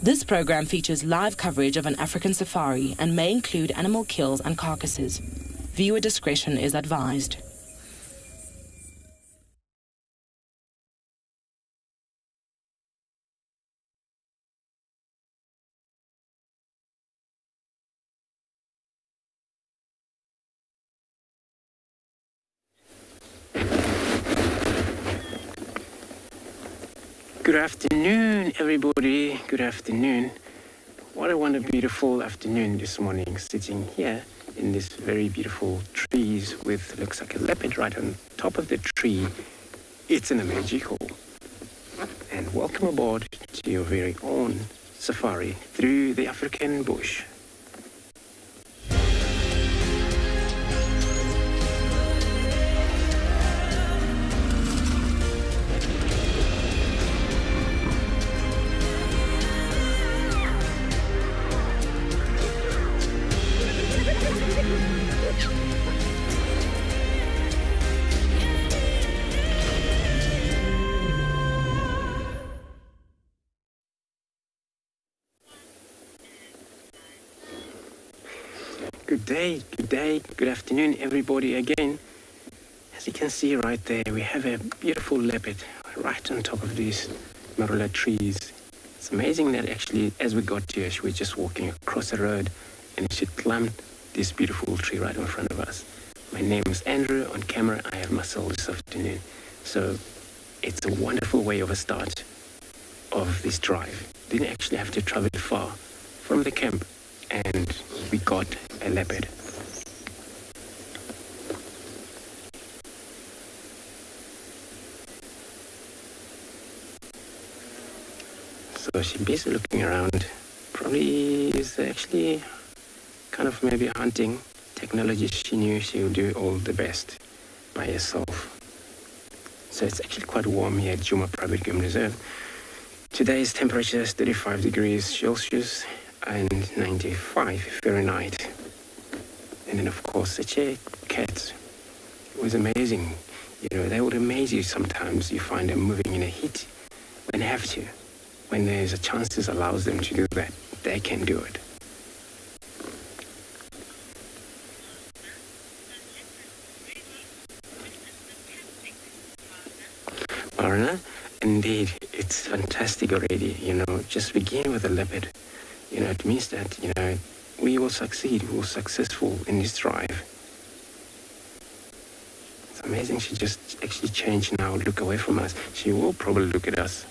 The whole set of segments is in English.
This program features live coverage of an African safari and may include animal kills and carcasses. Viewer discretion is advised. Good afternoon, everybody. Good afternoon. What a beautiful afternoon this morning, sitting here in this very beautiful trees with, looks like a leopard right on top of the tree. It's an magical. And welcome aboard to your very own safari through the African bush. Good afternoon, everybody again. As you can see right there, we have a beautiful leopard right on top of these marula trees. It's amazing that actually, as we got here, she was just walking across the road and she climbed this beautiful tree right in front of us. My name is Andrew. On camera, I have Marcel this afternoon. So it's a wonderful way of a start of this drive. Didn't actually have to travel far from the camp, and we got a leopard. So she's basically looking around. Probably is actually kind of maybe hunting technology. She knew she would do all the best by herself. So it's actually quite warm here at Djuma Private Game Reserve. Today's temperature is 35 degrees Celsius and 95 Fahrenheit. And then of course such a cat. It was amazing. You know, they would amaze you sometimes. You find them moving in a heat when they have to. When there's a chance this allows them to do that, they can do it. Marina, indeed, it's fantastic already. You know, just begin with a leopard. You know, it means that, you know, we will succeed, we will be successful in this drive. It's amazing she just actually changed now, look away from us. She will probably look at us.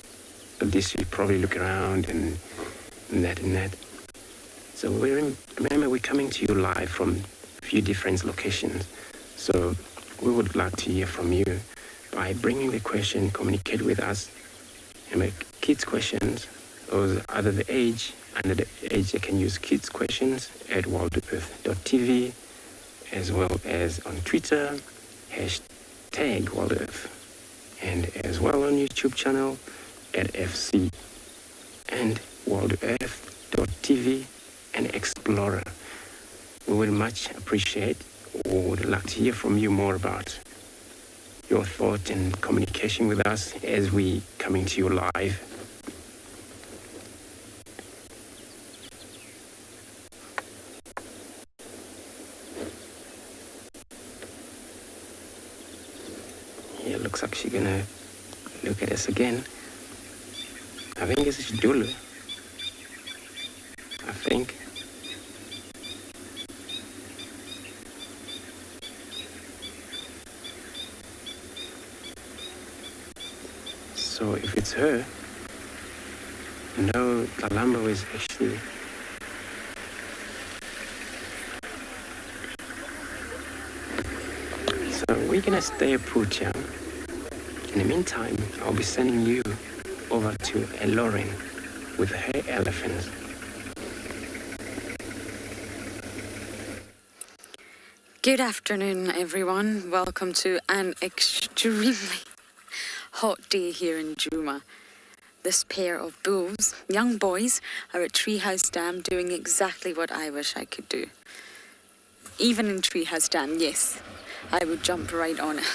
But this will probably look around and that. So remember, we're coming to you live from a few different locations. So we would like to hear from you by bringing the question, communicate with us, and make kids' questions, or under the age they can use kids' questions at worldearth.tv, as well as on Twitter, #WorldEarth, and as well on YouTube channel at FC and worldearth.tv and Explorer. We would much appreciate or would like to hear from you more about your thought and communication with us as we coming to you live. Here looks like she's gonna look at us again. I think it's Dulu. I think. So if it's her, no, Kalambo is actually. So we're gonna stay put here. In the meantime, I'll be sending you over to Lauren with her elephants. Good afternoon, everyone. Welcome to an extremely hot day here in Djuma. This pair of bulls, young boys, are at Treehouse Dam doing exactly what I wish I could do. Even in Treehouse Dam, yes, I would jump right on it.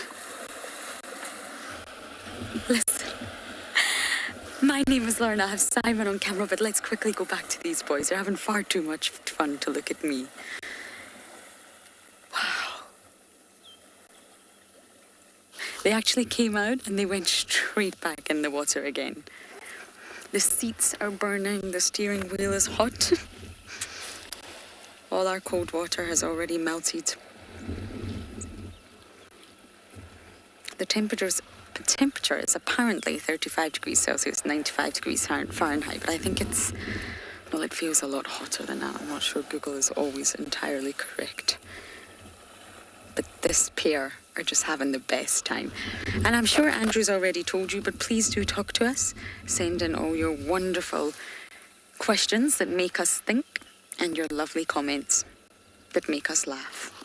Listen, My name is Lauren. I have Simon on camera, but let's quickly go back to these boys. They're having far too much fun to look at me. Wow. They actually came out and they went straight back in the water again. The seats are burning, the steering wheel is hot. All our cold water has already melted. The temperature is apparently 35 degrees Celsius, 95 degrees Fahrenheit, but I think it feels a lot hotter than that. I'm not sure Google is always entirely correct. But this pair are just having the best time. And I'm sure Andrew's already told you, but please do talk to us. Send in all your wonderful questions that make us think and your lovely comments that make us laugh.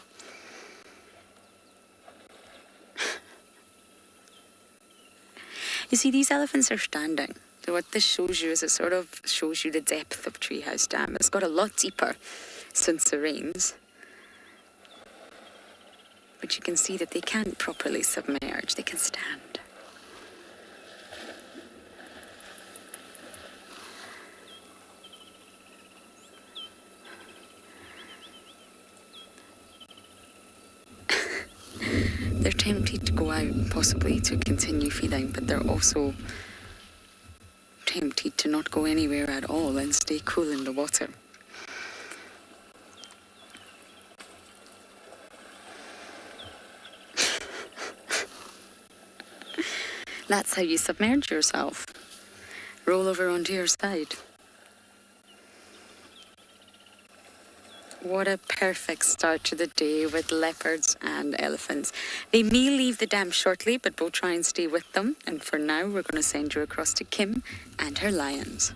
You see, these elephants are standing. So what this shows you is it sort of shows you the depth of Treehouse Dam. It's got a lot deeper since the rains. But you can see that they can't properly submerge. They can stand. They're tempted to go out, possibly to continue feeding, but they're also tempted to not go anywhere at all and stay cool in the water. That's how you submerge yourself. Roll over onto your side. What a perfect start to the day with leopards and elephants. They may leave the dam shortly, but we'll try and stay with them. And for now, we're going to send you across to Kim and her lions.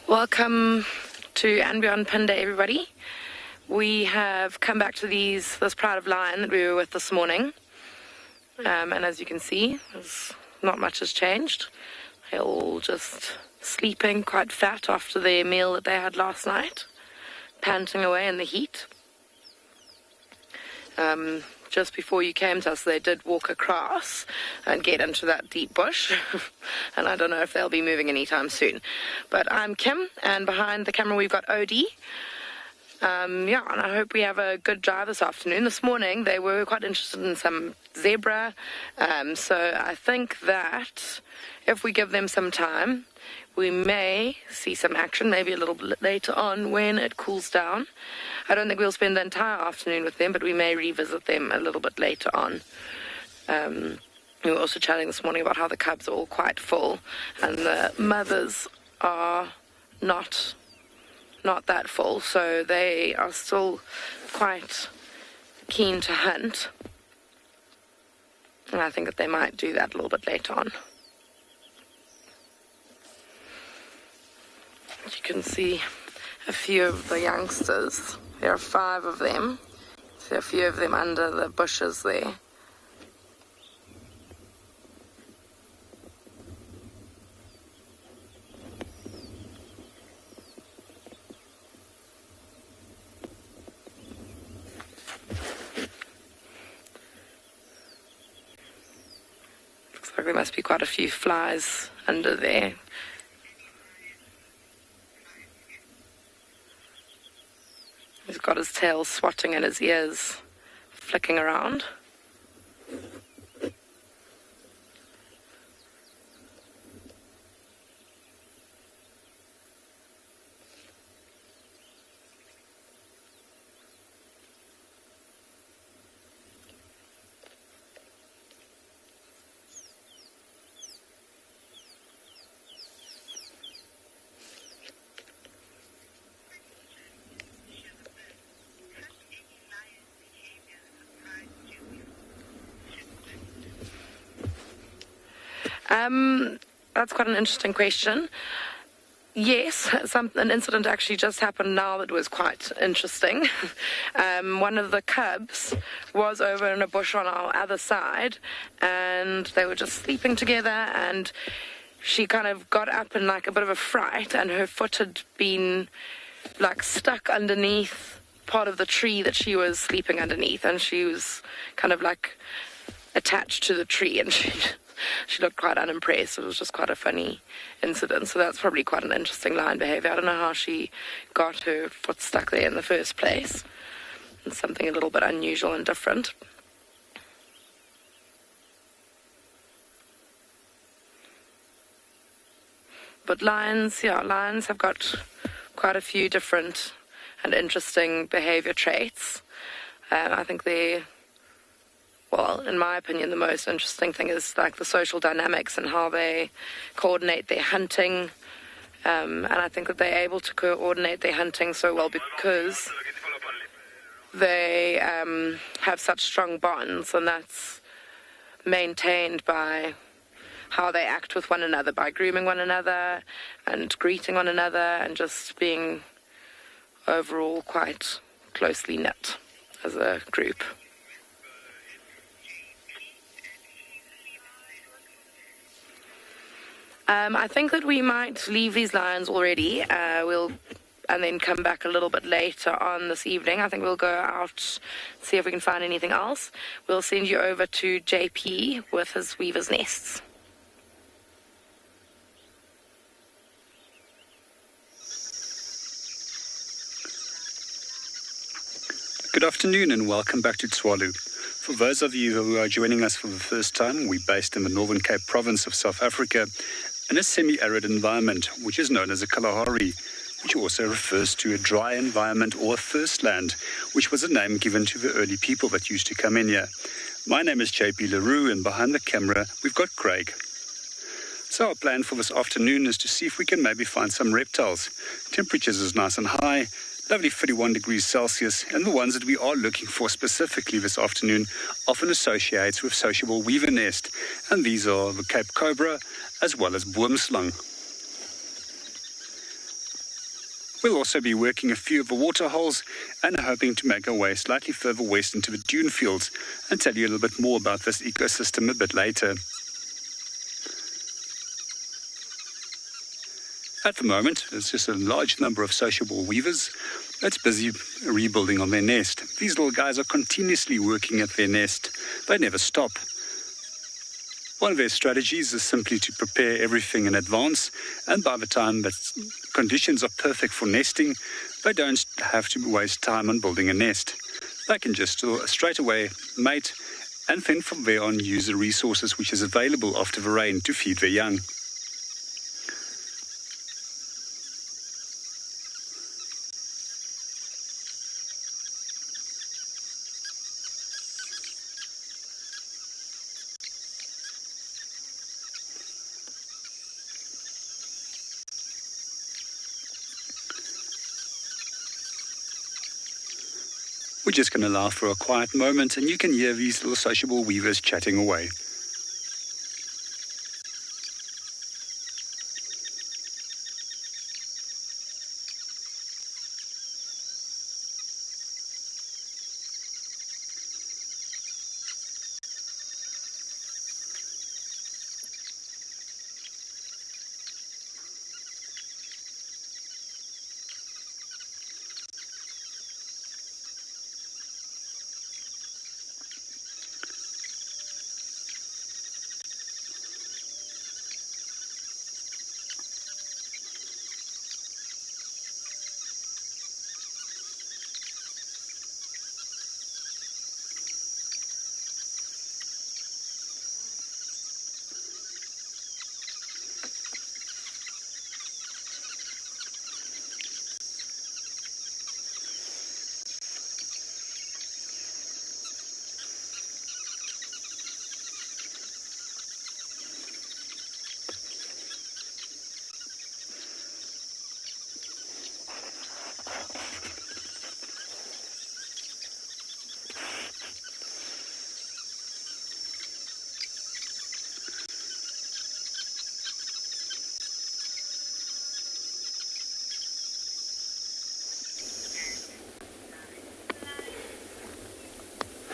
Welcome to and Beyond Pin Day, everybody. We have come back to this pride of lion that we were with this morning. And as you can see, not much has changed. They're all just sleeping, quite fat after their meal that they had last night, panting away in the heat. Just before you came to us, they did walk across and get into that deep bush. And I don't know if they'll be moving anytime soon. But I'm Kim, and behind the camera we've got Odie. And I hope we have a good drive this afternoon. This morning, they were quite interested in some zebra. So I think that if we give them some time, we may see some action, maybe a little bit later on when it cools down. I don't think we'll spend the entire afternoon with them, but we may revisit them a little bit later on. We were also chatting this morning about how the cubs are all quite full, and the mothers are not that full, so they are still quite keen to hunt. And I think that they might do that a little bit later on. You can see a few of the youngsters. There are 5 of them. See a few of them under the bushes there. Looks like there must be quite a few flies under there. He's got his tail swatting in his ears, flicking around. That's quite an interesting question. Yes, an incident actually just happened now that was quite interesting. One of the cubs was over in a bush on our other side, and they were just sleeping together, and she kind of got up in like a bit of a fright, and her foot had been like stuck underneath part of the tree that she was sleeping underneath, and she was kind of like attached to the tree, and she looked quite unimpressed. It was just quite a funny incident. So that's probably quite an interesting lion behavior. I don't know how she got her foot stuck there in the first place. It's something a little bit unusual and different. But lions have got quite a few different and interesting behavior traits. I think in my opinion, the most interesting thing is like the social dynamics and how they coordinate their hunting. And I think that they're able to coordinate their hunting so well because they have such strong bonds, and that's maintained by how they act with one another, by grooming one another and greeting one another and just being overall quite closely knit as a group. I think that we might leave these lions already. And then come back a little bit later on this evening. I think we'll go out, see if we can find anything else. We'll send you over to JP with his weaver's nests. Good afternoon and welcome back to Tswalu. For those of you who are joining us for the first time, we're based in the Northern Cape province of South Africa in a semi-arid environment, which is known as a Kalahari, which also refers to a dry environment or a thirst land, which was a name given to the early people that used to come in here. My name is JP Leroux, and behind the camera, we've got Craig. So our plan for this afternoon is to see if we can maybe find some reptiles. Temperatures is nice and high, lovely 31 degrees Celsius, and the ones that we are looking for specifically this afternoon often associates with sociable weaver nest, and these are the Cape Cobra as well as boomslang. We'll also be working a few of the water holes and are hoping to make our way slightly further west into the dune fields and tell you a little bit more about this ecosystem a bit later. At the moment, there's just a large number of sociable weavers that's busy rebuilding on their nest. These little guys are continuously working at their nest. They never stop. One of their strategies is simply to prepare everything in advance, and by the time that conditions are perfect for nesting, they don't have to waste time on building a nest. They can just straight away mate, and then from there on use the resources which is available after the rain to feed their young. We're just going to allow for a quiet moment, and you can hear these little sociable weavers chatting away.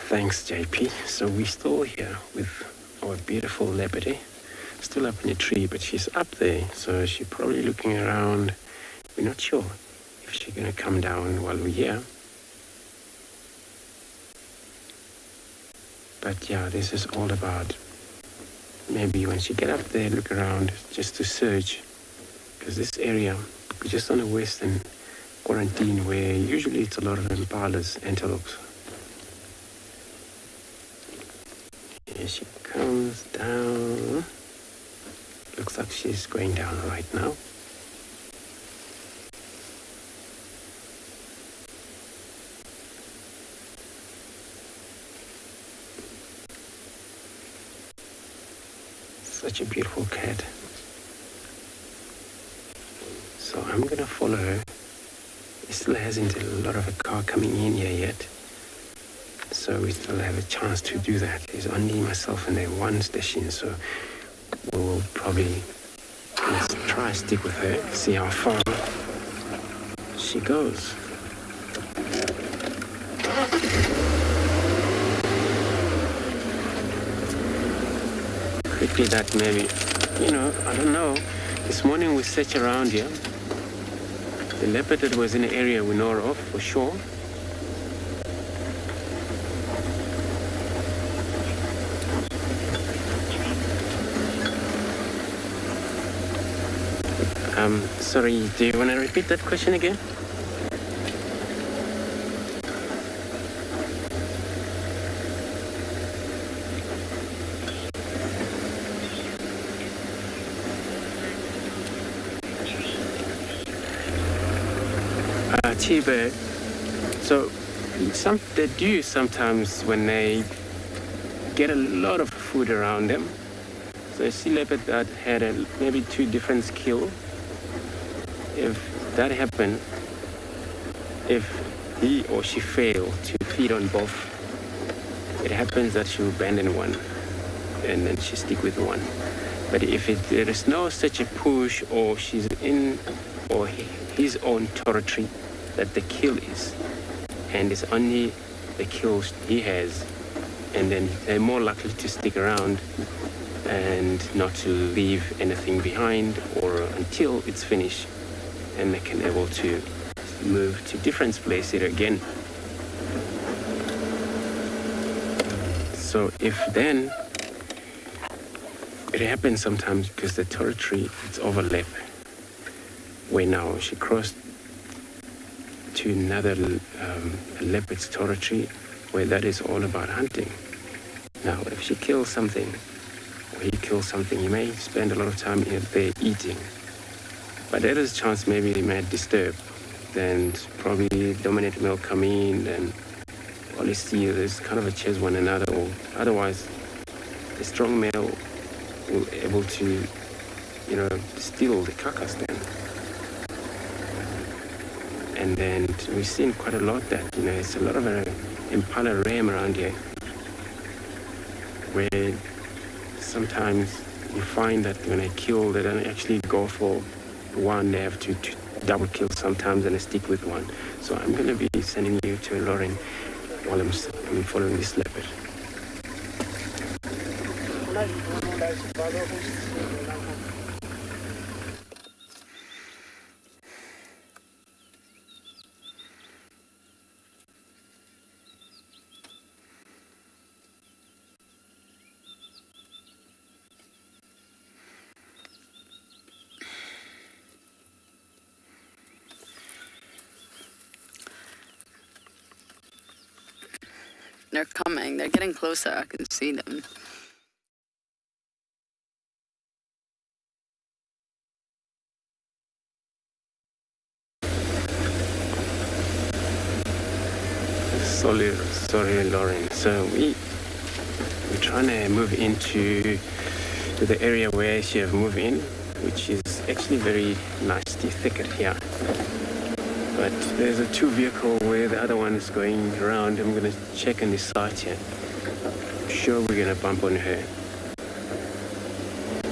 Thanks, JP. So we're still here with our beautiful leopard, still up in the tree, but she's up there, so she's probably looking around. We're not sure if she's going to come down while we're here. But yeah, this is all about maybe once you get up there, look around just to search, because this area, just on the western quarantine, where usually it's a lot of impalas, antelopes. Here she comes down. Looks like she's going down right now. Such a beautiful cat. So I'm gonna follow her. It still hasn't a lot of a car coming in here yet, so we still have a chance to do that. There's only myself and then one station, so we'll probably let's try stick with her, see how far she goes. Quickly that maybe, I don't know. This morning we searched around here. The leopard that was in the area we know of for sure. Sorry, do you want to repeat that question again? T-bird. So they do sometimes when they get a lot of food around them. So a sea leopard that had maybe 2 different skills. If that happened, if he or she failed to feed on both, it happens that she will abandon one and then she stick with one. But if there is no such a push, or she's in or his own territory that the kill is, and it's only the kills he has, and then they're more likely to stick around and not to leave anything behind or until it's finished, and they can able to move to different places again. So if then it happens sometimes because the territory it's overlap, where now she crossed to another leopard's territory, where that is all about hunting. Now, if she kills something, or he kills something, he may spend a lot of time in there eating. But there is a chance maybe he might disturb, then probably dominant male come in, and all you see is kind of a chase one another, or otherwise the strong male will able to, steal the carcass then. And then we've seen quite a lot that, it's a lot of impala ram around here, where sometimes you find that when they kill, they don't actually go for one, they have to double kill sometimes and they stick with one. So I'm going to be sending you to Lauren while I'm following this leopard. They're coming. They're getting closer. I can see them. Sorry, Lauren. So we're trying to move into the area where she have moved in, which is actually very nasty thicket here. But there's a 2 vehicle where the other one is going around. I'm going to check on this side here. I'm sure we're going to bump on her.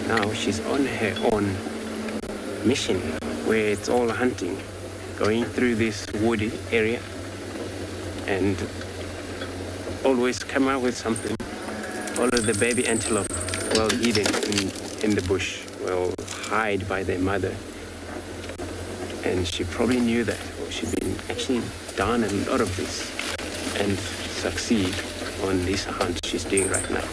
Now she's on her own mission, where it's all hunting, going through this woody area, and always come out with something. All of the baby antelope, well hidden in the bush, will hide by their mother. And she probably knew that, or she'd been actually done a lot of this and succeed. on this hunt she's doing right now.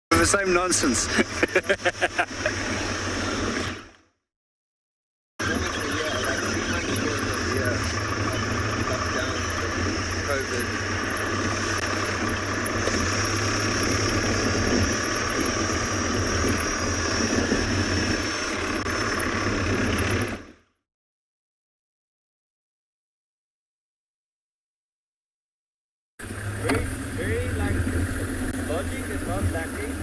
The same nonsense. Very like logic is not lacking.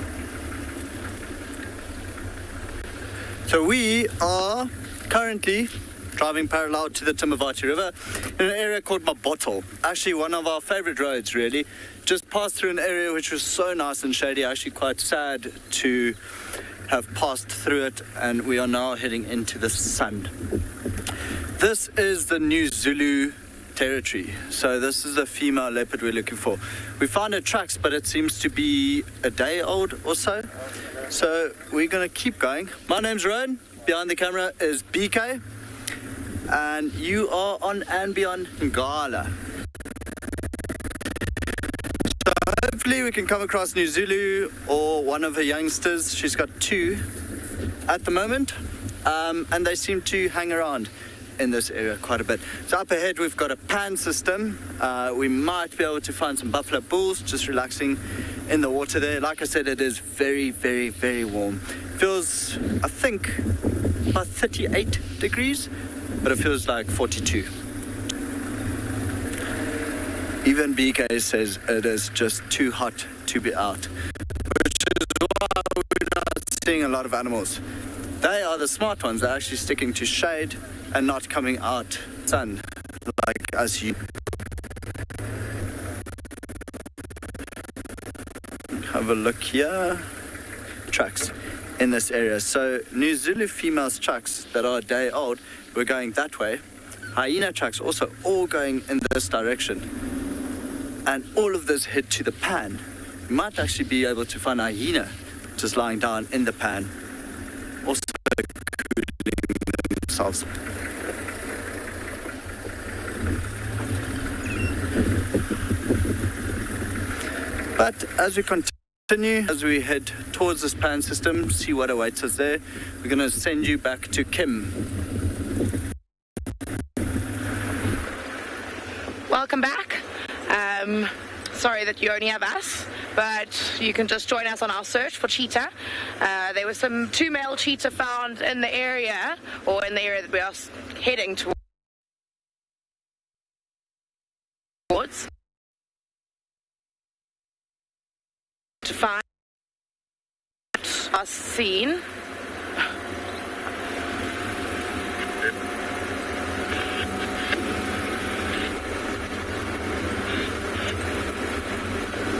So we are currently driving parallel to the Timavati River in an area called Maboto. Actually one of our favorite roads really. Just passed through an area which was so nice and shady, actually quite sad to have passed through it, and we are now heading into the sun. This is the New Zulu territory. So this is the female leopard we're looking for. We found her tracks, but it seems to be a day old or so. So we're going to keep going. My name's ROAN. Behind the camera is BK. And you are on and beyond Ngala. So hopefully we can come across New Zulu or one of her youngsters. She's got 2 at the moment. And they seem to hang around in this area quite a bit. So up ahead we've got a pan system. We might be able to find some buffalo bulls just relaxing in the water there. Like I said, it is very, very, very warm. Feels, I think, about 38 degrees, but it feels like 42. Even BK says it is just too hot to be out, which is why we're not seeing a lot of animals. They are the smart ones. They're actually sticking to shade and not coming out sun like us. Have a look here. Tracks in this area. So New Zulu females tracks that are a day old, we're going that way. Hyena tracks also all going in this direction. And all of this head to the pan. You might actually be able to find a hyena just lying down in the pan, also cooling themselves. But as we continue, as we head towards this pan system, see what awaits us there, we're going to send you back to Kim. Welcome back. Sorry that you only have us, but you can just join us on our search for cheetah. There were some 2 male cheetah found in the area, or in the area that we are heading towards. To find us seen.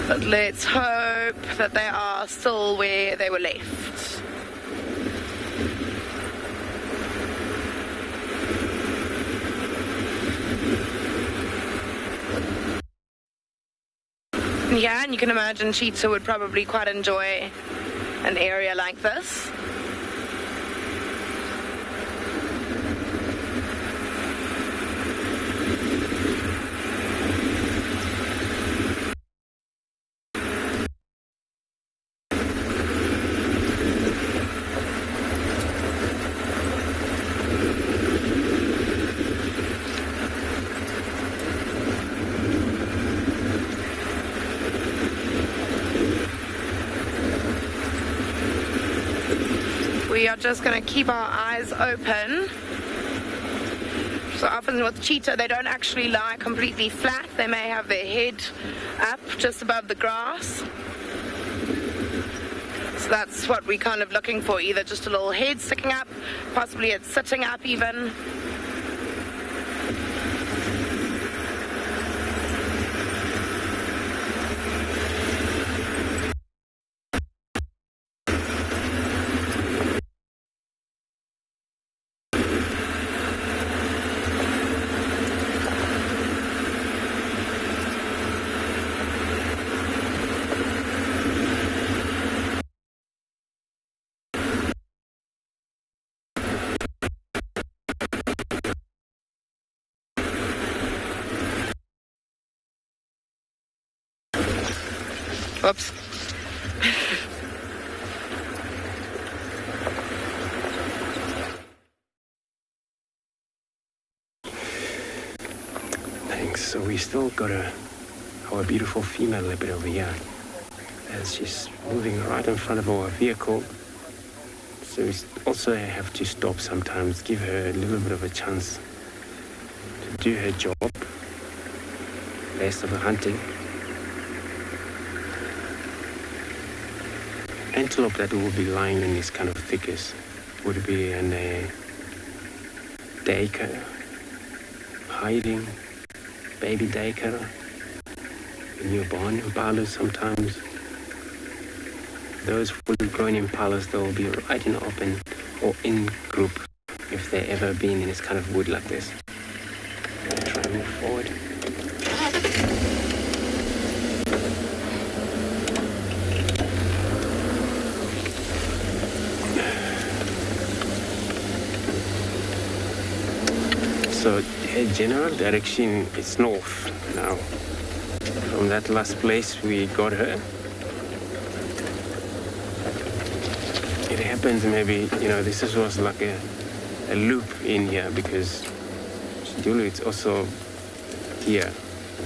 But let's hope that they are still where they were left. Yeah, and you can imagine cheetah would probably quite enjoy an area like this. We are just going to keep our eyes open. So often with cheetah, they don't actually lie completely flat. They may have their head up just above the grass. So that's what we're kind of looking for, either just a little head sticking up, possibly it's sitting up even. Whoops. Thanks. So we still got our beautiful female leopard over here. As she's moving right in front of our vehicle. So we also have to stop sometimes, give her a little bit of a chance to do her job. Rest of the hunting. Antelope that will be lying in these kind of thickets would be in a duiker, hiding, baby duiker, newborn impalas sometimes. Those full-grown impalas, they'll be right in the open or in group if they've ever been in this kind of wood like this. Try and move forward. So her general direction is north now. From that last place we got her. It happens maybe, this was like a loop in here because Dulu, it's also here,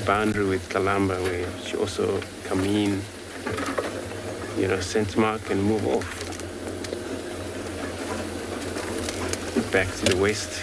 boundary with Kalamba where she also come in, scent mark and move off back to the west.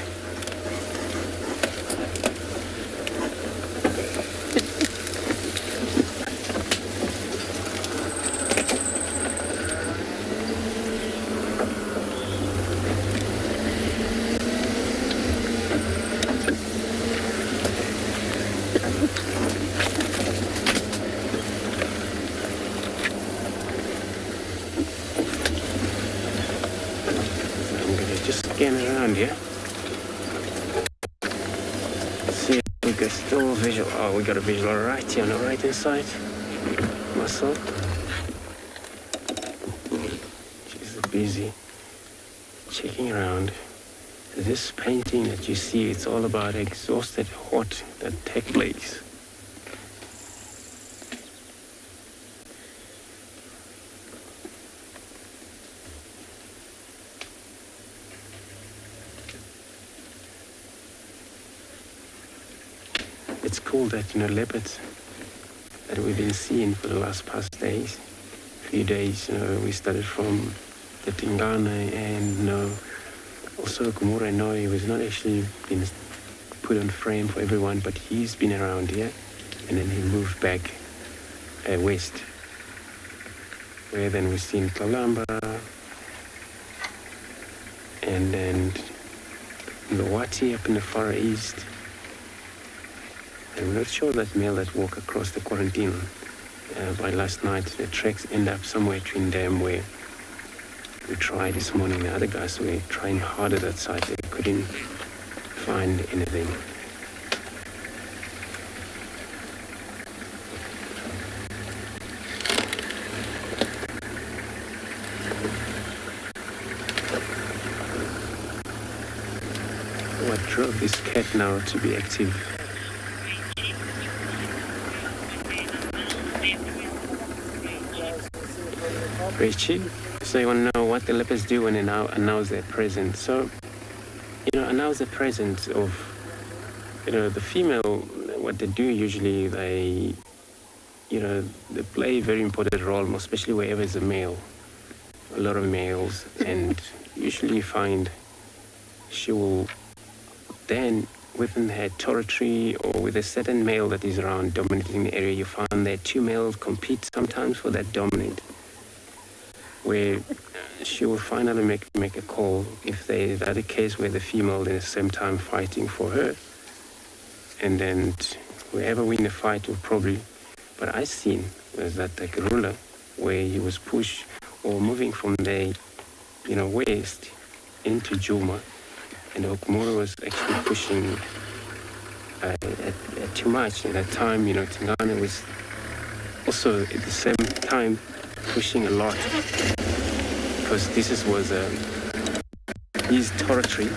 Around here. See if we can still visual. Oh, we got a visual right here on the right hand side. Muscle. She's busy checking around. This painting that you see, it's all about exhausted hot that take place. It's cool that, leopards that we've been seeing for the past days, few days, we started from the Tingana and, also Kumura Noi was not actually been put on frame for everyone, but he's been around here and then he moved back west, where then we've seen Kalamba and then Lawati up in the far east. I'm not sure that male that walked across the quarantine by last night, the tracks end up somewhere between them where we tried this morning. The other guys were trying hard at that site. They couldn't find anything. What drove this cat now to be active? Richie, so you want to know what the leopards do when they now announce their presence. So, announce the presence of, the female, what they do usually, they play a very important role, especially wherever there's a male, a lot of males, and usually you find she will then, within her territory or with a certain male that is around dominating the area, you find that two males compete sometimes for that dominant, where she will finally make a call if there's the other case where the female at the same time fighting for her. And then whoever win the fight will probably, but I seen was that like a ruler where he was pushed or moving from the, west into Juma, and Okumura was actually pushing too much. At that time, Tingana was also at the same time pushing a lot, because this was his territory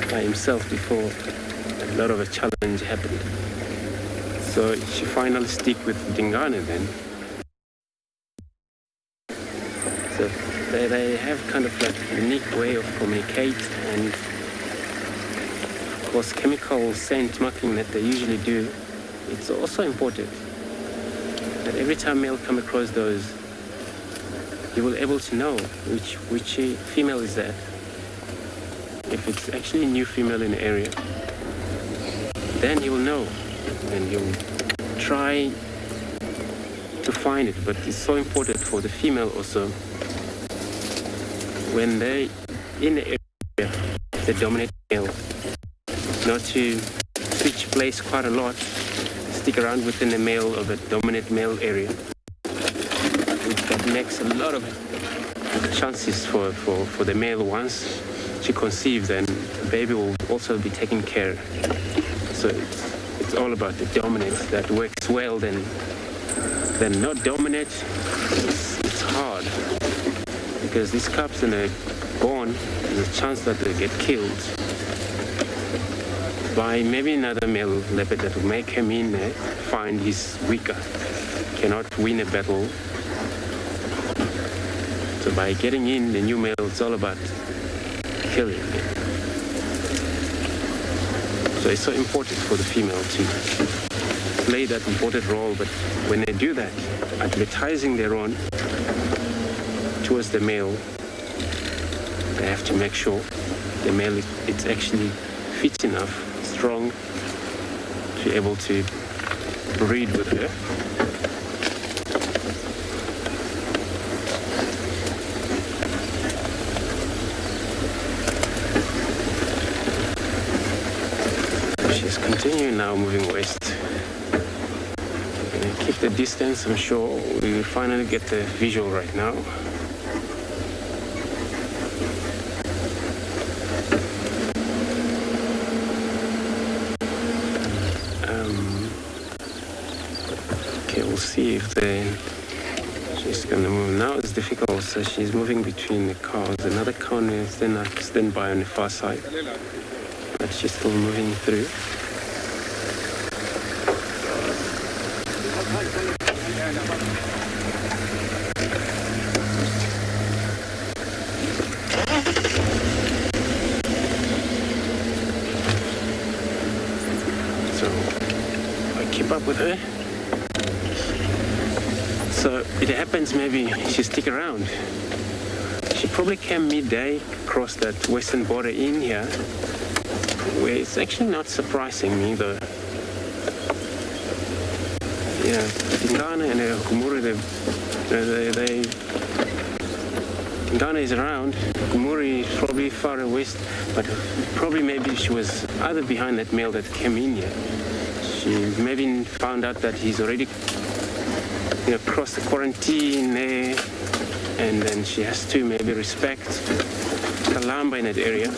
by himself before a lot of a challenge happened. So she finally stick with Dingane then, they have kind of like a unique way of communicate, and of course chemical scent marking that they usually do, it's also important that every time male come across those, you will able to know which female is that. If it's actually a new female in the area, then you will know, and you'll try to find it. But it's so important for the female also, when they're in the area, the dominant male, not to switch place quite a lot, stick around within the male of the dominant male area. That makes a lot of chances for the male once she conceives, and the baby will also be taken care. So it's all about the dominance that works well. Then not dominant, it's hard, because these cubs, when they're born, there's a chance that they get killed by maybe another male leopard that will make him in there, find he's weaker, cannot win a battle. So by getting in the new male, it's all about killing it. So it's so important for the female to play that important role. But when they do that, advertising their own towards the male, they have to make sure the male it's actually fit enough, strong, to be able to breed with her. She's continuing now, moving west. And keep the distance. I'm sure we will finally get the visual right now. Okay, we'll see if she's gonna move. Now it's difficult, so she's moving between the cars. Another car is then stand by on the far side, but she's still moving through. So I keep up with her. So it happens maybe she stick around. She probably came midday, across that western border in here, where it's actually not surprising me though. Yeah, Tingana and Kumuri, Tingana is around. Kumuri is probably far west, but probably maybe she was either behind that male that came in here. She maybe found out that he's already crossed the quarantine there, and then she has to maybe respect Kalamba in that area,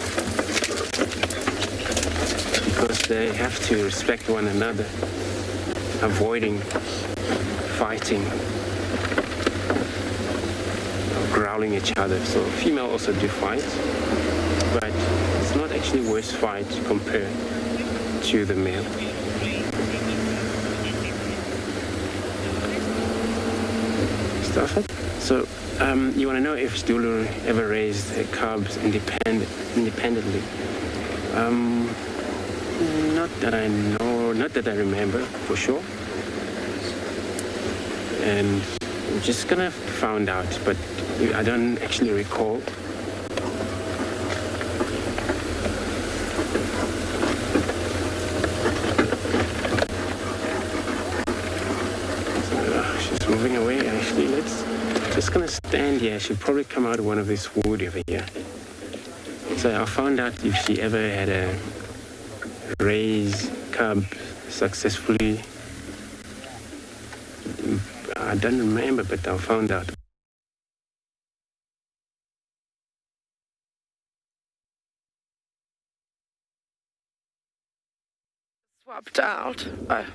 because they have to respect one another, avoiding fighting or growling each other. So female also do fight, but it's not actually worse fight compared to the male. So you want to know if Dulu ever raised her cubs independently? Not that I know, not that I remember for sure. And I'm just gonna find out, but I don't actually recall. She's moving away actually. Let's just gonna stand here. She'll probably come out of one of this wood over here. So I found out if she ever had a raise cub successfully. I don't remember, but I found out. Swapped out. Oh.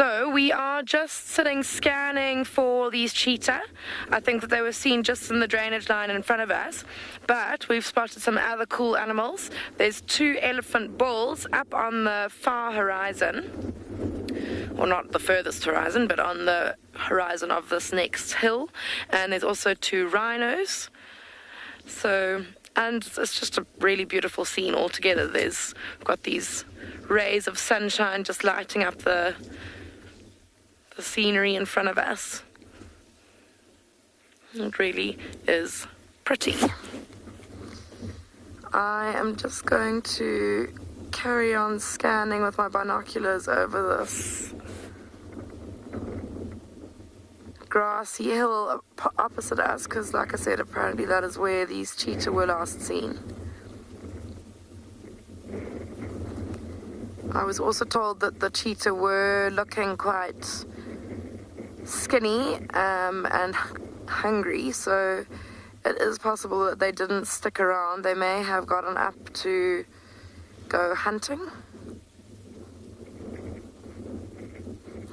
So we are just sitting scanning for these cheetah. I think that they were seen just in the drainage line in front of us, but we've spotted some other cool animals. There's 2 elephant bulls up on the far horizon. Or not the furthest horizon, but on the horizon of this next hill. And there's also 2 rhinos. So, and it's just a really beautiful scene altogether. We've got these rays of sunshine just lighting up the scenery in front of us. It really is pretty. I am just going to carry on scanning with my binoculars over this grassy hill opposite us, because like I said, apparently that is where these cheetah were last seen. I was also told that the cheetah were looking quite skinny and hungry, so it is possible that they didn't stick around. They may have gotten up to go hunting.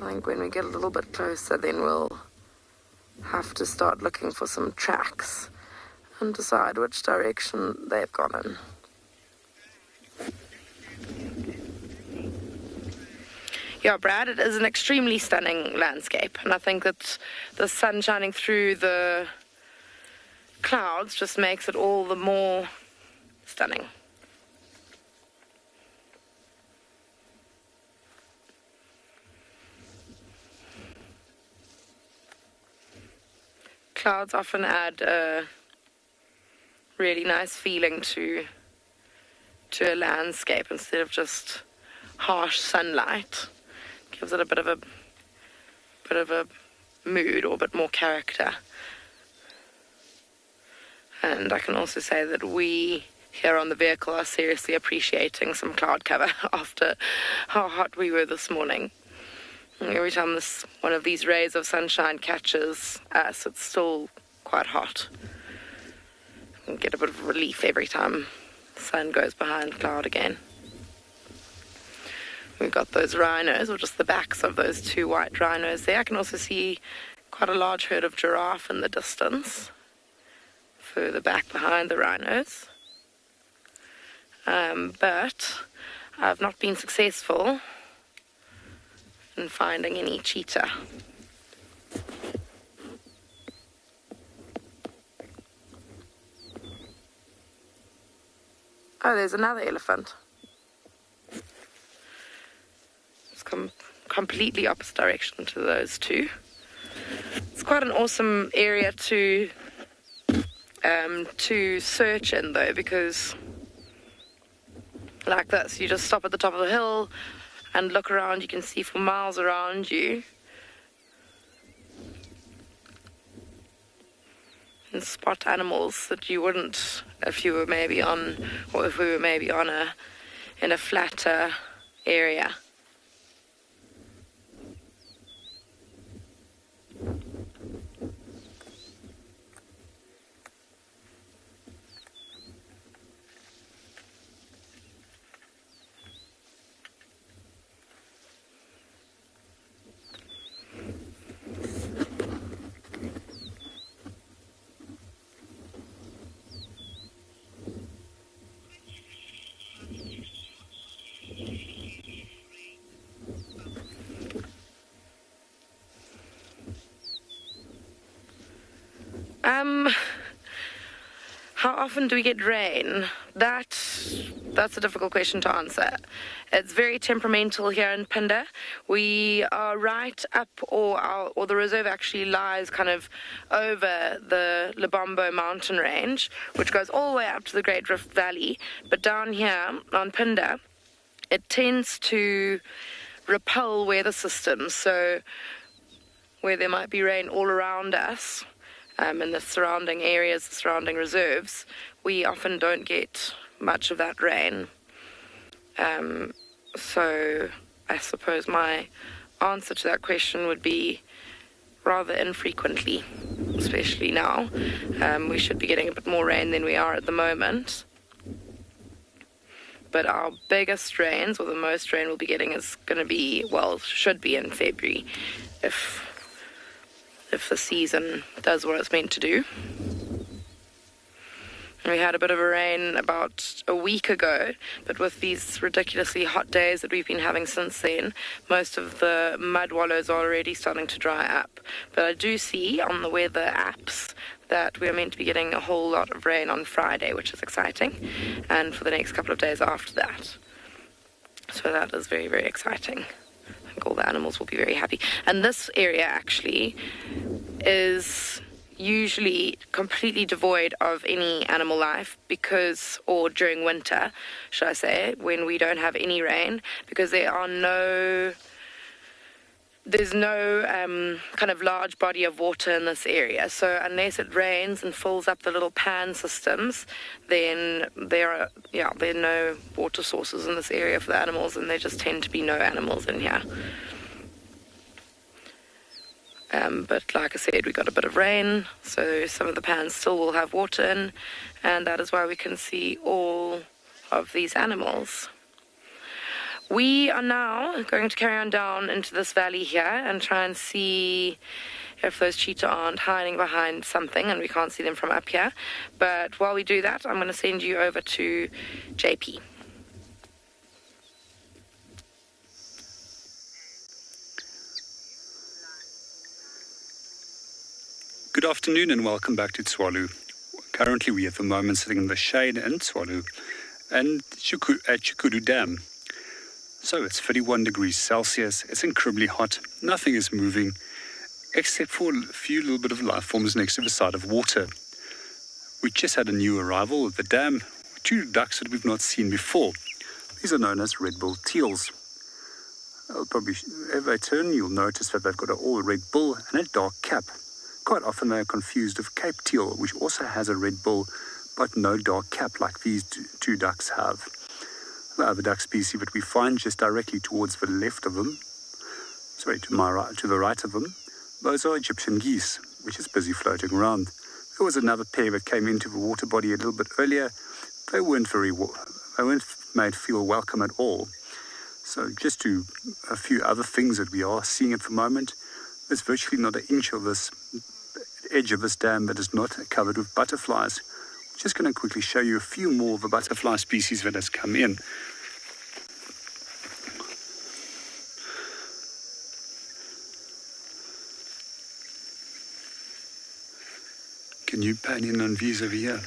I think when we get a little bit closer, then we'll have to start looking for some tracks and decide which direction they've gone in. Yeah, Brad, it is an extremely stunning landscape, and I think that the sun shining through the clouds just makes it all the more stunning. Clouds often add a really nice feeling to a landscape instead of just harsh sunlight. Gives it a bit of a mood or a bit more character. And I can also say that we here on the vehicle are seriously appreciating some cloud cover after how hot we were this morning. Every time one of these rays of sunshine catches us, it's still quite hot. You get a bit of relief every time the sun goes behind cloud again. We've got those rhinos, or just the backs of those 2 white rhinos there. I can also see quite a large herd of giraffe in the distance, further back behind the rhinos. But I've not been successful in finding any cheetah. Oh, there's another elephant. It's completely opposite direction to those 2. It's quite an awesome area to search in, though, because like this, you just stop at the top of the hill and look around. You can see for miles around you and spot animals that you wouldn't if you were maybe on, or if we were maybe on in a flatter area. How often do we get rain? That's a difficult question to answer. It's very temperamental here in Pinda. We are right up, or the reserve actually lies kind of over the Lebombo mountain range, which goes all the way up to the Great Rift Valley. But down here on Pinda, it tends to repel weather systems. So where there might be rain all around us, in the surrounding areas, the surrounding reserves, we often don't get much of that rain. So I suppose my answer to that question would be rather infrequently, especially now. We should be getting a bit more rain than we are at the moment. But our biggest rains, or the most rain we'll be getting, is going to be, well, should be in February, if the season does what it's meant to do. And we had a bit of a rain about a week ago, but with these ridiculously hot days that we've been having since then, most of the mud wallows are already starting to dry up. But I do see on the weather apps that we're meant to be getting a whole lot of rain on Friday, which is exciting, and for the next couple of days after that. So that is very, very exciting. I think all the animals will be very happy. And this area actually is usually completely devoid of any animal life or during winter, should I say, when we don't have any rain, because there's no kind of large body of water in this area. So unless it rains and fills up the little pan systems, then there are no water sources in this area for the animals, and there just tend to be no animals in here. But like I said, we got a bit of rain, so some of the pans still will have water in, and that is why we can see all of these animals. We are now going to carry on down into this valley here and try and see if those cheetah aren't hiding behind something and we can't see them from up here. But while we do that, I'm going to send you over to JP. Good afternoon and welcome back to Tswalu. Currently we are at the moment sitting in the shade in Tswalu and at Chukuru Dam. So it's 31 degrees Celsius, it's incredibly hot, nothing is moving except for a few little bit of life forms next to the side of water. We just had a new arrival at the dam, 2 ducks that we've not seen before. These are known as red-billed teals. If they turn, you'll notice that they've got an all red bill and a dark cap. Quite often they are confused with Cape teal, which also has a red bill but no dark cap like these two ducks have. The other duck species that we find just directly towards the left of them, to the right of them, those are Egyptian geese, which is busy floating around. There was another pair that came into the water body a little bit earlier. They weren't made feel welcome at all. So just to a few other things that we are seeing at the moment, there's virtually not an inch of this edge of this dam that is not covered with butterflies. I'm just going to quickly show you a few more of the butterfly species that has come in. Can you pan in on these over here?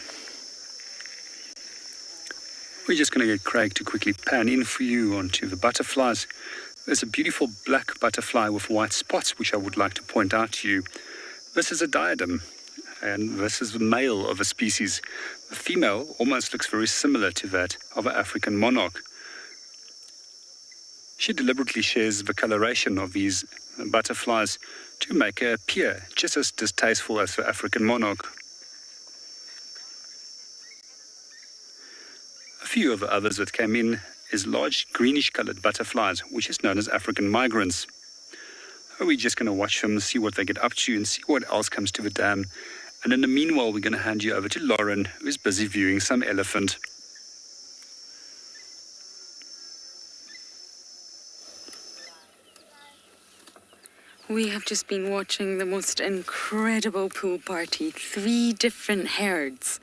We're just going to get Craig to quickly pan in for you onto the butterflies. There's a beautiful black butterfly with white spots, which I would like to point out to you. This is a diadem, and this is the male of a species. The female almost looks very similar to that of an African monarch. She deliberately shares the coloration of these butterflies to make her appear just as distasteful as the African monarch. A few of the others that came in is large greenish-colored butterflies, which is known as African migrants. We're just going to watch them, see what they get up to, and see what else comes to the dam. And in the meanwhile, we're going to hand you over to Lauren, who's busy viewing some elephant. We have just been watching the most incredible pool party. 3 different herds.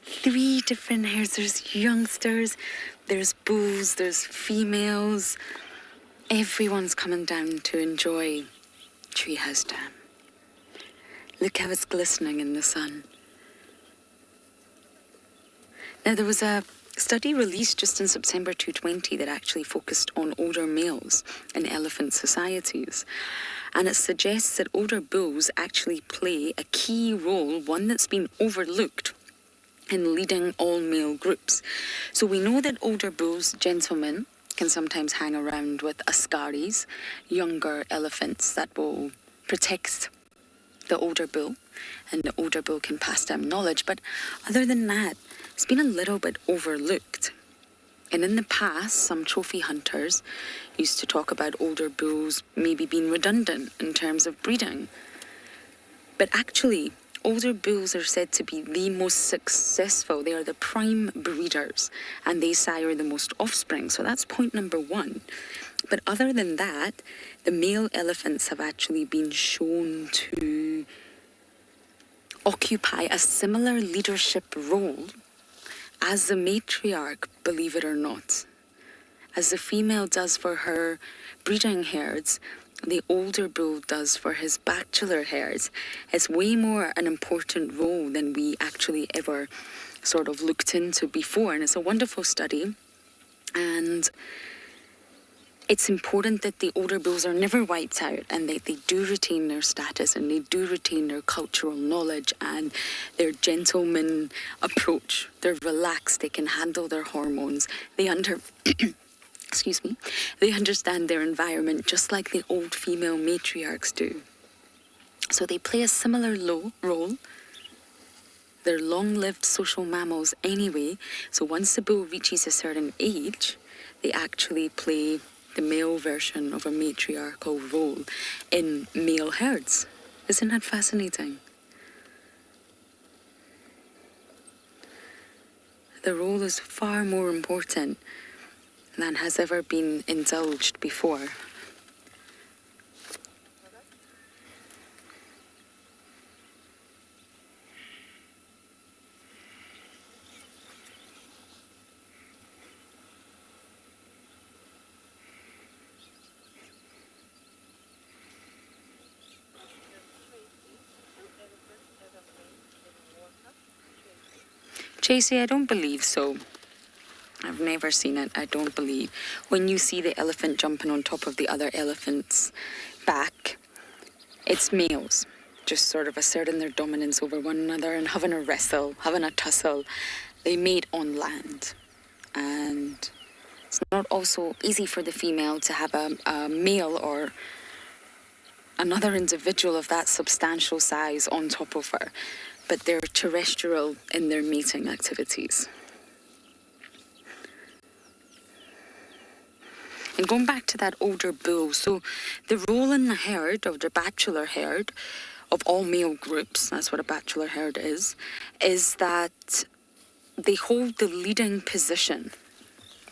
3 different herds. There's youngsters, there's bulls, there's females. Everyone's coming down to enjoy Treehouse Dam. Look how it's glistening in the sun. Now, there was a study released just in September 2020 that actually focused on older males in elephant societies. And it suggests that older bulls actually play a key role, one that's been overlooked, in leading all-male groups. So we know that older bulls, gentlemen, can sometimes hang around with askaris, younger elephants that will protect the older bull, and the older bull can pass down knowledge. But other than that, it's been a little bit overlooked. And in the past, some trophy hunters used to talk about older bulls maybe being redundant in terms of breeding. But actually, older bulls are said to be the most successful. They are the prime breeders and they sire the most offspring. So that's point number one. But other than that, the male elephants have actually been shown to occupy a similar leadership role as the matriarch, believe it or not. As the female does for her breeding herds, the older bull does for his bachelor herds. It's way more an important role than we actually ever sort of looked into before. And it's a wonderful study. And it's important that the older bulls are never wiped out and they do retain their status and they do retain their cultural knowledge and their gentleman approach. They're relaxed, they can handle their hormones, they they understand their environment just like the old female matriarchs do. So they play a similar role. They're long-lived social mammals anyway, so once the bull reaches a certain age, they actually play the male version of a matriarchal role in male herds. Isn't that fascinating? The role is far more important than has ever been indulged before. Tracy, I don't believe so. I've never seen it, I don't believe. When you see the elephant jumping on top of the other elephant's back, it's males just sort of asserting their dominance over one another and having a wrestle, having a tussle. They mate on land. And it's not also easy for the female to have a male or another individual of that substantial size on top of her. But they're terrestrial in their mating activities. And going back to that older bull, so the role in the herd, of the bachelor herd, of all male groups, that's what a bachelor herd is that they hold the leading position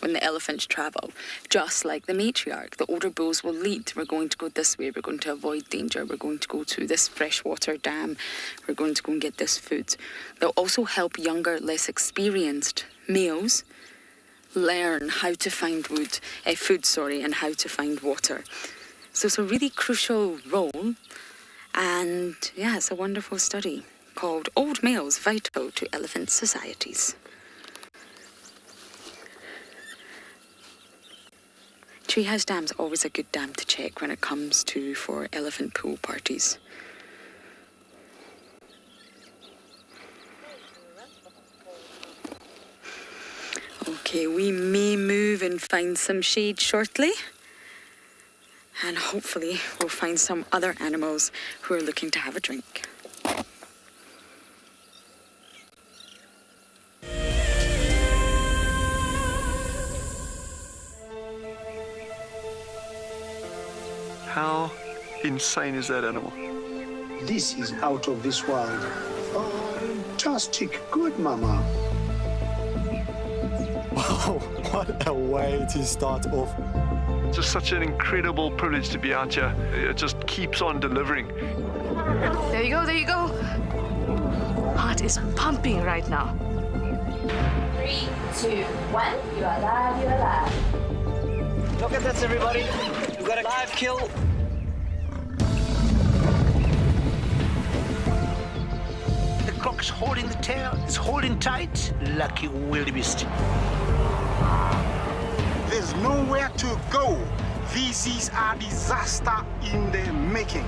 when the elephants travel, just like the matriarch. The older bulls will lead. We're going to go this way, we're going to avoid danger, we're going to go to this freshwater dam, we're going to go and get this food. They'll also help younger, less experienced males learn how to find food, and how to find water. So it's a really crucial role, and yeah, it's a wonderful study called Old Males Vital to Elephant Societies. Treehouse Dam's always a good dam to check when it comes to for elephant pool parties. Okay, we may move and find some shade shortly. And hopefully we'll find some other animals who are looking to have a drink. How insane is that animal? This is out of this world. Fantastic. Good, Mama. Wow, what a way to start off. Just such an incredible privilege to be out here. It just keeps on delivering. There you go, there you go. Heart is pumping right now. 3, 2, 1. You are live, you are live. Look at this, everybody. We've got a live kill. The croc's holding the tail, it's holding tight. Lucky wildebeest. There's nowhere to go. This is a disaster in the making.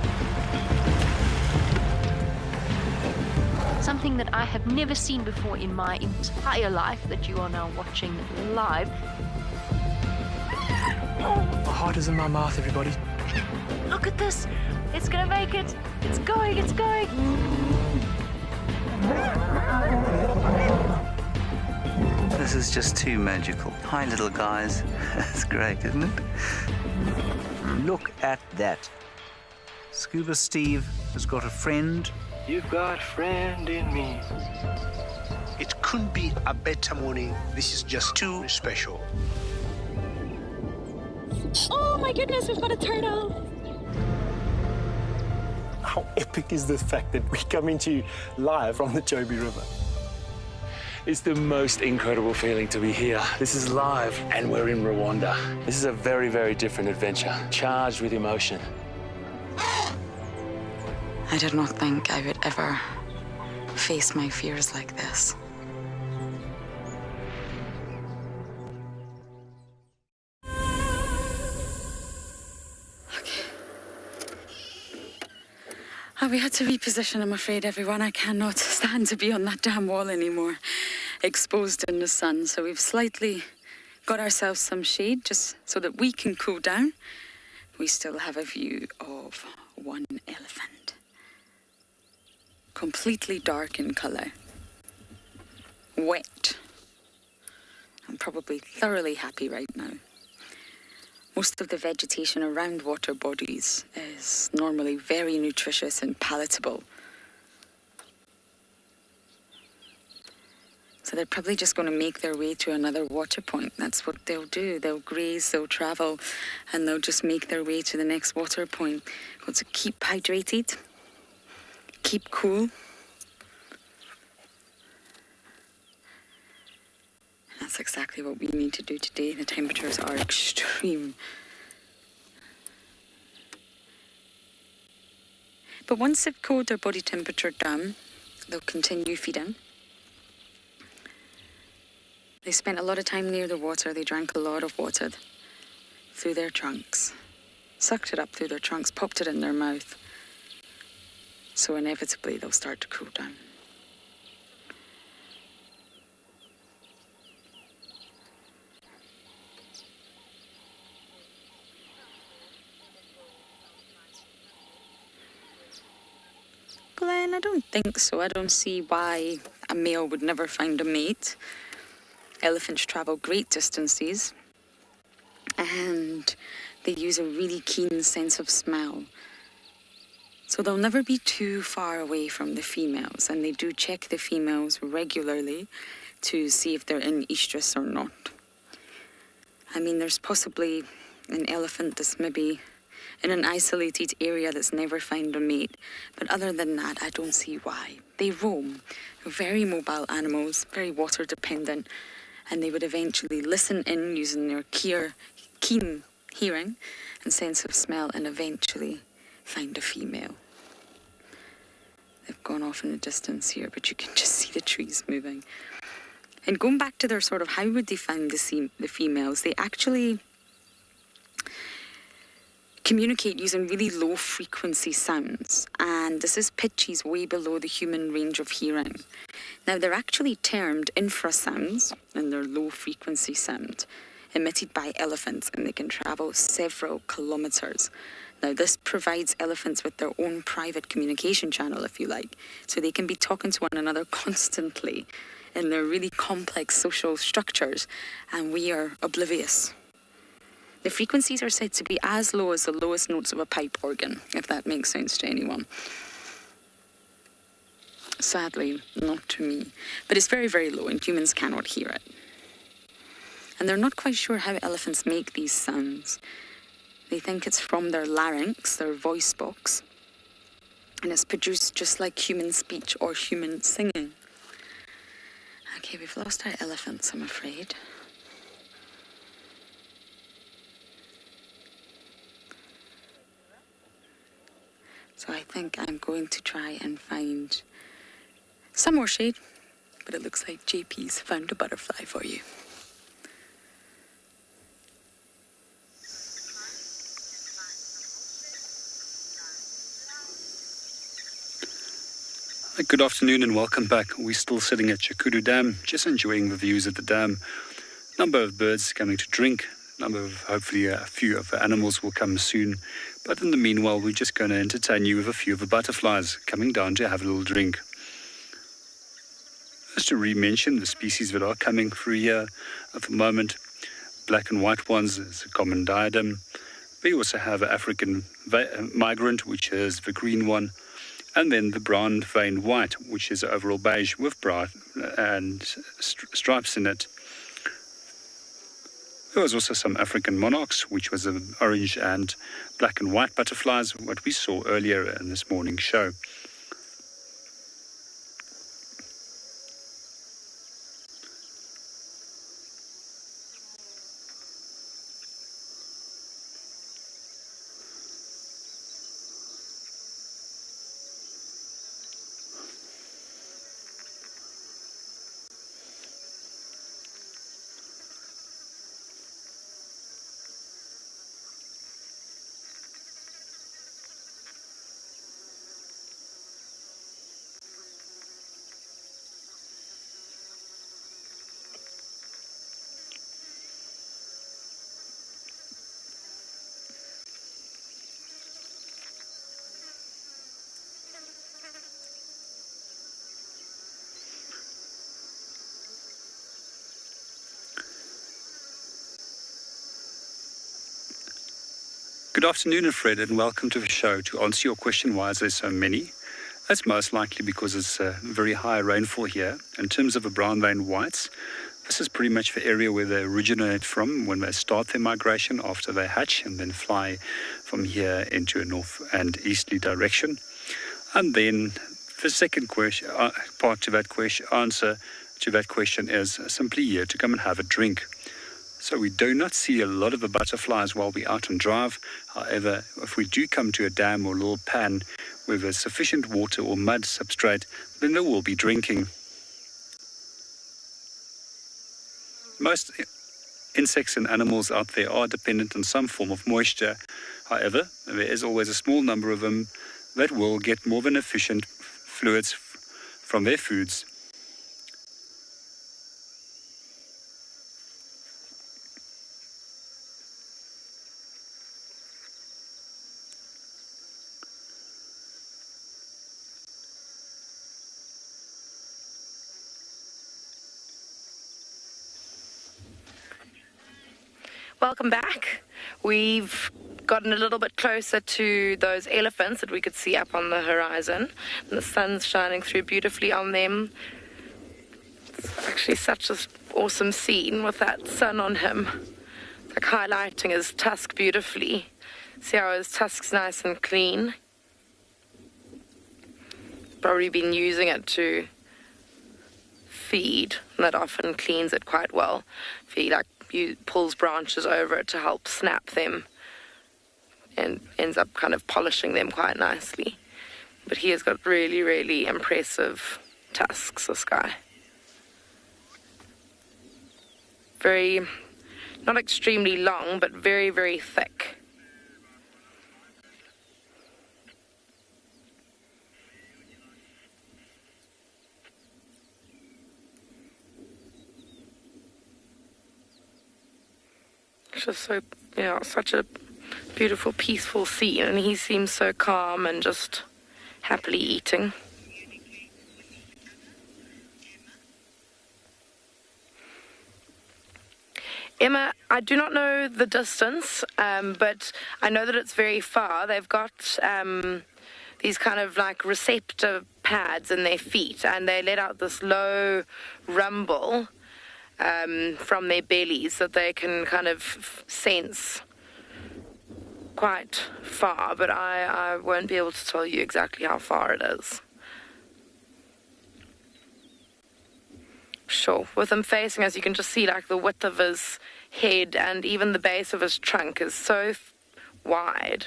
Something that I have never seen before in my entire life that you are now watching live. My heart is in my mouth, everybody. Look at this. It's gonna make it. It's going, it's going. This is just too magical. Hi, little guys. That's great, isn't it? Look at that. Scuba Steve has got a friend You've got a friend in me. It couldn't be a better morning. This is just too special. Oh my goodness, we've got a turtle. How epic is the fact that we're coming to you live from the Chobe River? It's the most incredible feeling to be here. This is live, and we're in Rwanda. This is a very, very different adventure, charged with emotion. I did not think I would ever face my fears like this. We had to reposition, I'm afraid, everyone. I cannot stand to be on that damn wall anymore, exposed in the sun. So we've slightly got ourselves some shade just so that we can cool down. We still have a view of one elephant. Completely dark in colour. Wet. I'm probably thoroughly happy right now. Most of the vegetation around water bodies is normally very nutritious and palatable. So they're probably just going to make their way to another water point. That's what they'll do. They'll graze, they'll travel, and they'll just make their way to the next water point. Got to keep hydrated, keep cool. That's exactly what we need to do today. The temperatures are extreme. But once they've cooled their body temperature down, they'll continue feeding. They spent a lot of time near the water. They drank a lot of water through their trunks, sucked it up through their trunks, popped it in their mouth. So inevitably they'll start to cool down. Glenn, I don't think so. I don't see why a male would never find a mate. Elephants travel great distances, and they use a really keen sense of smell. So they'll never be too far away from the females, and they do check the females regularly to see if they're in estrus or not. I mean, there's possibly an elephant that's maybe in an isolated area that's never found a mate. But other than that, I don't see why. They roam. They're very mobile animals, very water dependent, and they would eventually listen in using their keen hearing and sense of smell and eventually find a female. They've gone off in the distance here, but you can just see the trees moving. And going back to their sort of how would they find the females, they actually communicate using really low frequency sounds, and this is pitches way below the human range of hearing. Now they're actually termed infrasounds, and they're low frequency sound emitted by elephants, and they can travel several kilometers. Now this provides elephants with their own private communication channel, if you like, so they can be talking to one another constantly in their really complex social structures, and we are oblivious. The frequencies are said to be as low as the lowest notes of a pipe organ, if that makes sense to anyone. Sadly, not to me. But it's very, very low, and humans cannot hear it. And they're not quite sure how elephants make these sounds. They think it's from their larynx, their voice box, and it's produced just like human speech or human singing. Okay, we've lost our elephants, I'm afraid. So I think I'm going to try and find some more shade, but it looks like JP's found a butterfly for you. Good afternoon and welcome back. We're still sitting at Chikudu Dam, just enjoying the views of the dam. Number of birds coming to drink. Hopefully a few of the animals will come soon. But in the meanwhile, we're just going to entertain you with a few of the butterflies coming down to have a little drink. Just to re-mention the species that are coming through here at the moment, black and white ones is a common diadem. We also have an African migrant, which is the green one. And then the brown veined white, which is overall beige with brown and stripes in it. There was also some African monarchs, which was orange and black and white butterflies, what we saw earlier in this morning's show. Good afternoon, Fred, and welcome to the show. To answer your question, why is there so many? That's most likely because it's very high rainfall here. In terms of the brown veined whites, this is pretty much the area where they originate from when they start their migration after they hatch and then fly from here into a north and easterly direction. And then the second question, part to that question, answer to that question is simply here to come and have a drink. So we do not see a lot of the butterflies while we're out on drive. However, if we do come to a dam or a little pan with a sufficient water or mud substrate, then they will be drinking. Most insects and animals out there are dependent on some form of moisture. However, there is always a small number of them that will get more than efficient fluids from their foods. Welcome back. We've gotten a little bit closer to those elephants that we could see up on the horizon. And the sun's shining through beautifully on them. It's actually such an awesome scene with that sun on him. It's like highlighting his tusk beautifully. See how his tusk's nice and clean. Probably been using it to feed, and that often cleans it quite well. Pulls branches over it to help snap them and ends up kind of polishing them quite nicely. But he has got really, really impressive tusks, this guy. Very, not extremely long, but very, very thick. Just so, such a beautiful, peaceful scene, and he seems so calm and just happily eating. Emma, I do not know the distance, but I know that it's very far. They've got these kind of like receptor pads in their feet, and they let out this low rumble from their bellies that they can kind of sense quite far, but I won't be able to tell you exactly how far it is. Sure, with him facing us, you can just see like the width of his head, and even the base of his trunk is so wide.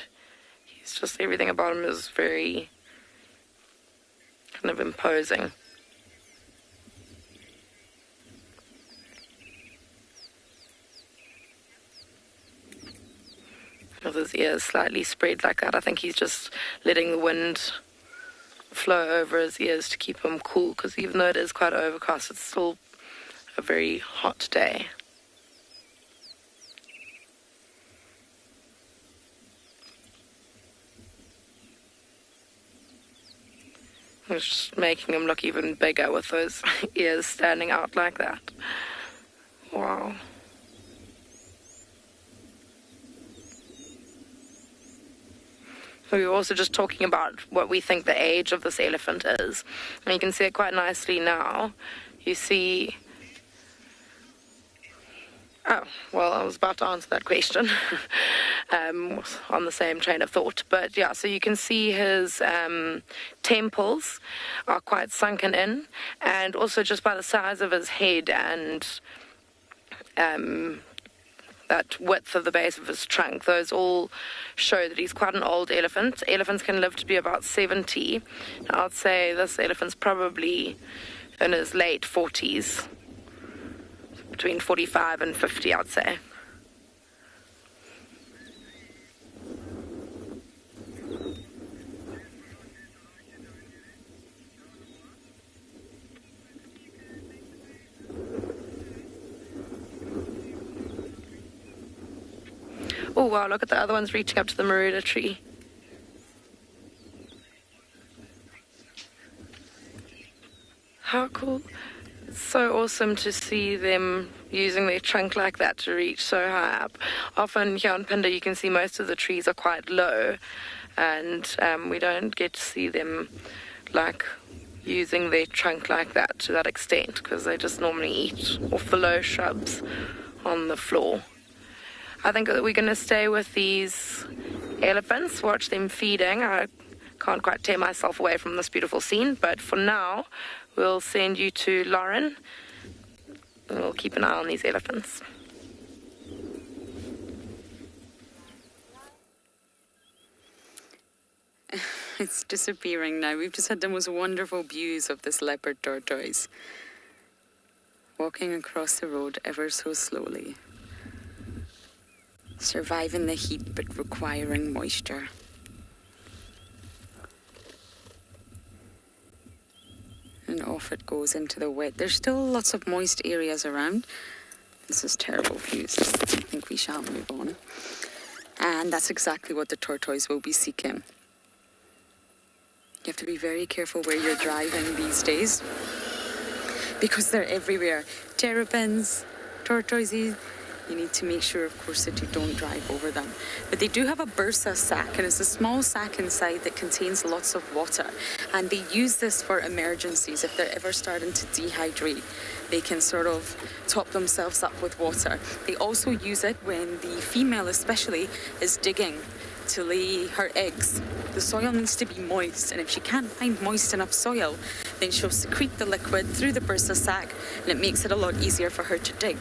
He's just, everything about him is very kind of imposing. With his ears slightly spread like that, I think he's just letting the wind flow over his ears to keep him cool, because even though it is quite overcast, it's still a very hot day. It's just making him look even bigger with those ears standing out like that. Wow. we were also just talking about what we think the age of this elephant is. And you can see it quite nicely now. You see... Oh, well, I was about to answer that question on the same train of thought. But yeah, so you can see his temples are quite sunken in, and also just by the size of his head and that width of the base of his trunk, those all show that he's quite an old elephant. Elephants can live to be about 70. I'd say this elephant's probably in his late 40s. Between 45 and 50, I'd say. Oh, wow, look at the other ones reaching up to the Maruda tree. How cool. So awesome to see them using their trunk like that to reach so high up. Often here on Pinda you can see most of the trees are quite low, and we don't get to see them like using their trunk like that to that extent, because they just normally eat off the low shrubs on the floor. I think that we're going to stay with these elephants, watch them feeding. I can't quite tear myself away from this beautiful scene, but for now we'll send you to Lauren, and we'll keep an eye on these elephants. It's disappearing now. We've just had the most wonderful views of this leopard tortoise, walking across the road ever so slowly, surviving the heat but requiring moisture. And off it goes into the wet. There's still lots of moist areas around. This is terrible views. I think we shall move on. And that's exactly what the tortoise will be seeking. You have to be very careful where you're driving these days, because they're everywhere. Terrapins, tortoises. You need to make sure, of course, that you don't drive over them. But they do have a bursa sac, and it's a small sac inside that contains lots of water. And they use this for emergencies. If they're ever starting to dehydrate, they can sort of top themselves up with water. They also use it when the female especially is digging to lay her eggs. The soil needs to be moist, and if she can't find moist enough soil, then she'll secrete the liquid through the bursa sac, and it makes it a lot easier for her to dig.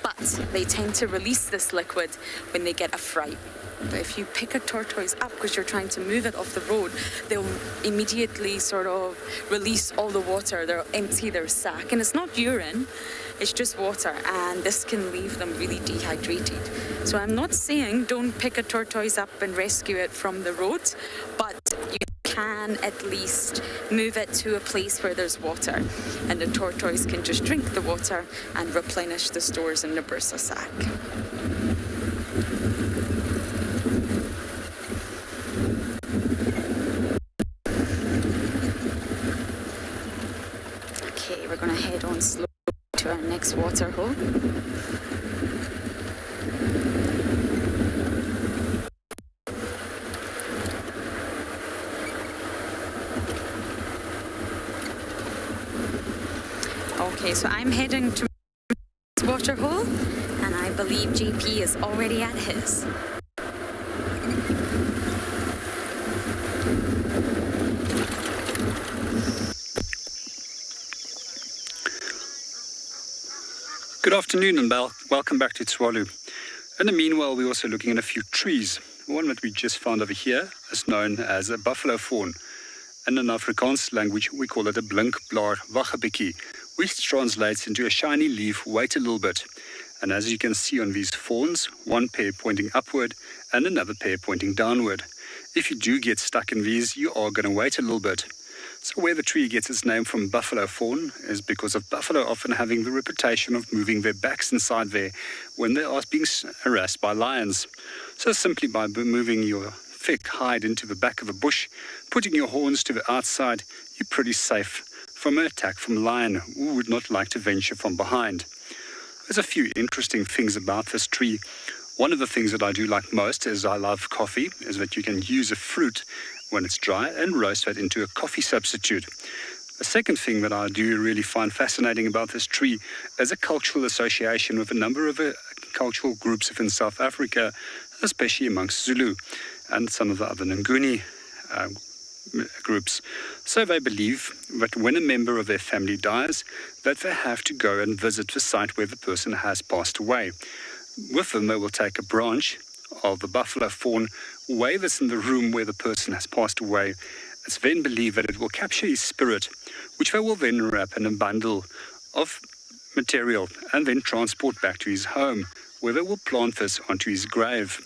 But they tend to release this liquid when they get a fright. But if you pick a tortoise up because you're trying to move it off the road, they'll immediately sort of release all the water. They'll empty their sac. And it's not urine, it's just water. And this can leave them really dehydrated. So I'm not saying don't pick a tortoise up and rescue it from the road, but you can at least move it to a place where there's water, and the tortoise can just drink the water and replenish the stores in the bursa sac. Okay, we're going to head on slowly to our next water hole. Okay, so I'm heading to this water hole, and I believe JP is already at his. Good afternoon and welcome back to Tswalu. In the meanwhile, we're also looking at a few trees. The one that we just found over here is known as a buffalo fawn. In an Afrikaans language, we call it a blinkblaar waggebekkie, which translates into a shiny leaf, wait a little bit. And as you can see on these fawns, one pair pointing upward and another pair pointing downward. If you do get stuck in these, you are going to wait a little bit. So where the tree gets its name from, buffalo fawn, is because of buffalo often having the reputation of moving their backs inside there when they are being harassed by lions. So simply by moving your thick hide into the back of a bush, putting your horns to the outside, you're pretty safe from an attack from a lion who would not like to venture from behind. There's a few interesting things about this tree. One of the things that I do like most is I love coffee, is that you can use a fruit when it's dry and roast that into a coffee substitute. The second thing that I do really find fascinating about this tree is a cultural association with a number of cultural groups within South Africa, especially amongst Zulu and some of the other Nguni groups. So they believe that when a member of their family dies, that they have to go and visit the site where the person has passed away. With them, they will take a branch of the buffalo thorn, wave this in the room where the person has passed away. It's then believed that it will capture his spirit, which they will then wrap in a bundle of material and then transport back to his home, where they will plant this onto his grave.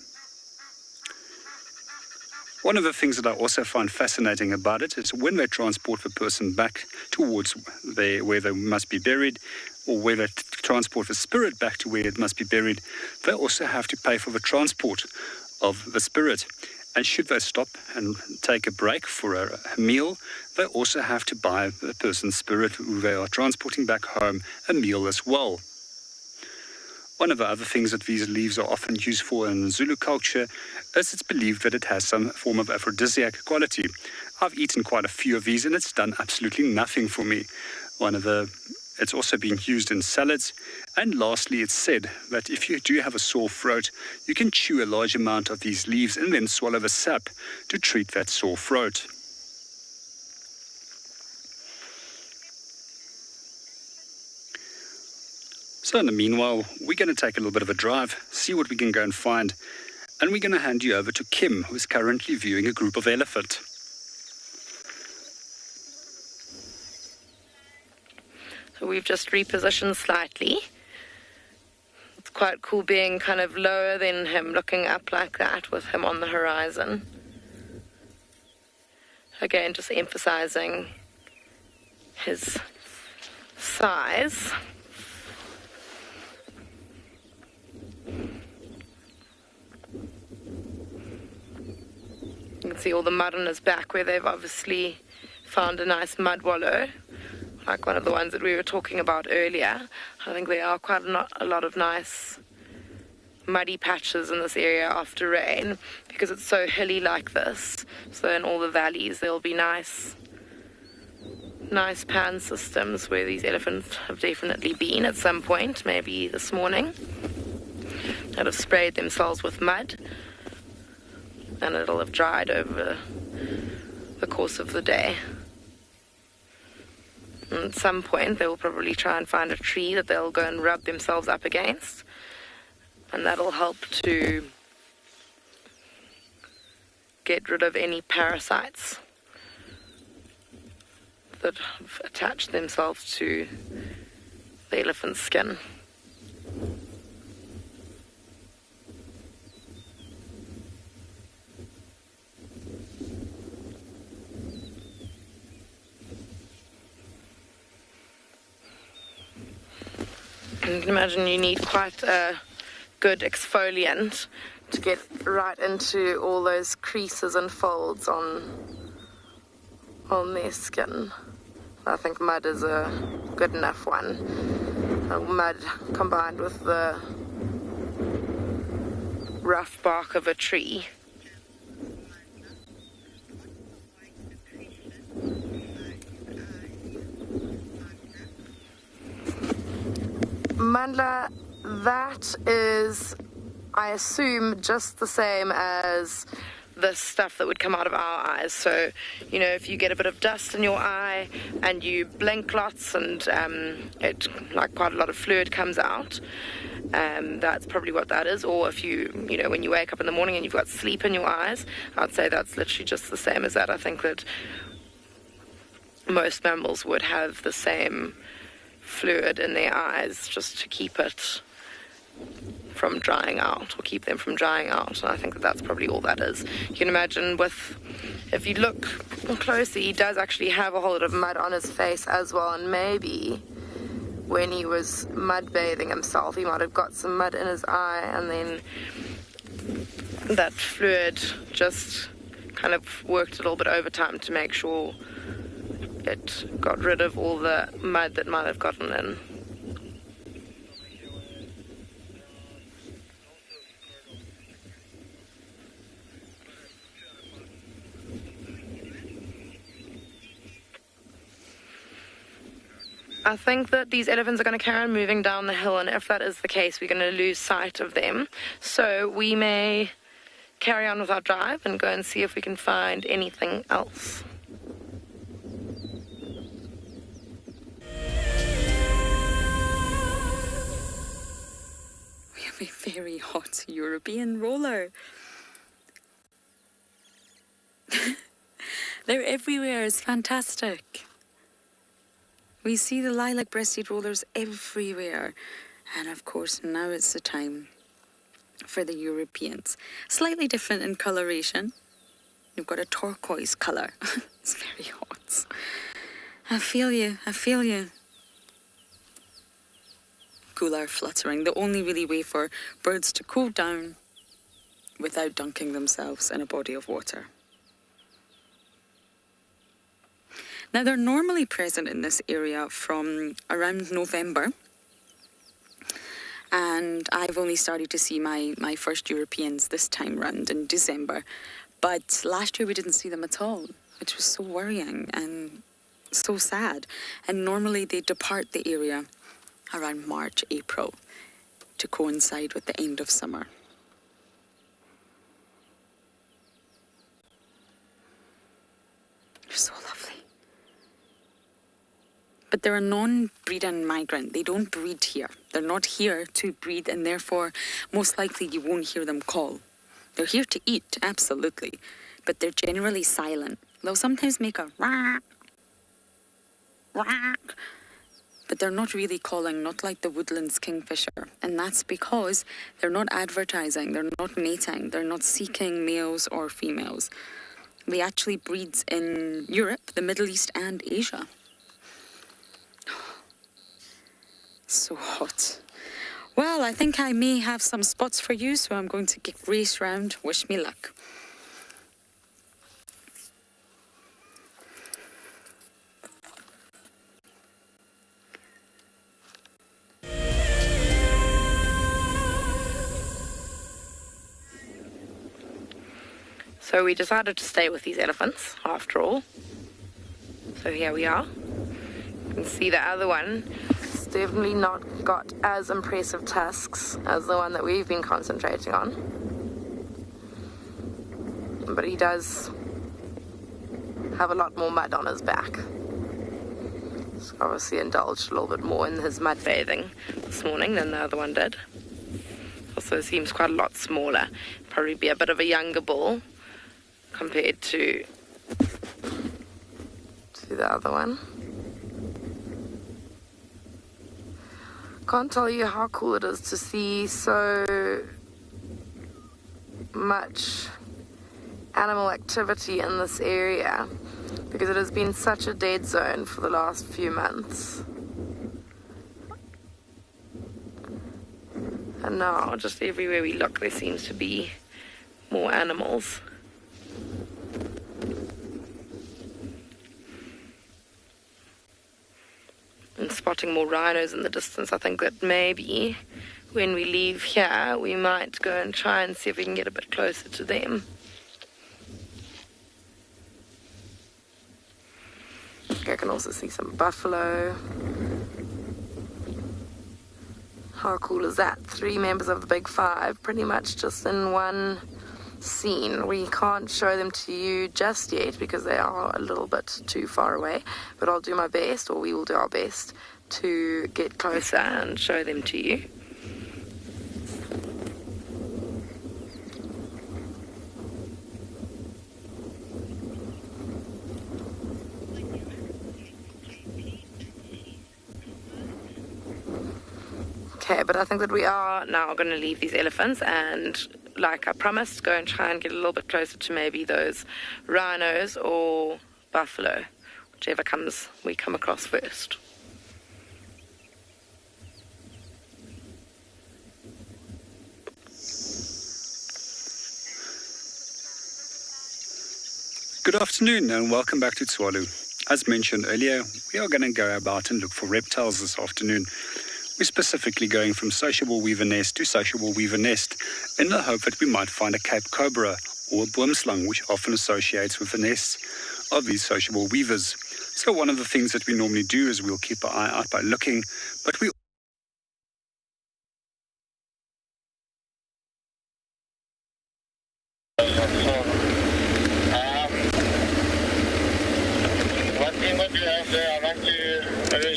One of the things that I also find fascinating about it is when they transport the person back towards where they must be buried, or where they transport the spirit back to where it must be buried, they also have to pay for the transport of the spirit. And should they stop and take a break for a meal, they also have to buy the person's spirit who they are transporting back home a meal as well. One of the other things that these leaves are often used for in Zulu culture is it's believed that it has some form of aphrodisiac quality. I've eaten quite a few of these and it's done absolutely nothing for me. It's also been used in salads. And lastly, it's said that if you do have a sore throat, you can chew a large amount of these leaves and then swallow the sap to treat that sore throat. So in the meanwhile, we're going to take a little bit of a drive, see what we can go and find. And we're going to hand you over to Kim, who is currently viewing a group of elephant. So we've just repositioned slightly. It's quite cool being kind of lower than him, looking up like that with him on the horizon. Again, just emphasizing his size. You can see all the mud on his back where they've obviously found a nice mud wallow, like one of the ones that we were talking about earlier. I think there are quite a lot of nice muddy patches in this area after rain because it's so hilly like this. So in all the valleys there'll be nice pan systems where these elephants have definitely been at some point, maybe this morning, that have sprayed themselves with mud, and it'll have dried over the course of the day. And at some point they will probably try and find a tree that they'll go and rub themselves up against, and that'll help to get rid of any parasites that have attached themselves to the elephant's skin. You can imagine you need quite a good exfoliant to get right into all those creases and folds on their skin. I think mud is a good enough one. Mud combined with the rough bark of a tree. Mandla, that is, I assume, just the same as the stuff that would come out of our eyes. So, you know, if you get a bit of dust in your eye and you blink lots and quite a lot of fluid comes out, that's probably what that is. Or if you know, when you wake up in the morning and you've got sleep in your eyes, I'd say that's literally just the same as that. I think that most mammals would have the same fluid in their eyes just to keep it from drying out, or keep them from drying out. And I think that that's probably all that is. You can imagine if you look closely, he does actually have a whole lot of mud on his face as well, and maybe when he was mud bathing himself, he might have got some mud in his eye, and then that fluid just kind of worked a little bit overtime to make sure it got rid of all the mud that might have gotten in. I think that these elephants are going to carry on moving down the hill, and if that is the case, we're going to lose sight of them. So we may carry on with our drive and go and see if we can find anything else. We have a very hot European roller. They're everywhere. It's fantastic. We see the lilac-breasted rollers everywhere. And of course, now it's the time for the Europeans. Slightly different in coloration. You've got a turquoise colour. It's very hot. I feel you. I feel you. Cooler fluttering. The only really way for birds to cool down without dunking themselves in a body of water. Now, they're normally present in this area from around November. And I've only started to see my first Europeans this time round in December. But last year we didn't see them at all, which was so worrying and so sad. And normally they depart the area around March, April to coincide with the end of summer. They're so lovely. But they're a non-breeding migrant. They don't breed here. They're not here to breed, and therefore, most likely you won't hear them call. They're here to eat, absolutely. But they're generally silent. They'll sometimes make a whack, whack. But they're not really calling, not like the woodlands kingfisher. And that's because they're not advertising, they're not mating, they're not seeking males or females. They actually breed in Europe, the Middle East, and Asia. So hot. Well, I think I may have some spots for you, so I'm going to race round. Wish me luck. So we decided to stay with these elephants, after all. So here we are. You can see the other one. It's definitely not got as impressive tusks as the one that we've been concentrating on. But he does have a lot more mud on his back. He's obviously indulged a little bit more in his mud bathing this morning than the other one did. Also seems quite a lot smaller. Probably be a bit of a younger bull compared to the other one. Can't tell you how cool it is to see so much animal activity in this area, because it has been such a dead zone for the last few months. And now, just everywhere we look, there seems to be more animals. And spotting more rhinos in the distance. I think that maybe when we leave here, we might go and try and see if we can get a bit closer to them. I can also see some buffalo. How cool is that? 3 members of the Big Five, pretty much just in one scene. We can't show them to you just yet because they are a little bit too far away, but I'll do my best, or we will do our best, to get closer and show them to you. Okay, but I think that we are now going to leave these elephants and, like I promised, go and try and get a little bit closer to maybe those rhinos or buffalo, whichever we come across first. Good afternoon and welcome back to Tswalu. As mentioned earlier, we are going to go about and look for reptiles this afternoon. We're specifically going from sociable weaver nest to sociable weaver nest in the hope that we might find a Cape cobra or a boomslang, which often associates with the nests of these sociable weavers. So one of the things that we normally do is we'll keep our eye out by looking, but we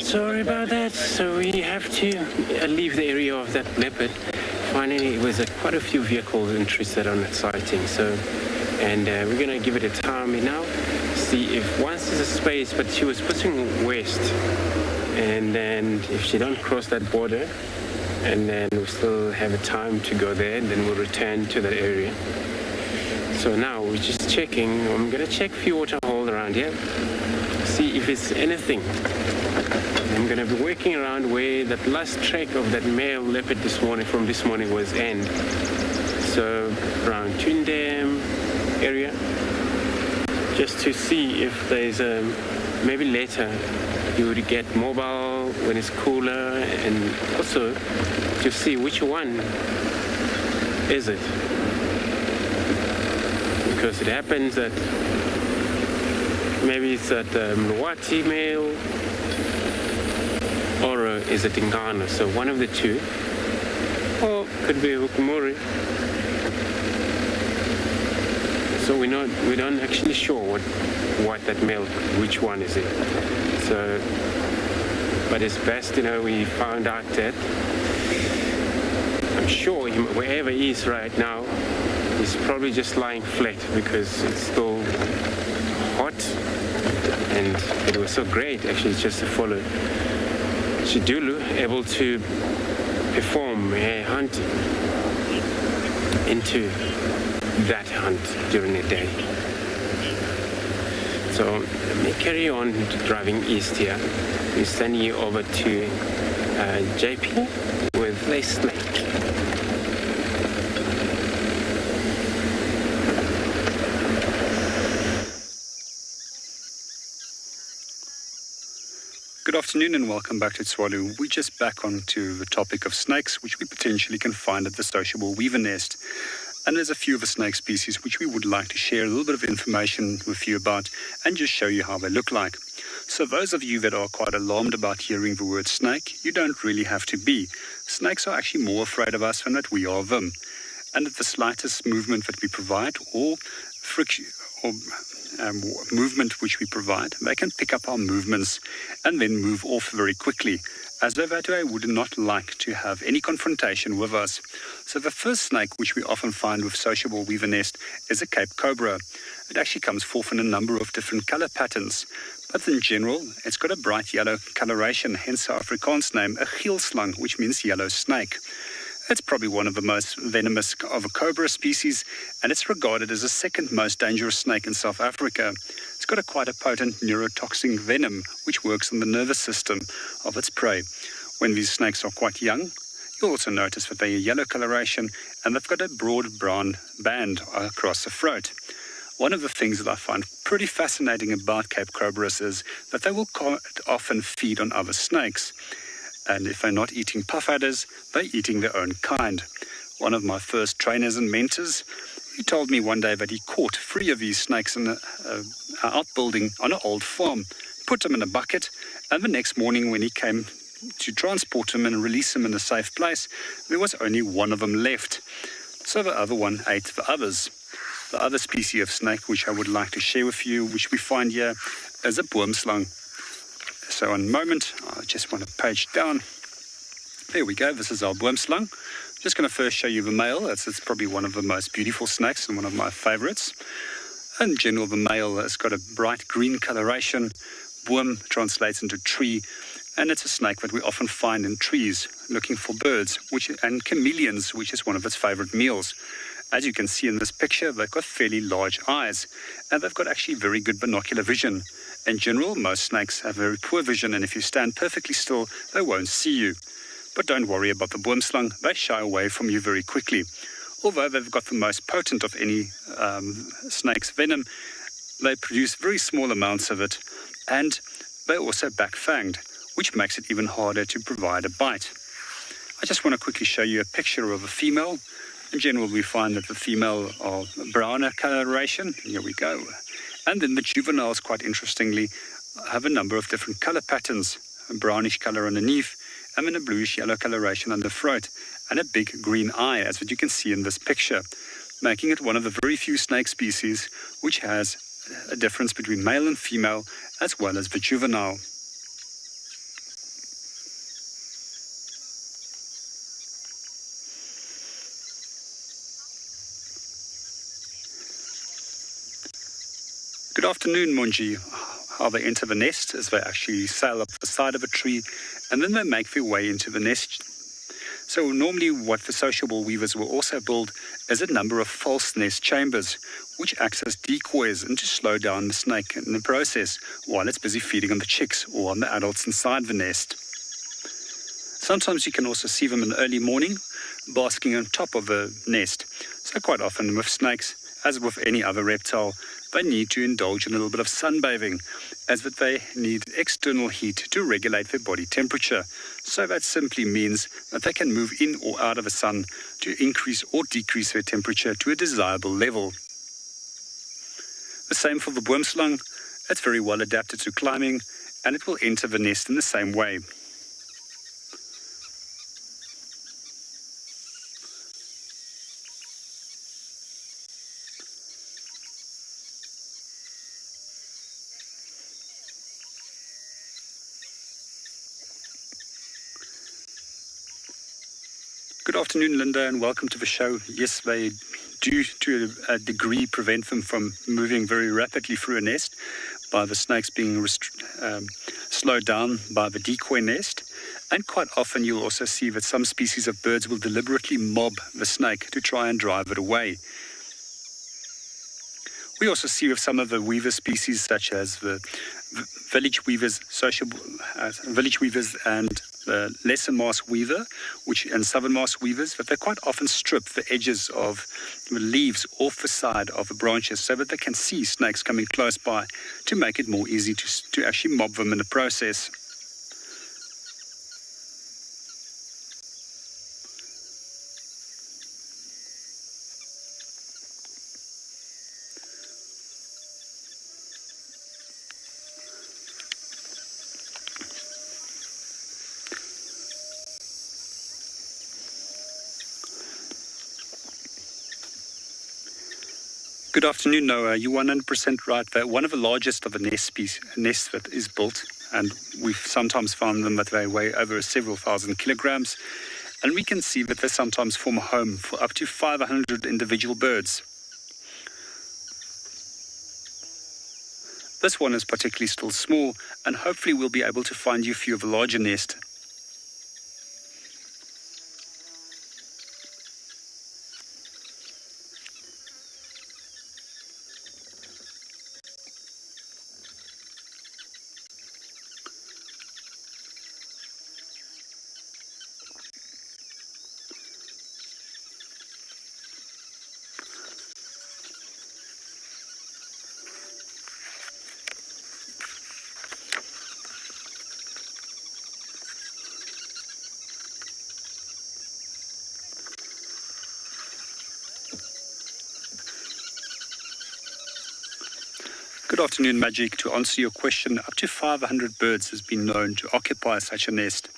Sorry about that. So we have to leave the area of that leopard. Finally, it was quite a few vehicles interested on that sighting. And we're going to give it a time now, see if once there's a space, but she was pushing west. And then if she don't cross that border, and then we still have a time to go there, then we'll return to that area. So now we're just checking. I'm going to check a few water holes around here, see if it's anything. I'm going to be working around where that last track of that male leopard this morning was end. So around Tundam area, just to see if there's maybe later you would get mobile when it's cooler, and also to see which one is it. Because it happens that maybe it's that Mwati male, or is it Tingana? So one of the two, or could be Hukumuri. So we don't actually sure what that male, which one is it. So, but it's best, we found out that I'm sure wherever he is right now, he's probably just lying flat because it's still hot, and it was so great actually just to follow Chidulu able to perform a hunt into that hunt during the day. So let me carry on driving east here. We're sending you over to JP with a snake. Good afternoon and welcome back to Tswalu. We're just back onto the topic of snakes, which we potentially can find at the sociable weaver nest. And there's a few of the snake species which we would like to share a little bit of information with you about and just show you how they look like. So those of you that are quite alarmed about hearing the word snake, you don't really have to be. Snakes are actually more afraid of us than that we are of them. And at the slightest movement that we provide or friction or movement which we provide, they can pick up our movements and then move off very quickly, as though they would not like to have any confrontation with us. So the first snake which we often find with sociable weaver nest is a Cape Cobra. It actually comes forth in a number of different color patterns, but in general it's got a bright yellow coloration, hence the Afrikaans name, a geelslang, which means yellow snake. It's probably one of the most venomous of a cobra species, and it's regarded as the second most dangerous snake in South Africa. It's got quite a potent neurotoxic venom, which works on the nervous system of its prey. When these snakes are quite young, you'll also notice that they're a yellow coloration, and they've got a broad brown band across the throat. One of the things that I find pretty fascinating about Cape Cobras is that they will quite often feed on other snakes. And if they're not eating puff adders, they're eating their own kind. One of my first trainers and mentors, he told me one day that he caught 3 of these snakes in an outbuilding on an old farm, put them in a bucket, and the next morning when he came to transport them and release them in a safe place, there was only one of them left. So the other one ate the others. The other species of snake which I would like to share with you, which we find here, is a boomslang. So in a moment, I just want to page down. There we go, this is our boomslang. Just going to first show you the male. It's probably one of the most beautiful snakes and one of my favorites. In general, the male has got a bright green coloration. Boom translates into tree, and it's a snake that we often find in trees looking for birds and chameleons, which is one of its favorite meals. As you can see in this picture, they've got fairly large eyes, and they've got actually very good binocular vision. In general, most snakes have very poor vision, and if you stand perfectly still, they won't see you. But don't worry about the boomslang, they shy away from you very quickly. Although they've got the most potent of any snake's venom, they produce very small amounts of it, and they're also back-fanged, which makes it even harder to provide a bite. I just want to quickly show you a picture of a female. In general, we find that the female are browner coloration. Here we go. And then the juveniles, quite interestingly, have a number of different color patterns, a brownish color underneath, and then a bluish yellow coloration on the throat, and a big green eye, as what you can see in this picture, making it one of the very few snake species which has a difference between male and female, as well as the juvenile. Good afternoon, Munji. How they enter the nest is they actually sail up the side of a tree and then they make their way into the nest. So normally what the sociable weavers will also build is a number of false nest chambers, which acts as decoys and to slow down the snake in the process while it's busy feeding on the chicks or on the adults inside the nest. Sometimes you can also see them in the early morning basking on top of the nest. So quite often with snakes, as with any other reptile, they need to indulge in a little bit of sunbathing, as that they need external heat to regulate their body temperature. So that simply means that they can move in or out of the sun to increase or decrease their temperature to a desirable level. The same for the boomslang. It's very well adapted to climbing, and it will enter the nest in the same way. Good afternoon, Linda, and welcome to the show. Yes, they do to a degree prevent them from moving very rapidly through a nest by the snakes being slowed down by the decoy nest. And quite often you'll also see that some species of birds will deliberately mob the snake to try and drive it away. We also see with some of the weaver species, such as the village weavers, village weavers and the lesser mass weaver, and southern mass weavers, that they quite often strip the edges of the leaves off the side of the branches so that they can see snakes coming close by to make it more easy to actually mob them in the process. Good afternoon, Noah. You're 100% right that one of the largest of the nests that is built, and we've sometimes found them that they weigh over several thousand kilograms, and we can see that they sometimes form a home for up to 500 individual birds. This one is particularly still small, and hopefully we'll be able to find you a few of the larger nests. Good afternoon, Magic. To answer your question, up to 500 birds has been known to occupy such a nest.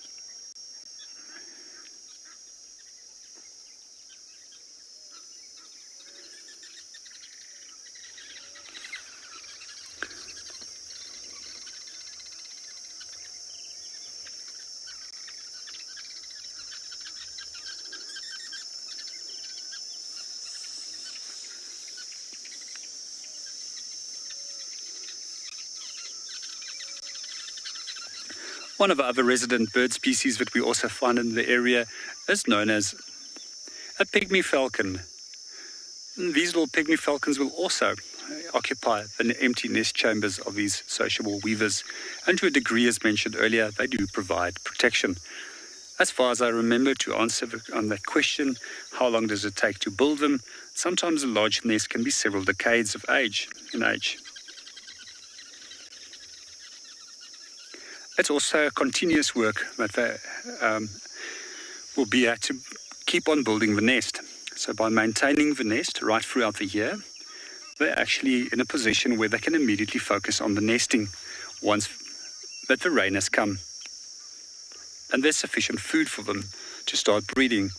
One of the other resident bird species that we also find in the area is known as a pygmy falcon. And these little pygmy falcons will also occupy the empty nest chambers of these sociable weavers, and to a degree, as mentioned earlier, they do provide protection. As far as I remember, to answer on that question, how long does it take to build them? Sometimes a large nest can be several decades of age. It's also a continuous work that they will be at to keep on building the nest. So by maintaining the nest right throughout the year, they're actually in a position where they can immediately focus on the nesting, once that the rain has come and there's sufficient food for them to start breeding.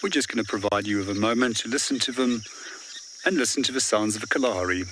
We're just going to provide you with a moment to listen to them and listen to the sounds of a Kalahari.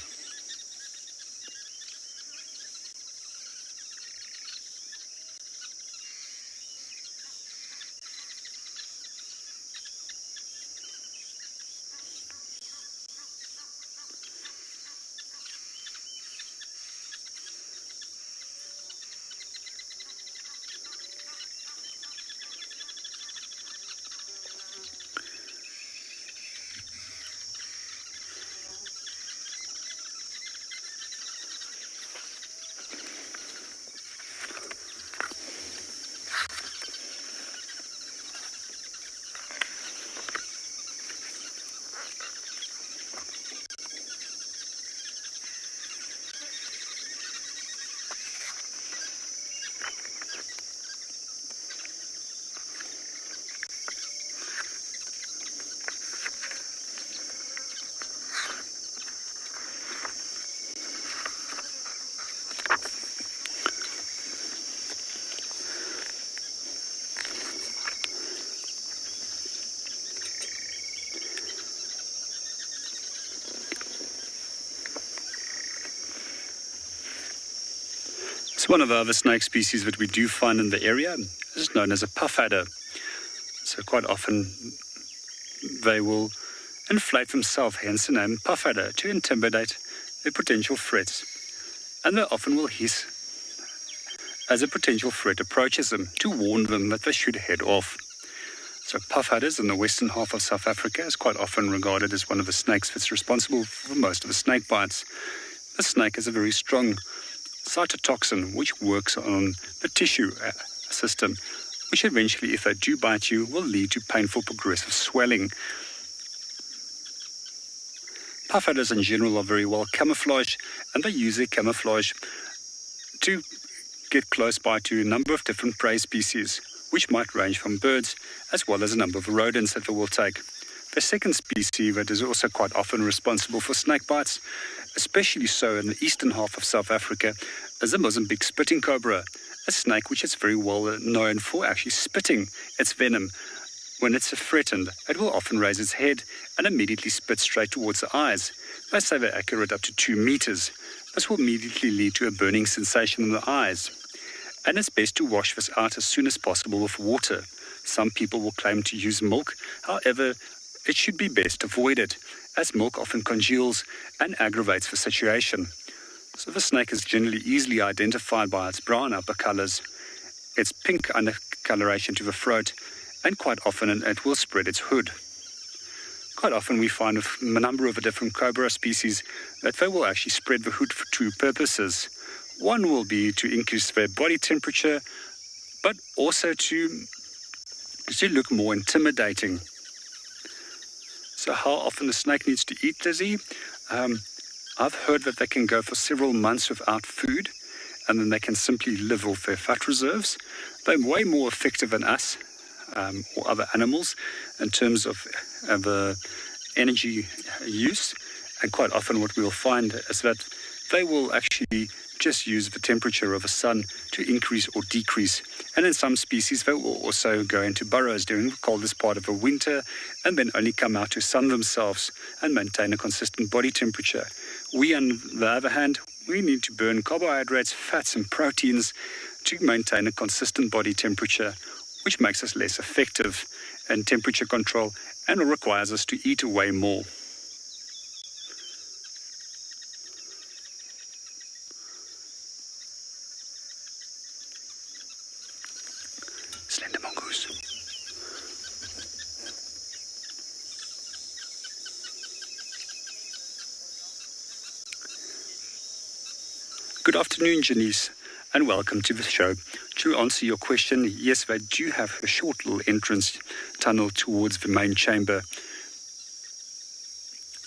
One of the other snake species that we do find in the area is known as a puff adder. So quite often they will inflate themselves, hence the name puff adder, to intimidate their potential threats. And they often will hiss as a potential threat approaches them to warn them that they should head off. So puff adders in the western half of South Africa is quite often regarded as one of the snakes that's responsible for most of the snake bites. The snake has a very strong cytotoxin which works on the tissue system, which eventually, if they do bite you, will lead to painful progressive swelling. Puff adders in general are very well camouflaged, and they use their camouflage to get close by to a number of different prey species, which might range from birds as well as a number of rodents that they will take. The second species that is also quite often responsible for snake bites, especially so in the eastern half of South Africa, is the Mozambique spitting cobra, a snake which is very well known for actually spitting its venom. When it's threatened, it will often raise its head and immediately spit straight towards the eyes. They say they're accurate up to 2 meters. This will immediately lead to a burning sensation in the eyes. And it's best to wash this out as soon as possible with water. Some people will claim to use milk. However, it should be best avoided, as milk often congeals and aggravates the situation. So the snake is generally easily identified by its brown upper colors, its pink undercoloration to the throat, and quite often it will spread its hood. Quite often we find with a number of the different cobra species that they will actually spread the hood for 2 purposes. One will be to increase their body temperature, but also to look more intimidating. So how often the snake needs to eat, Lizzie? I've heard that they can go for several months without food, and then they can simply live off their fat reserves. They're way more effective than us or other animals in terms of energy use. And quite often what we'll find is that they will actually just use the temperature of the sun to increase or decrease. And in some species, they will also go into burrows during the coldest part of the winter and then only come out to sun themselves and maintain a consistent body temperature. We, on the other hand, we need to burn carbohydrates, fats, and proteins to maintain a consistent body temperature, which makes us less effective in temperature control and requires us to eat way more. Slender mongoose. Good afternoon, Janice, and welcome to the show. To answer your question, yes, they do have a short little entrance tunnel towards the main chamber.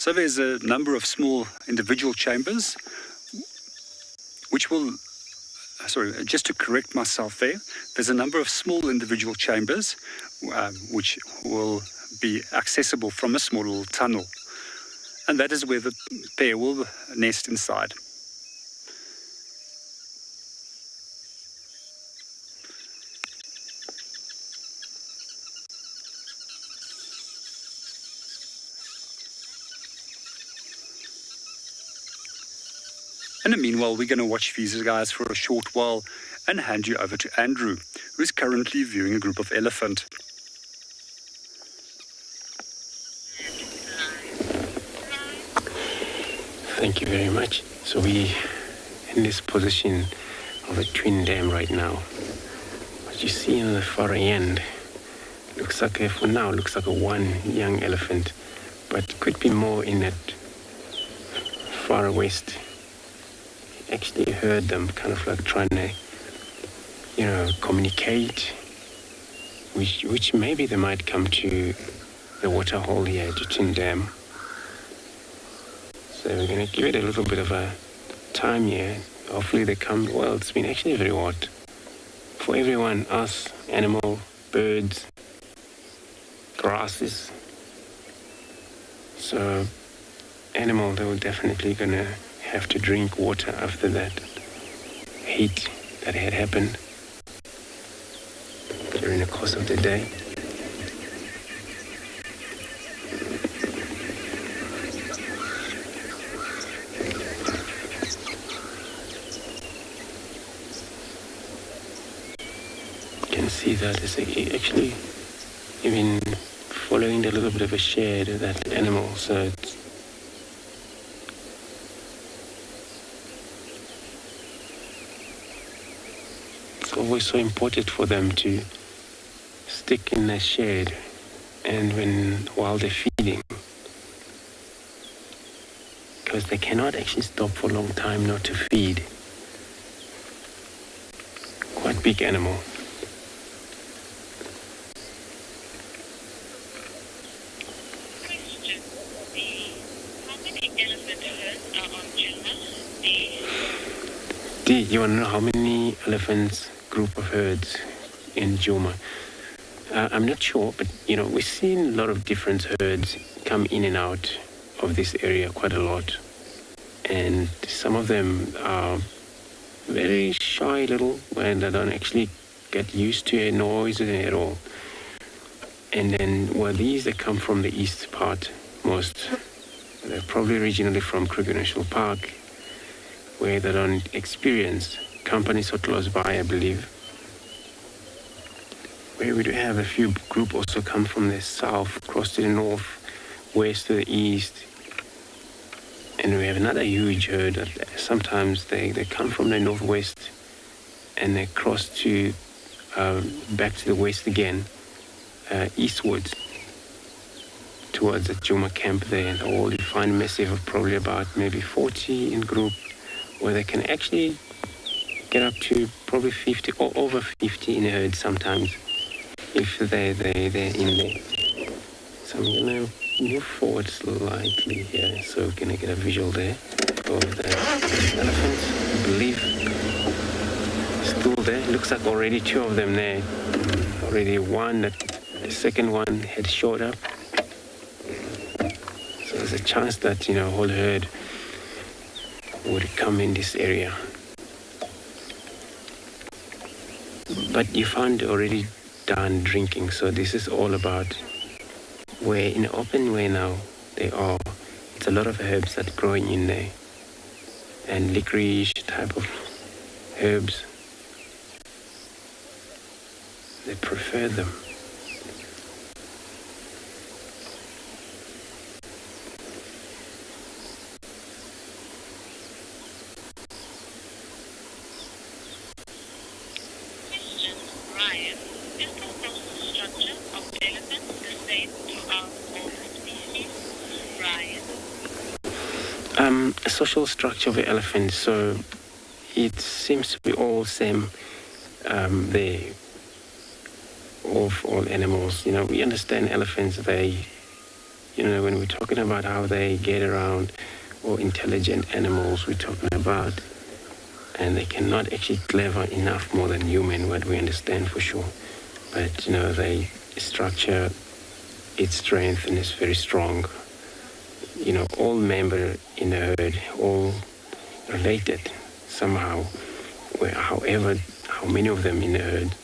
So there's a number of small individual chambers, which will, just to correct myself there's a number of small individual chambers which will be accessible from a small little tunnel. And that is where the pair will nest inside. And meanwhile, we're going to watch these guys for a short while and hand you over to Andrew, who is currently viewing a group of elephant. Thank you very much. So we're in this position of a twin dam right now. What you see on the far end looks like a one young elephant, but could be more in that far west. Actually heard them kind of like trying to, communicate, which maybe they might come to the water hole here at Twin Dam. So we're going to give it a little bit of a time here. Hopefully they come. Well, it's been actually very hot for everyone, us, animal, birds, grasses. So animal, they were definitely going to have to drink water after that heat that had happened during the course of the day. You can see that it's actually even following a little bit of a shade of that animal, so it's always so important for them to stick in the shade and while they're feeding, because they cannot actually stop for a long time not to feed. Quite big animal. You want to know how many elephants group of herds in Djuma? I'm not sure, but we've seen a lot of different herds come in and out of this area quite a lot, and some of them are very shy little, and they don't actually get used to a noise at all. And then these that come from the east part most, they're probably originally from Kruger National Park, where they don't experience company so close by, I believe. Where we do have a few group also come from the south, across to the north, west to the east. And we have another huge herd that sometimes they come from the northwest and they cross to back to the west again, eastwards towards the Djuma camp there. And all you find massive of probably about maybe 40 in group, where they can actually get up to probably 50 or over 50 in a herd sometimes, if they're in there. So I'm going to move forward slightly here, so we're going to get a visual there of the elephants. I believe still there. Looks like already two of them there. Already one, the second one had showed up. So there's a chance that, whole herd would come in this area. But you found already done drinking, so this is all about where in the open way now they are. It's a lot of herbs that growing in there, and licorice type of herbs. They prefer them. A social structure of the elephant, so it seems to be all same there of all animals. We understand elephants, they when we're talking about how they get around, or intelligent animals we're talking about, and they cannot actually clever enough more than human, what we understand for sure. But, they structure its strength and is very strong. All member in a herd, all related somehow, however, how many of them in a herd,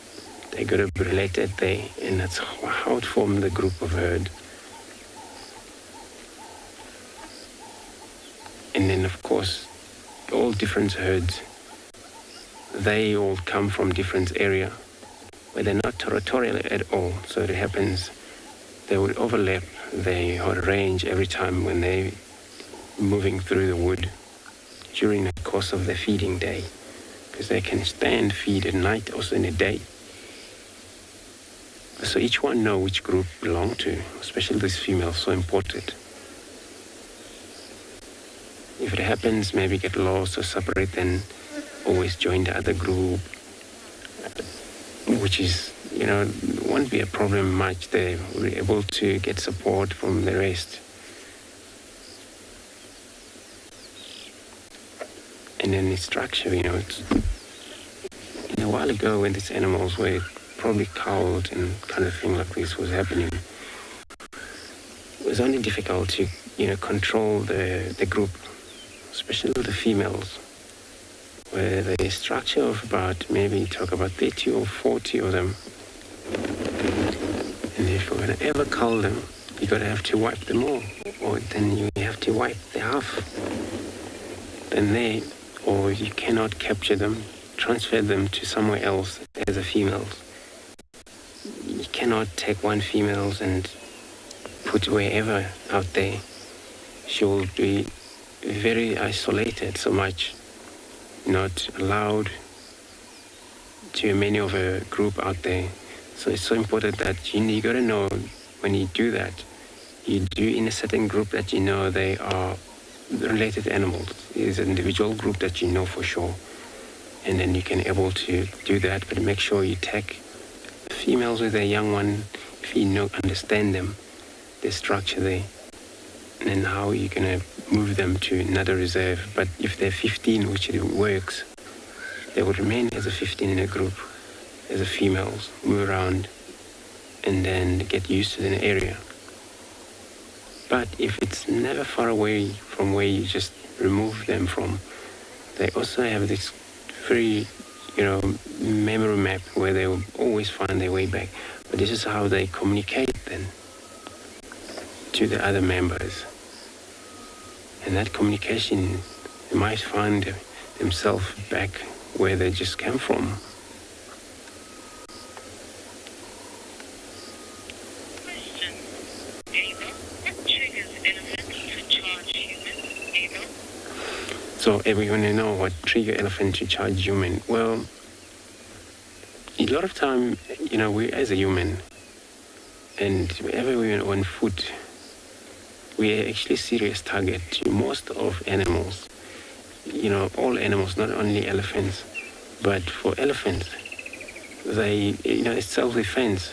they got to be related there, and that's how it formed the group of herd. And then, of course, all different herds, they all come from different area, but they're not territorial at all. So it happens, they would overlap their range every time when they're moving through the wood during the course of their feeding day, because they can stand feed at night, also in the day. So each one know which group belong to, especially these females, so important. If it happens, maybe get lost or separate, then always join the other group, which is, won't be a problem much there. We're able to get support from the rest. And then the structure, it's, a while ago when these animals were probably cowed and kind of thing like this was happening, it was only difficult to, control the group, especially the females, where the structure of about, maybe talk about 30 or 40 of them. And if you're going to ever cull them, you got to have to wipe them all, or then you have to wipe the half. Then or you cannot capture them, transfer them to somewhere else as a females. You cannot take one females and put wherever out there. She will be very isolated so much, not allowed to many of a group out there. So it's so important that you got to know when you do that, you do in a certain group that they are related animals. It's an individual group that for sure. And then you can able to do that, but make sure you take females with a young one, if you understand them, the structure there, and then how you're going to move them to another reserve. But if they're 15, which it works, they will remain as a 15 in a group, as a females, move around, and then get used to the area. But if it's never far away from where you just remove them from, they also have this very, memory map where they will always find their way back. But this is how they communicate then to the other members. And that communication, they might find themselves back where they just came from. So everyone know what trigger elephant to charge human. Well, a lot of time, we as a human, and whenever we're on foot, we are actually serious target to most of animals. All animals, not only elephants, but for elephants, they, it's self-defense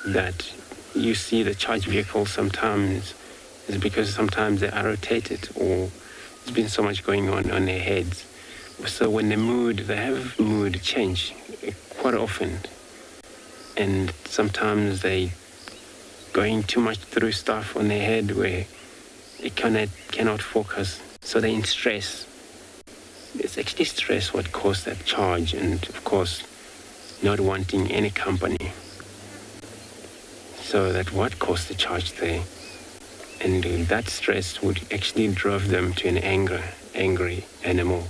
that you see the charged vehicles sometimes is because sometimes they are rotated or there's been so much going on their heads. So when they have mood change quite often, and sometimes they going too much through stuff on their head where it cannot focus, so they're in stress. It's actually stress what caused that charge, and of course not wanting any company. So that what caused the charge there. And that stress would actually drive them to an angry animal.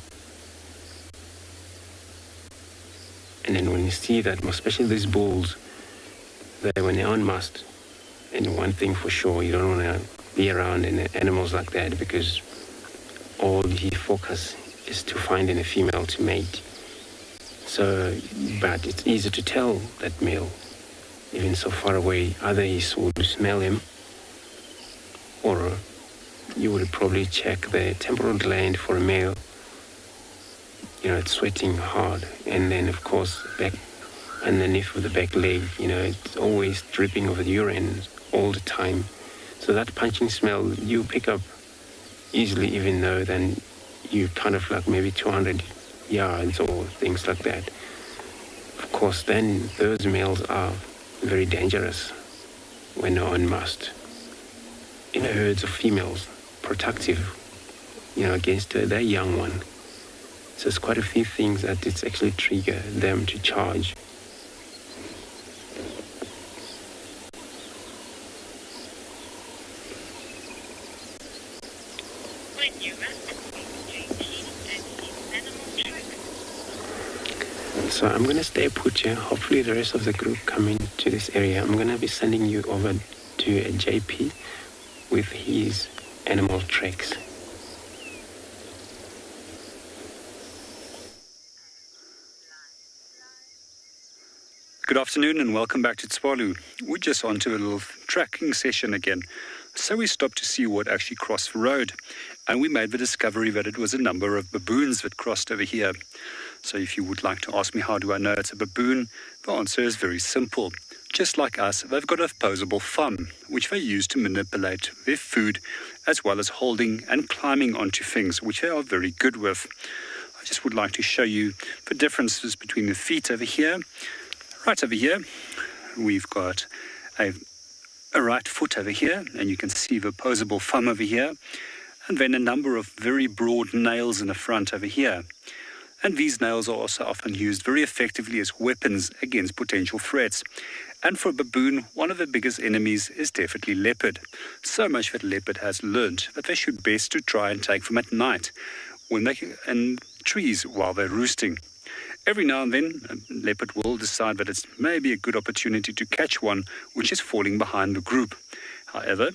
And then when you see that, especially these bulls, when they're on mast, and one thing for sure, you don't want to be around animals like that, because all the focus is to find a female to mate. So, but it's easy to tell that male, even so far away, either he would smell him, or you would probably check the temporal gland for a male. It's sweating hard, and then of course back underneath of the back leg, it's always dripping of the urine all the time. So that punching smell you pick up easily, even though then you kind of like maybe 200 yards or things like that. Of course, then those males are very dangerous when they're en masse. In herds of females, productive, against their young one. So it's quite a few things that it's actually trigger them to charge. So I'm going to stay put here. Hopefully the rest of the group come into this area. I'm going to be sending you over to a JP with his animal tracks. Good afternoon and welcome back to Tswalu. We're just on to a little tracking session again. So we stopped to see what actually crossed the road. And we made the discovery that it was a number of baboons that crossed over here. So if you would like to ask me how do I know it's a baboon, the answer is very simple. Just like us, they've got a opposable thumb, which they use to manipulate their food, as well as holding and climbing onto things, which they are very good with. I just would like to show you the differences between the feet over here. Right over here, we've got a right foot over here, and you can see the opposable thumb over here, and then a number of very broad nails in the front over here. And these nails are also often used very effectively as weapons against potential threats. And for a baboon, one of the biggest enemies is definitely leopard. So much that leopard has learned that they should best to try and take them at night when they in trees while they're roosting. Every now and then, a leopard will decide that it's maybe a good opportunity to catch one which is falling behind the group. However,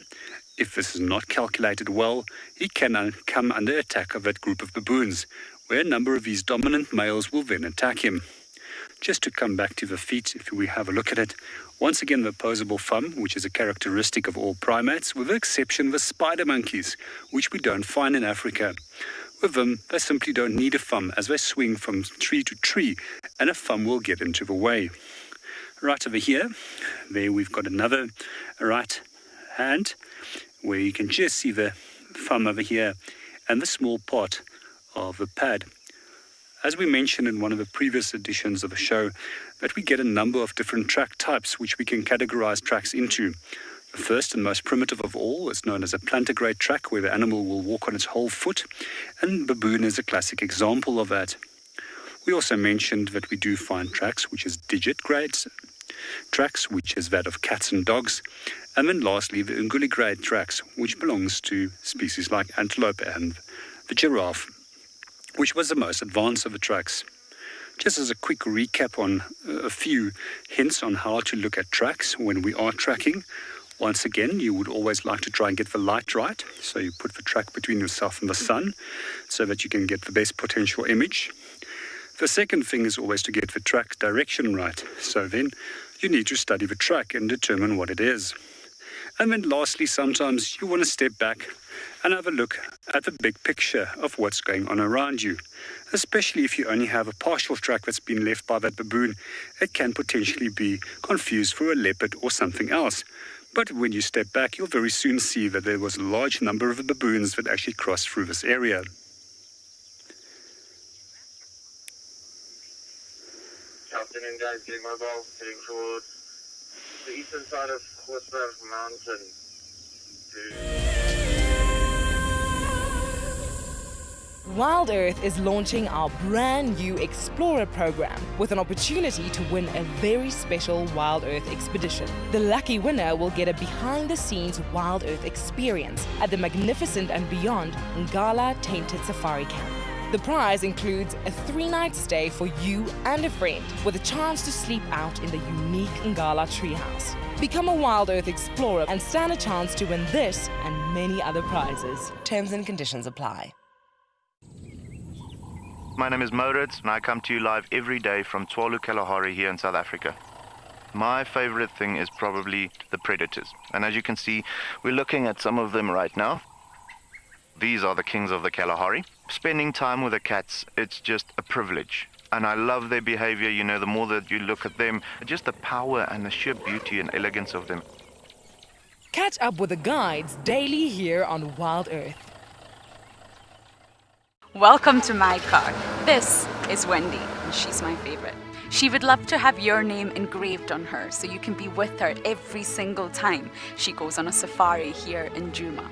if this is not calculated well, he can come under attack of that group of baboons, where a number of these dominant males will then attack him. Just to come back to the feet, if we have a look at it, once again the opposable thumb, which is a characteristic of all primates, with the exception of the spider monkeys, which we don't find in Africa. With them, they simply don't need a thumb as they swing from tree to tree, and a thumb will get into the way. Right over here, there we've got another right hand, where you can just see the thumb over here and the small part of the pad. As we mentioned in one of the previous editions of the show, that we get a number of different track types which we can categorize tracks into. The first and most primitive of all is known as a plantigrade track, where the animal will walk on its whole foot, and baboon is a classic example of that. We also mentioned that we do find tracks which is digit grades, tracks which is that of cats and dogs, and then lastly the unguligrade tracks, which belongs to species like antelope and the giraffe, which was the most advanced of the tracks. Just as a quick recap on a few hints on how to look at tracks when we are tracking. Once again, you would always like to try and get the light right. So you put the track between yourself and the sun so that you can get the best potential image. The second thing is always to get the track direction right. So then you need to study the track and determine what it is. And then lastly, sometimes you want to step back and have a look at the big picture of what's going on around you. Especially if you only have a partial track that's been left by that baboon, it can potentially be confused for a leopard or something else. But when you step back, you'll very soon see that there was a large number of baboons that actually crossed through this area. Afternoon, guys. Getting mobile, heading towards the eastern side of KHOZA Mountain. Wild Earth is launching our brand new Explorer program with an opportunity to win a very special Wild Earth expedition. The lucky winner will get a behind-the-scenes Wild Earth experience at the magnificent and beyond Ngala Tainted Safari Camp. The prize includes a 3-night stay for you and a friend with a chance to sleep out in the unique Ngala treehouse. Become a Wild Earth Explorer and stand a chance to win this and many other prizes. Terms and conditions apply. My name is Moritz and I come to you live every day from Tswalu, Kalahari here in South Africa. My favorite thing is probably the predators. And as you can see, we're looking at some of them right now. These are the kings of the Kalahari. Spending time with the cats, it's just a privilege. And I love their behavior, you know, the more that you look at them, just the power and the sheer beauty and elegance of them. Catch up with the guides daily here on Wild Earth. Welcome to my car. This is Wendy, and she's my favorite. She would love to have your name engraved on her so you can be with her every single time she goes on a safari here in Djuma.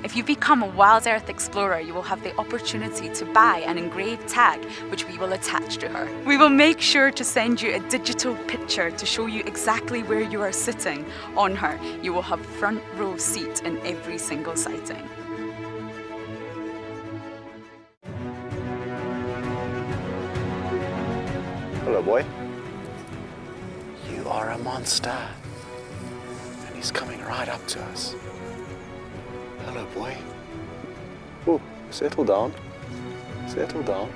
If you become a Wild Earth Explorer, you will have the opportunity to buy an engraved tag which we will attach to her. We will make sure to send you a digital picture to show you exactly where you are sitting on her. You will have front row seat in every single sighting. Hello, boy. You are a monster. And he's coming right up to us. Hello, boy. Oh, settle down. Settle down.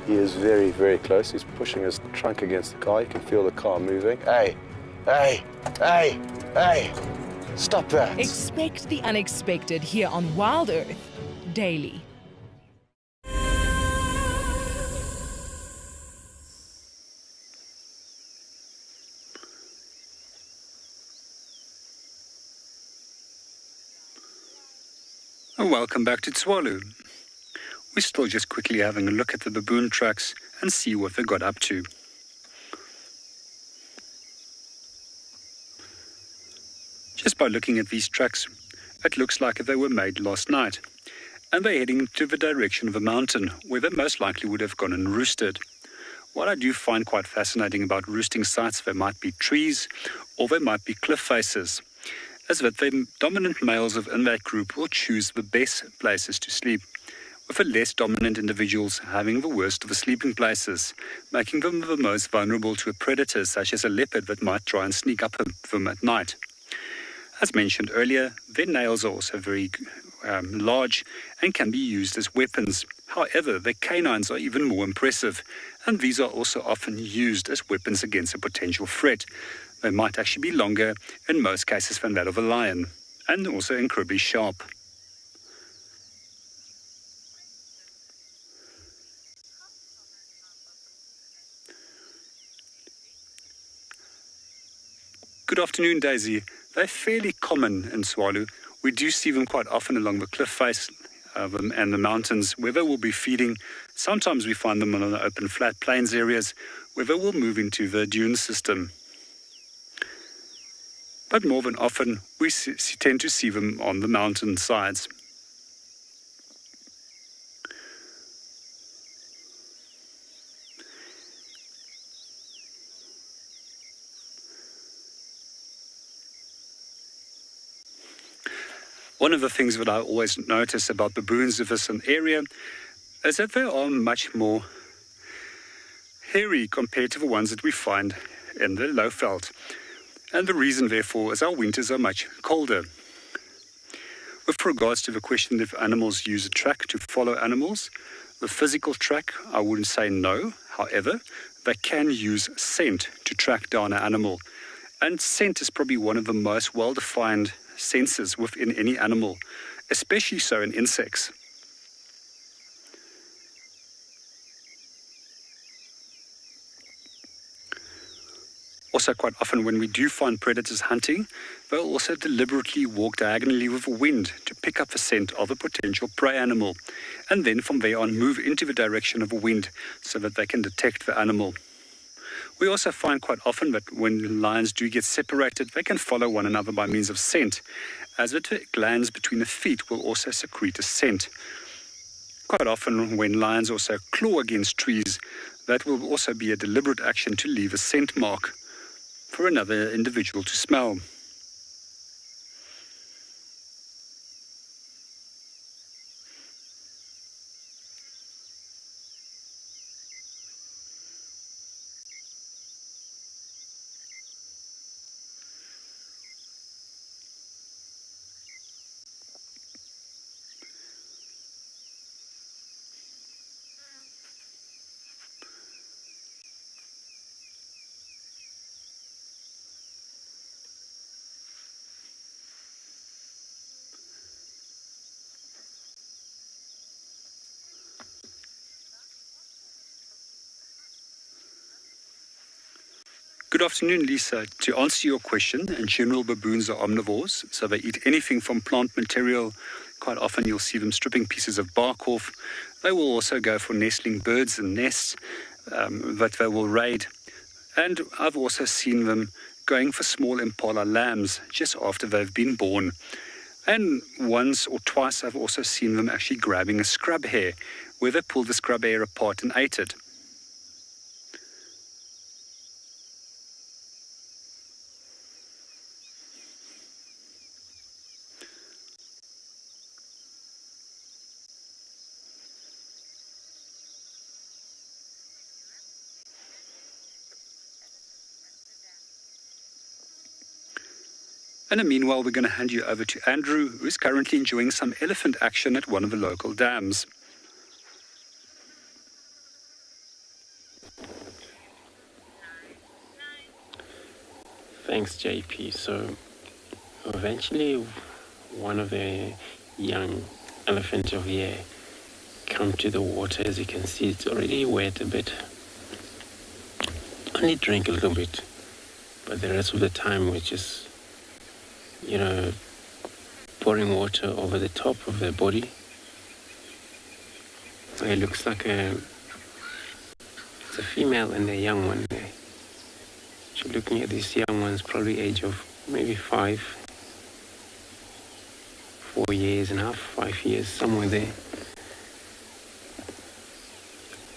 He is very, very close. He's pushing his trunk against the car. You can feel the car moving. Hey, hey, hey, hey. Stop that. Expect the unexpected here on Wild Earth daily. And welcome back to Tswalu. We're still just quickly having a look at the baboon tracks and see what they got up to. Just by looking at these tracks, it looks like they were made last night. And they're heading to the direction of a mountain where they most likely would have gone and roosted. What I do find quite fascinating about roosting sites, there might be trees or there might be cliff faces, as that the dominant males in that group will choose the best places to sleep, with the less dominant individuals having the worst of the sleeping places, making them the most vulnerable to a predator such as a leopard that might try and sneak up on them at night. As mentioned earlier, their nails are also very large and can be used as weapons. However, their canines are even more impressive, and these are also often used as weapons against a potential threat. They might actually be longer in most cases than that of a lion, and also incredibly sharp. Good afternoon, Daisy. They're fairly common in Tswalu. We do see them quite often along the cliff face and the mountains where they will be feeding. Sometimes we find them on the open flat plains areas where they will move into the dune system. But more than often, we tend to see them on the mountain sides. One of the things that I always notice about baboons of this area is that they are much more hairy compared to the ones that we find in the Lowveld. And the reason, therefore, is our winters are much colder. With regards to the question if animals use a track to follow animals, the physical track, I wouldn't say no. However, they can use scent to track down an animal. And scent is probably one of the most well-defined senses within any animal, especially so in insects. Also, quite often when we do find predators hunting, they'll also deliberately walk diagonally with the wind to pick up the scent of a potential prey animal, and then from there on move into the direction of the wind so that they can detect the animal. We also find quite often that when lions do get separated, they can follow one another by means of scent, as the glands between the feet will also secrete a scent. Quite often when lions also claw against trees, that will also be a deliberate action to leave a scent mark for another individual to smell. afternoon, Lisa. To answer your question, in general, baboons are omnivores, so they eat anything from plant material. Quite often you'll see them stripping pieces of bark off. They will also go for nestling birds and nests that they will raid. And I've also seen them going for small impala lambs just after they've been born. And once or twice I've also seen them actually grabbing a scrub hare, where they pulled the scrub hare apart and ate it. And meanwhile, we're going to hand you over to Andrew, who is currently enjoying some elephant action at one of the local dams. Thanks, JP. So eventually one of the young elephants over here come to the water. As you can see, it's already wet a bit. Only drank a little bit, but the rest of the time we're just, pouring water over the top of their body. It looks like it's a female and a young one there. So looking at these young ones, probably age of maybe 4 years and a half, 5 years, somewhere there.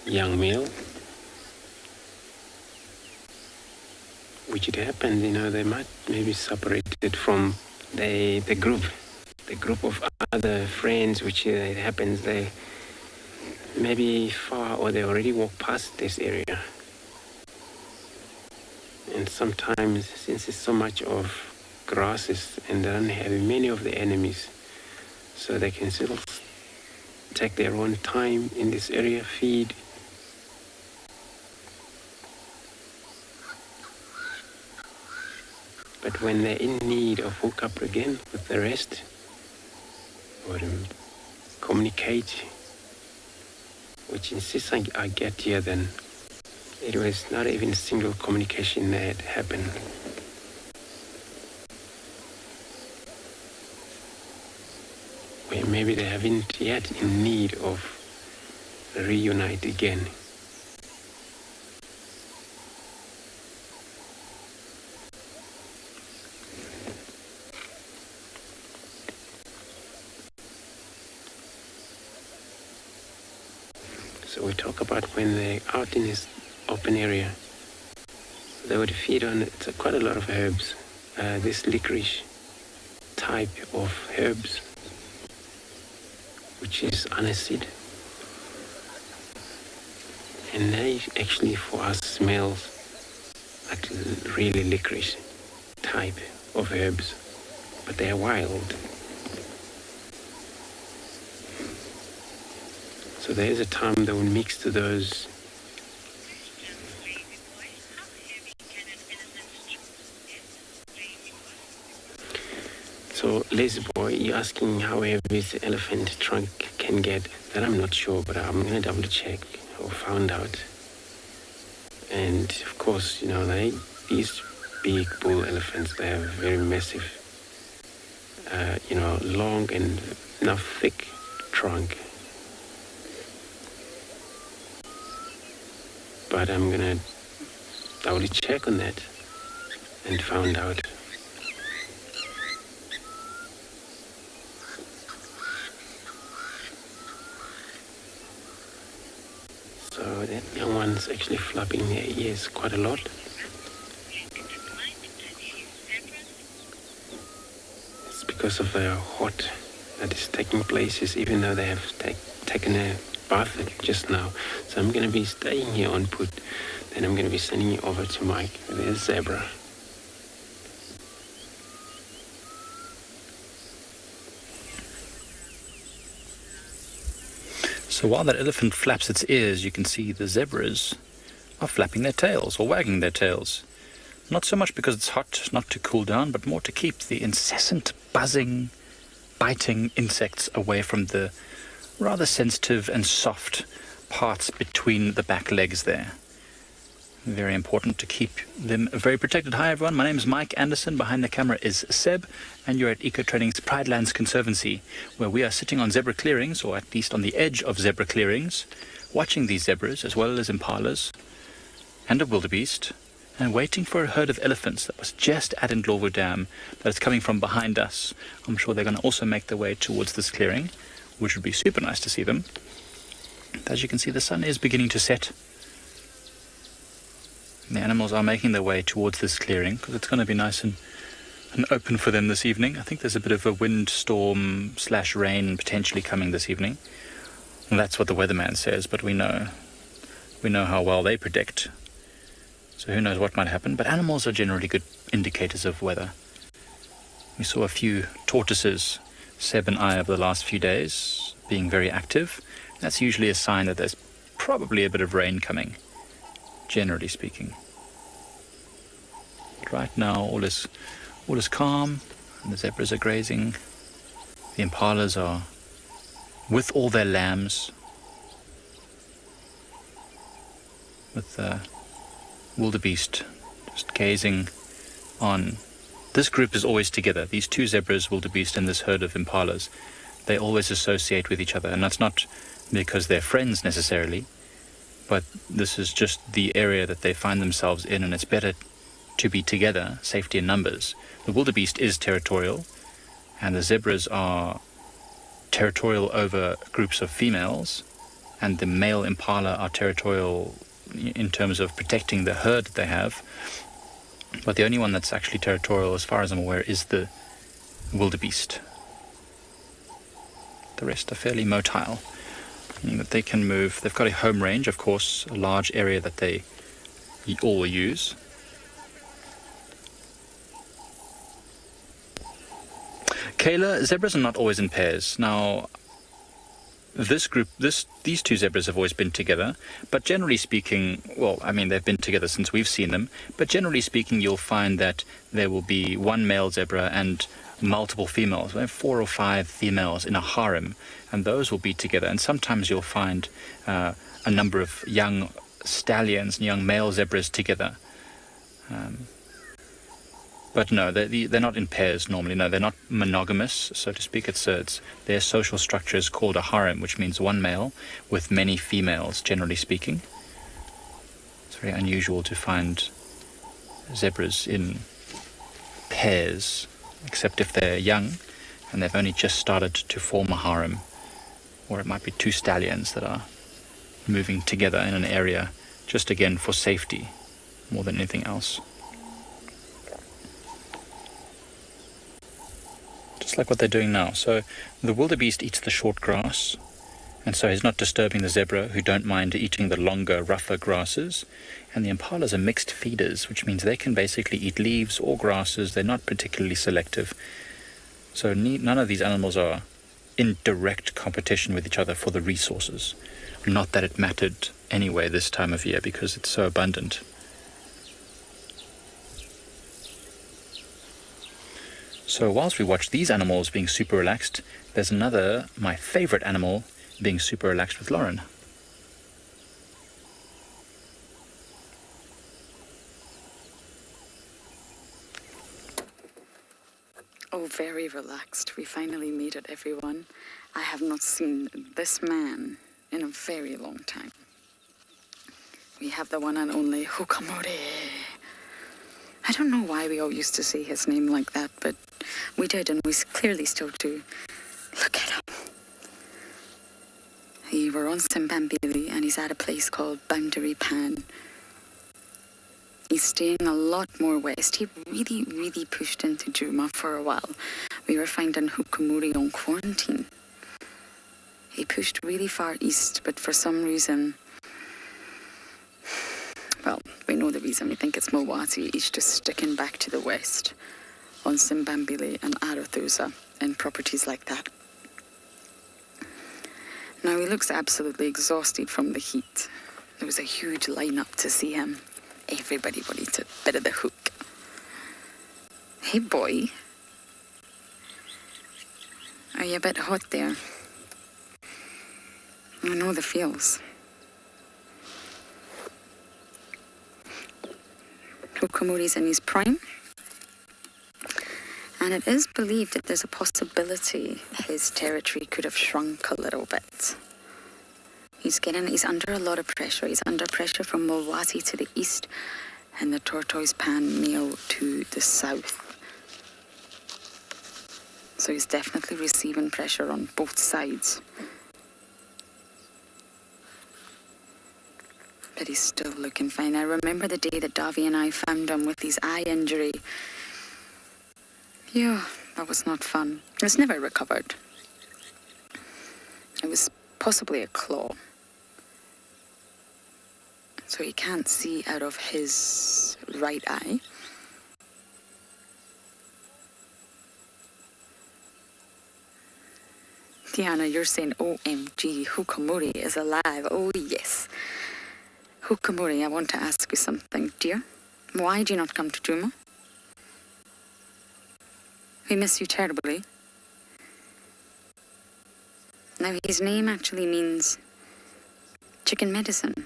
Young male. Which it happens, they might maybe separated from the group of other friends, which it happens they maybe far, or they already walk past this area. And sometimes, since it's so much of grasses and they don't have many of the enemies, so they can still take their own time in this area, feed. But when they're in need of hook up again with the rest, or communicate, which insists I get here, then it was not even a single communication that happened. Where maybe they haven't yet in need of reunite again. So we talk about when they're out in this open area, they would feed on quite a lot of herbs. This licorice type of herbs, which is aniseed. And they actually for us smells like really licorice type of herbs, but they are wild. So there is a time they will mix to those. So, lazy boy, you're asking how heavy the elephant trunk can get. That I'm not sure, but I'm going to double check or find out. And of course, these big bull elephants, they have very massive, long and enough thick trunk. But I'm going to double check on that and find out. So that young one's actually flapping their ears quite a lot. It's because of the hot that is taking place, even though they have taken a bath just now. So I'm going to be staying here on put. Then I'm going to be sending you over to Mike. There's Zebra. So while that elephant flaps its ears, you can see the zebras are flapping their tails or wagging their tails. Not so much because it's hot, not to cool down, but more to keep the incessant buzzing, biting insects away from the rather sensitive and soft parts between the back legs there. Very important to keep them very protected. Hi everyone, my name is Mike Anderson. Behind the camera is Seb, and you're at Eco Training's Pride Lands Conservancy, where we are sitting on zebra clearings, or at least on the edge of zebra clearings, watching these zebras as well as impalas and a wildebeest, and waiting for a herd of elephants that was just at Ndlovu Dam that is coming from behind us. I'm sure they're going to also make their way towards this clearing, which would be super nice to see them. As you can see, the sun is beginning to set. The animals are making their way towards this clearing because it's going to be nice and open for them this evening. I think there's a bit of a windstorm / rain potentially coming this evening. And that's what the weatherman says, but we know how well they predict. So who knows what might happen, but animals are generally good indicators of weather. We saw a few tortoises, Seb and I, over the last few days, being very active. That's usually a sign that there's probably a bit of rain coming, generally speaking. But right now, all is calm, and the zebras are grazing. The impalas are with all their lambs, with the wildebeest just gazing on. This group is always together. These two zebras, wildebeest, and this herd of impalas, they always associate with each other, and that's not because they're friends necessarily, but this is just the area that they find themselves in, and it's better to be together, safety in numbers. The wildebeest is territorial, and the zebras are territorial over groups of females, and the male impala are territorial in terms of protecting the herd that they have. But the only one that's actually territorial, as far as I'm aware, is the wildebeest. The rest are fairly motile, meaning that they can move. They've got a home range, of course, a large area that they all use. Kayla, zebras are not always in pairs. Now, this group, these two zebras have always been together, but generally speaking, well, I mean, they've been together since we've seen them, but generally speaking, you'll find that there will be one male zebra and multiple females. We have 4 or 5 females in a harem, and those will be together. And sometimes you'll find a number of young stallions and young male zebras together. But no, they're not in pairs normally. No, they're not monogamous, so to speak. Their social structure is called a harem, which means one male with many females, generally speaking. It's very unusual to find zebras in pairs, except if they're young and they've only just started to form a harem, or it might be 2 stallions that are moving together in an area, just again for safety more than anything else. Just like what they're doing now. So the wildebeest eats the short grass, and so he's not disturbing the zebra, who don't mind eating the longer, rougher grasses. And the impalas are mixed feeders, which means they can basically eat leaves or grasses. They're not particularly selective. So none of these animals are in direct competition with each other for the resources. Not that it mattered anyway this time of year, because it's so abundant. So whilst we watch these animals being super relaxed, there's another, my favorite animal, being super relaxed with Lauren. Oh, very relaxed. We finally made it, everyone. I have not seen this man in a very long time. We have the one and only Hukamori. I don't know why we all used to say his name like that, but we did, and we clearly still do. Look at him. We're on Simbambili, and he's at a place called Boundary Pan. He's staying a lot more west. He really pushed into Djuma for a while. We were finding Hukamori on quarantine. He pushed really far east, but for some reason, well, we know the reason. We think it's Mawati. He's just sticking back to the west on Simbambili and Arothusa and properties like that. Now, he looks absolutely exhausted from the heat. There was a huge lineup to see him. Everybody wanted a bit of the hook. Hey, boy. Are you a bit hot there? I know the feels. Hukamuri's in his prime. And it is believed that there's a possibility his territory could have shrunk a little bit. He's under a lot of pressure. He's under pressure from Mulwati to the east and the tortoise pan male to the south. So he's definitely receiving pressure on both sides. But he's still looking fine. I remember the day that Davy and I found him with his eye injury. Yeah, that was not fun. It was never recovered. It was possibly a claw. So he can't see out of his right eye. Tiana, you're saying, OMG, Hukamuri is alive. Oh, yes. Hukamuri, I want to ask you something, dear. Why do you not come to Juma? We miss you terribly. Now, his name actually means chicken medicine.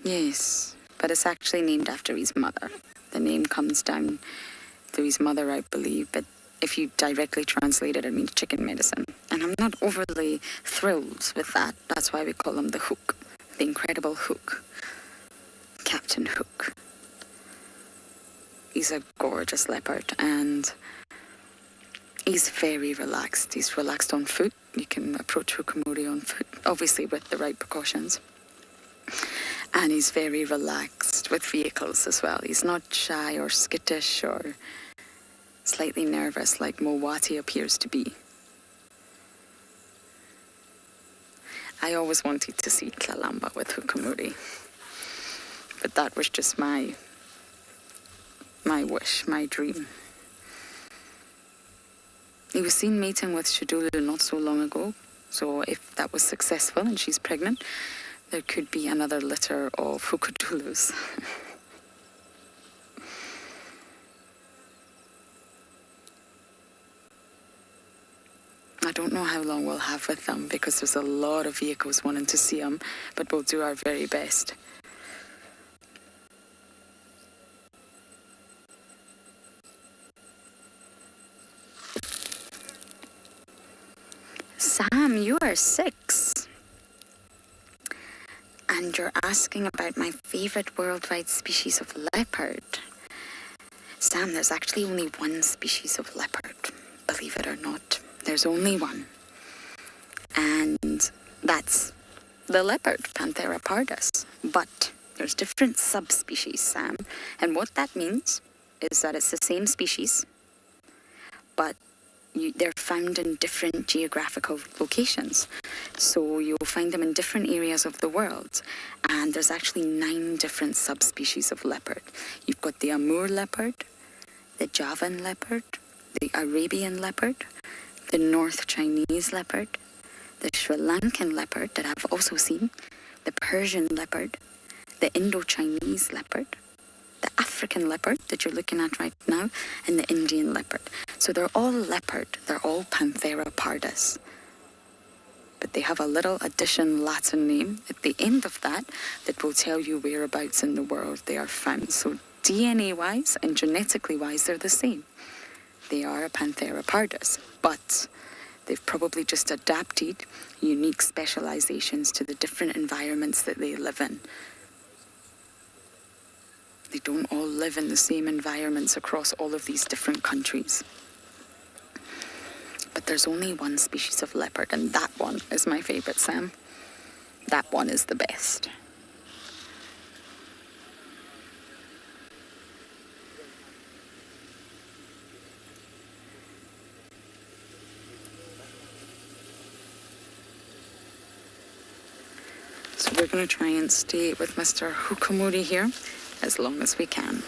Yes, but it's actually named after his mother. The name comes down to his mother, I believe, but if you directly translate it, it means chicken medicine. And I'm not overly thrilled with that. That's why we call him the Hook, the Incredible Hook, Captain Hook. He's a gorgeous leopard, and he's very relaxed. He's relaxed on foot. You can approach Hukamuri on foot, obviously with the right precautions. And he's very relaxed with vehicles as well. He's not shy or skittish or slightly nervous like Mulwati appears to be. I always wanted to see Tlalamba with Hukamuri. But that was just my wish, my dream. He was seen mating with Shadulu not so long ago. So if that was successful and she's pregnant, there could be another litter of Hukadulus. I don't know how long we'll have with them because there's a lot of vehicles wanting to see them, but we'll do our very best. Sam, you are 6. And you're asking about my favorite worldwide species of leopard. Sam, there's actually only one species of leopard, believe it or not. There's only one. And that's the leopard, Panthera pardus. But there's different subspecies, Sam. And what that means is that it's the same species, but they're found in different geographical locations. So you'll find them in different areas of the world. And there's actually 9 different subspecies of leopard. You've got the Amur leopard, the Javan leopard, the Arabian leopard, the North Chinese leopard, the Sri Lankan leopard that I've also seen, the Persian leopard, the Indo-Chinese leopard, the African leopard that you're looking at right now, and the Indian leopard. So they're all leopard. They're all Panthera pardus. But they have a little addition Latin name at the end of that will tell you whereabouts in the world they are found. So DNA-wise and genetically-wise, they're the same. They are a Panthera pardus, but they've probably just adapted unique specializations to the different environments that they live in. They don't all live in the same environments across all of these different countries. But there's only one species of leopard, and that one is my favorite, Sam. That one is the best. So we're going to try and stay with Mr. Hukamuri here as long as we can.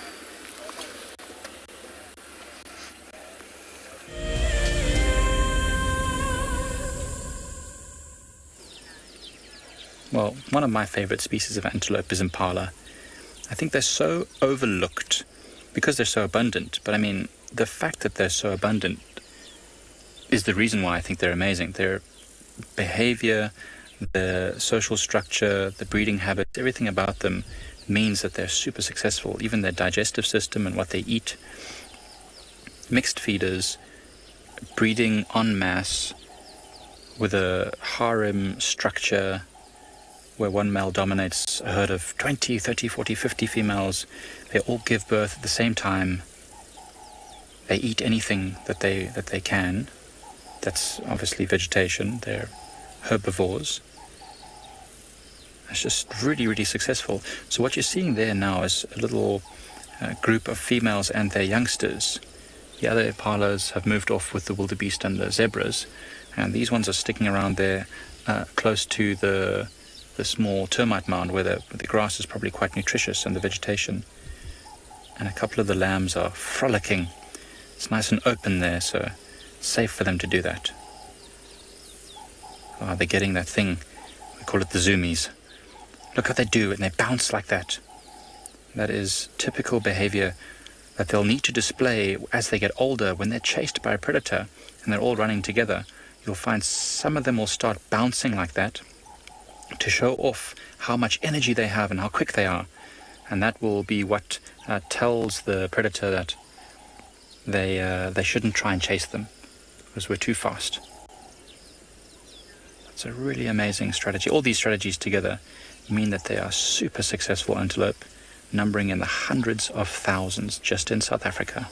Well, one of my favorite species of antelope is impala. I think they're so overlooked because they're so abundant. But I mean, the fact that they're so abundant is the reason why I think they're amazing. Their behavior, the social structure, the breeding habits, everything about them means that they're super successful. Even their digestive system and what they eat. Mixed feeders, breeding en masse with a harem structure where one male dominates a herd of 20, 30, 40, 50 females. They all give birth at the same time. They eat anything that they can. That's obviously vegetation. They're herbivores. It's just really, really successful. So what you're seeing there now is a little group of females and their youngsters. The other impalas have moved off with the wildebeest and the zebras, and these ones are sticking around there close to the small termite mound where the grass is probably quite nutritious and the vegetation. And a couple of the lambs are frolicking. It's nice and open there, so it's safe for them to do that. Oh, they're getting that thing. We call it the zoomies. Look how they do, and they bounce like that. That is typical behavior that they'll need to display as they get older when they're chased by a predator and they're all running together. You'll find some of them will start bouncing like that to show off how much energy they have and how quick they are. And that will be what tells the predator that they shouldn't try and chase them because we're too fast. It's a really amazing strategy. All these strategies together mean that they are super successful antelope, numbering in the hundreds of thousands just in South Africa.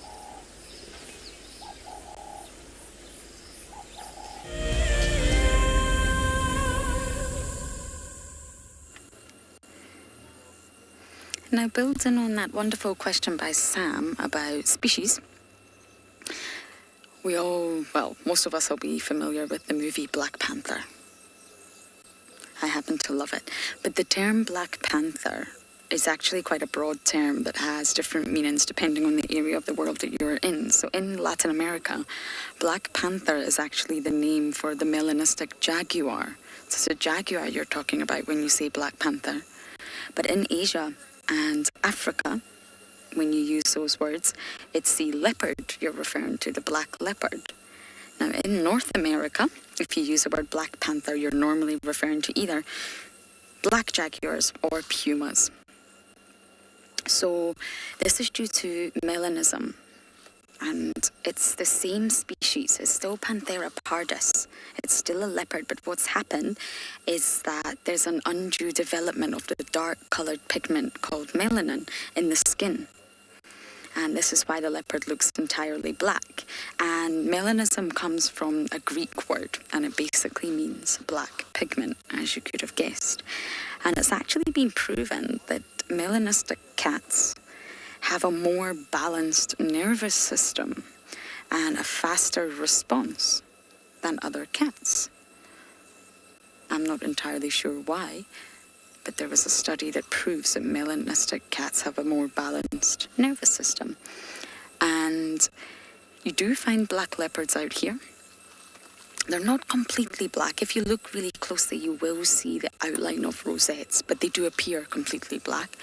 Now, building on that wonderful question by Sam about species, most of us will be familiar with the movie Black Panther. I happen to love it. But the term Black Panther is actually quite a broad term that has different meanings depending on the area of the world that you're in. So in Latin America, Black Panther is actually the name for the melanistic jaguar. So it's a jaguar you're talking about when you say Black Panther. But in Asia and Africa, when you use those words, it's the leopard you're referring to, the black leopard. Now in North America, if you use the word Black Panther, you're normally referring to either black jaguars or pumas. So this is due to melanism, and it's the same species. It's still Panthera pardus. It's still a leopard, but what's happened is that there's an undue development of the dark-coloured pigment called melanin in the skin. And this is why the leopard looks entirely black. And melanism comes from a Greek word, and it basically means black pigment, as you could have guessed. And it's actually been proven that melanistic cats have a more balanced nervous system and a faster response than other cats. I'm not entirely sure why, but there was a study that proves that melanistic cats have a more balanced nervous system. And you do find black leopards out here. They're not completely black. If you look really closely, you will see the outline of rosettes, but they do appear completely black.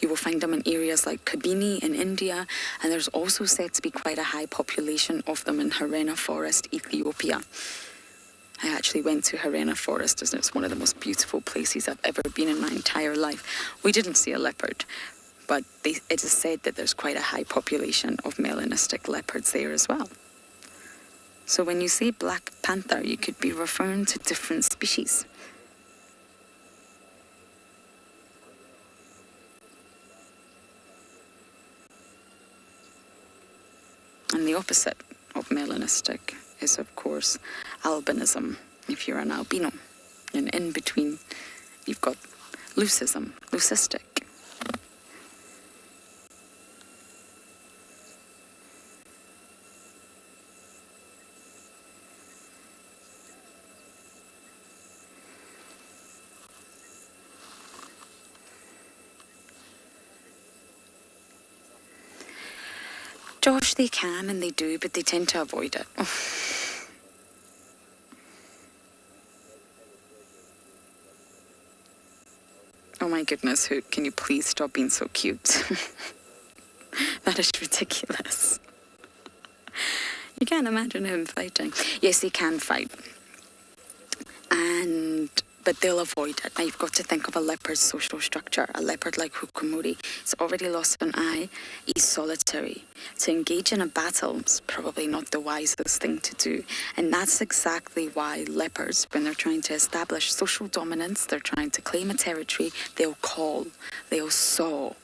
You will find them in areas like Kabini in India, and there's also said to be quite a high population of them in Harena Forest, Ethiopia. I actually went to Harena Forest, and it's one of the most beautiful places I've ever been in my entire life. We didn't see a leopard, but it is said that there's quite a high population of melanistic leopards there as well. So when you say Black Panther, you could be referring to different species. And the opposite of melanistic is, of course, albinism, if you're an albino. And in between, you've got leucism, leucistic. Josh, they can and they do, but they tend to avoid it. Oh my goodness, Hook, can you please stop being so cute? That is ridiculous. You can't imagine him fighting. Yes, he can fight. but they'll avoid it. Now you've got to think of a leopard's social structure. A leopard like Hukumuri, it's already lost an eye, he's solitary. To engage in a battle is probably not the wisest thing to do. And that's exactly why leopards, when they're trying to establish social dominance, they're trying to claim a territory, they'll call, they'll saw,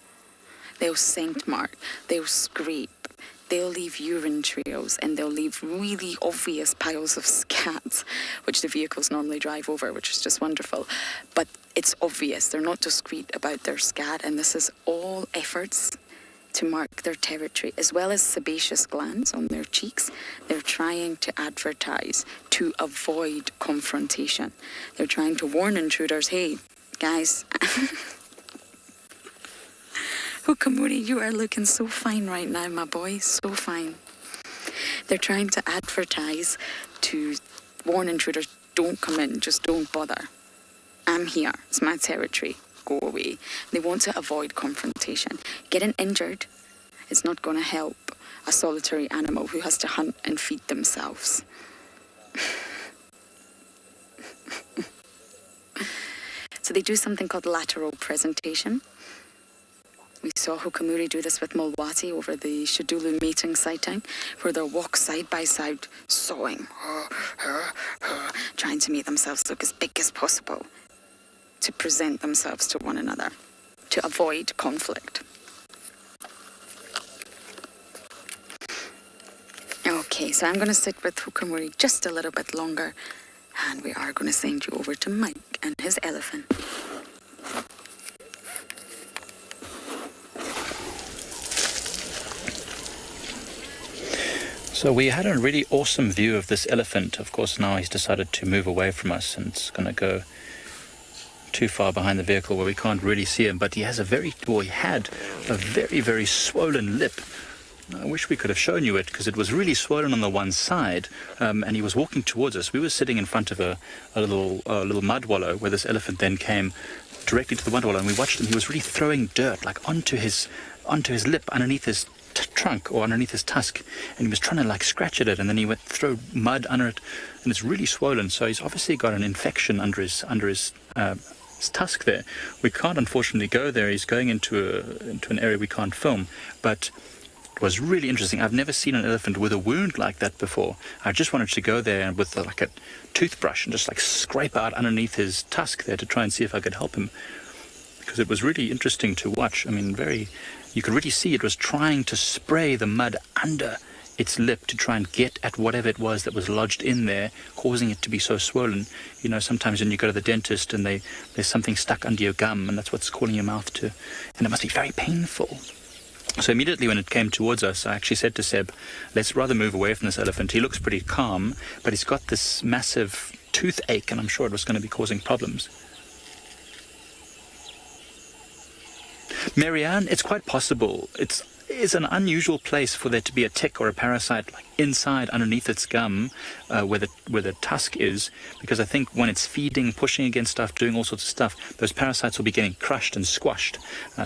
they'll scent mark, they'll scrape. They'll leave urine trails, and they'll leave really obvious piles of scat, which the vehicles normally drive over, which is just wonderful. But it's obvious. They're not discreet about their scat, and this is all efforts to mark their territory, as well as sebaceous glands on their cheeks. They're trying to advertise to avoid confrontation. They're trying to warn intruders, hey, guys... Hukumuri, you are looking so fine right now, my boy, so fine. They're trying to advertise to warn intruders, don't come in, just don't bother. I'm here, it's my territory, go away. They want to avoid confrontation. Getting injured is not going to help a solitary animal who has to hunt and feed themselves. So they do something called lateral presentation. We saw Hukumuri do this with Mulwati over the Shadulu mating sighting, where they'll walk side by side, sawing, trying to make themselves look as big as possible, to present themselves to one another, to avoid conflict. Okay, so I'm going to sit with Hukumuri just a little bit longer, and we are going to send you over to Mike and his elephant. So we had a really awesome view of this elephant. Of course, now he's decided to move away from us, and it's going to go too far behind the vehicle where we can't really see him. But he had a very, very swollen lip. I wish we could have shown you it, because it was really swollen on the one side, and he was walking towards us. We were sitting in front of a little mud wallow where this elephant then came directly to the mud wallow, and we watched him. He was really throwing dirt like onto his lip, underneath his trunk or underneath his tusk, and he was trying to like scratch at it, and then he went throw mud under it, and it's really swollen. So he's obviously got an infection under his tusk there. We can't unfortunately go there. He's going into an area we can't film, but it was really interesting. I've never seen an elephant with a wound like that before. I just wanted to go there and with like a toothbrush and just like scrape out underneath his tusk there to try and see if I could help him, because it was really interesting to watch. I mean, you could really see it was trying to spray the mud under its lip to try and get at whatever it was that was lodged in there, causing it to be so swollen. You know, sometimes when you go to the dentist and there's something stuck under your gum, and that's what's calling your mouth to, and it must be very painful. So immediately when it came towards us, I actually said to Seb, let's rather move away from this elephant. He looks pretty calm, but he's got this massive toothache, and I'm sure it was going to be causing problems. Marianne, it's quite possible. It's an unusual place for there to be a tick or a parasite like inside, underneath its gum, where the tusk is, because I think when it's feeding, pushing against stuff, doing all sorts of stuff, those parasites will be getting crushed and squashed.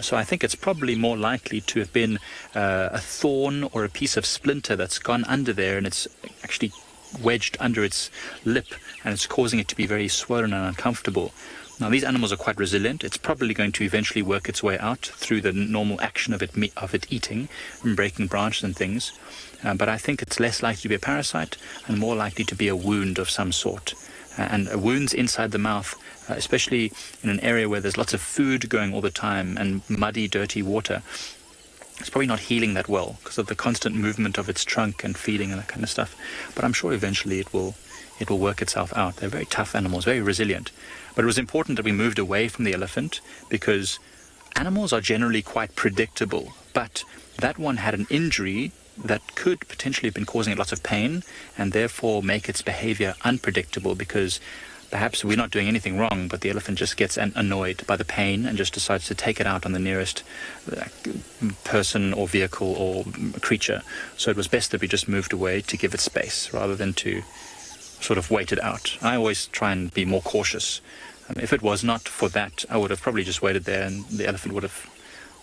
So I think it's probably more likely to have been a thorn or a piece of splinter that's gone under there, and it's actually wedged under its lip, and it's causing it to be very swollen and uncomfortable. Now, these animals are quite resilient. It's probably going to eventually work its way out through the normal action of it eating and breaking branches and things. But I think it's less likely to be a parasite and more likely to be a wound of some sort. And wounds inside the mouth, especially in an area where there's lots of food going all the time and muddy, dirty water, it's probably not healing that well because of the constant movement of its trunk and feeding and that kind of stuff. But I'm sure eventually it will work itself out. They're very tough animals, very resilient. But it was important that we moved away from the elephant because animals are generally quite predictable. But that one had an injury that could potentially have been causing it lots of pain and therefore make its behavior unpredictable, because perhaps we're not doing anything wrong, but the elephant just gets annoyed by the pain and just decides to take it out on the nearest person or vehicle or creature. So it was best that we just moved away to give it space rather than to sort of wait it out. I always try and be more cautious. If it was not for that, I would have probably just waited there and the elephant would have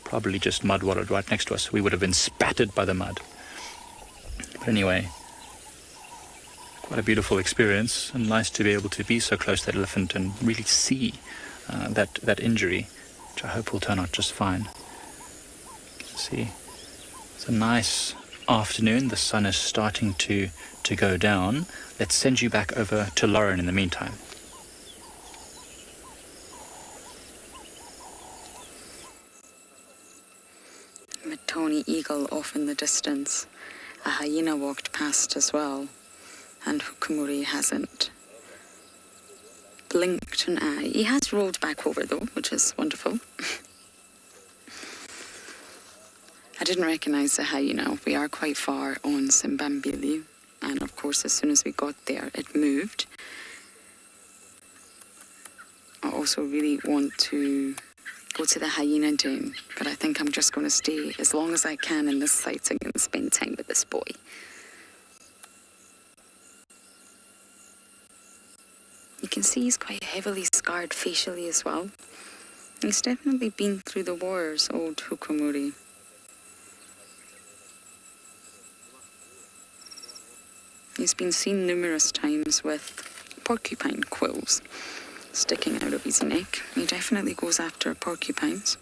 probably just mud-wallowed right next to us. We would have been spattered by the mud. But anyway, quite a beautiful experience, and nice to be able to be so close to that elephant and really see that injury, which I hope will turn out just fine. See, it's a nice afternoon. The sun is starting to go down. Let's send you back over to Lauren in the meantime. A tawny eagle off in the distance. A hyena walked past as well, and Hukumuri hasn't blinked an eye. He has rolled back over though, which is wonderful. I didn't recognise the hyena. We are quite far on Simbambili, and of course as soon as we got there it moved. I also really want to go to the hyena den, but I think I'm just going to stay as long as I can in this sighting and spend time with this boy. You can see he's quite heavily scarred facially as well. He's definitely been through the wars, old Hukumuri. He's been seen numerous times with porcupine quills sticking out of his neck. He definitely goes after porcupines,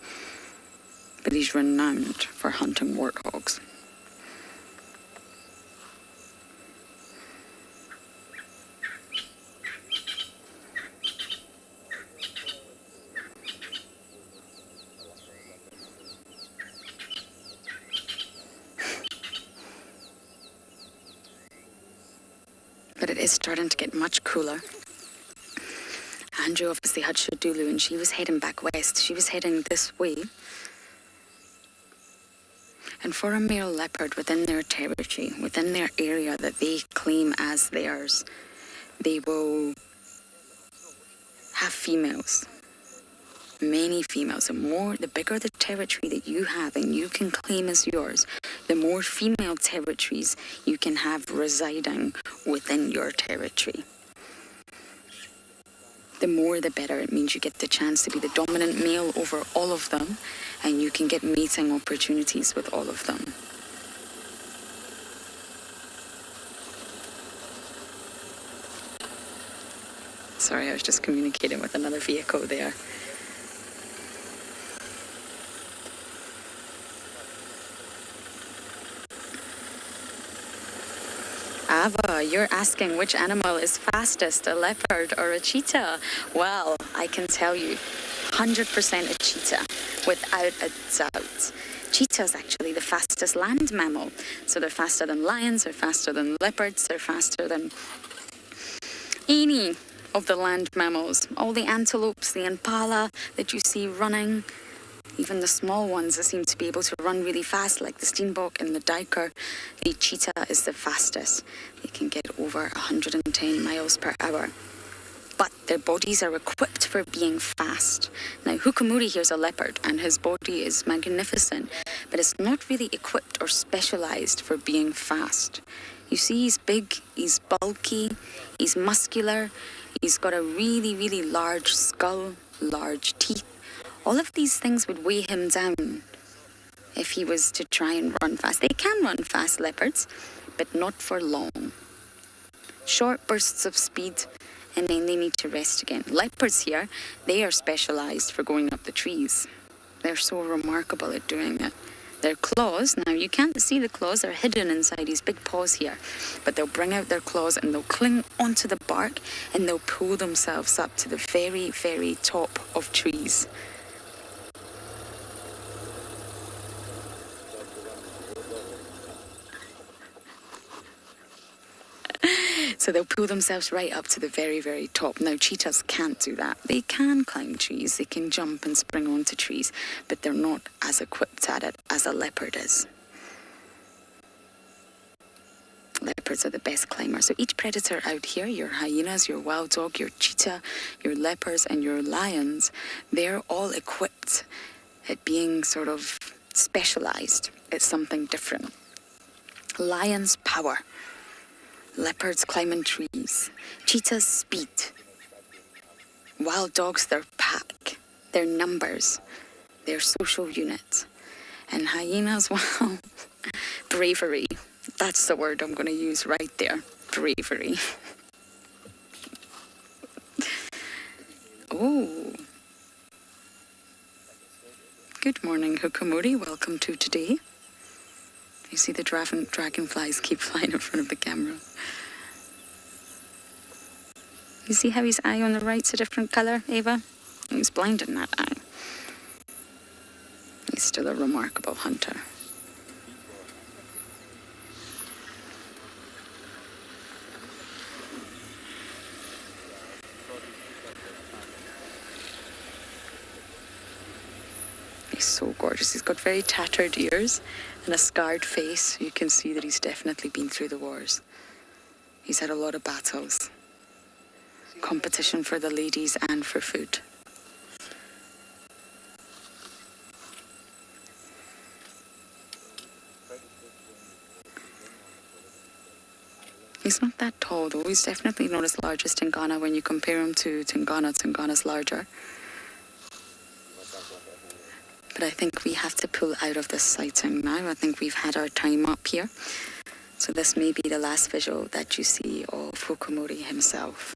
but he's renowned for hunting warthogs. But it is starting to get much cooler. Andrew obviously had Shadulu and she was heading back west. She was heading this way. And for a male leopard within their territory, within their area that they claim as theirs, they will have females. Many females. The bigger the territory that you have and you can claim as yours, the more female territories you can have residing within your territory. The more the better. It means you get the chance to be the dominant male over all of them, and you can get mating opportunities with all of them. Sorry, I was just communicating with another vehicle there. Ava, you're asking which animal is fastest, a leopard or a cheetah? Well, I can tell you, 100% a cheetah, without a doubt. Cheetah's actually the fastest land mammal. So they're faster than lions, they're faster than leopards, they're faster than any of the land mammals. All the antelopes, the impala that you see running, even the small ones that seem to be able to run really fast, like the steenbok and the duiker, the cheetah is the fastest. They can get over 110 miles per hour. But their bodies are equipped for being fast. Now, Hukumuri here's a leopard, and his body is magnificent, but it's not really equipped or specialized for being fast. You see, he's big, he's bulky, he's muscular, he's got a really, really large skull, large teeth. All of these things would weigh him down if he was to try and run fast. They can run fast, leopards, but not for long. Short bursts of speed, and then they need to rest again. Leopards here, they are specialized for going up the trees. They're so remarkable at doing it. Their claws, now you can't see the claws, they're hidden inside his big paws here, but they'll bring out their claws and they'll cling onto the bark and they'll pull themselves up to the very, very top of trees. So they'll pull themselves right up to the very, very top. Now, cheetahs can't do that. They can climb trees, they can jump and spring onto trees, but they're not as equipped at it as a leopard is. Leopards are the best climbers. So each predator out here, your hyenas, your wild dog, your cheetah, your leopards, and your lions, they're all equipped at being sort of specialized at something different. Lions, power. Leopards climbing trees. Cheetahs, speed. Wild dogs, their pack, their numbers, their social unit. And hyenas, well, bravery. That's the word I'm going to use right there. Bravery. Oh. Good morning, Hukamuri. Welcome to today. You see the dragonflies keep flying in front of the camera. You see how his eye on the right's a different colour, Ava? He's blind in that eye. He's still a remarkable hunter. He's so gorgeous. He's got very tattered ears and a scarred face. You can see that he's definitely been through the wars. He's had a lot of battles. Competition for the ladies and for food. He's not that tall though. He's definitely not as large as Tingana when you compare him to Tingana. Tingana's larger. But I think we have to pull out of this sighting now. I think we've had our time up here. So this may be the last visual that you see of Hukamuri himself.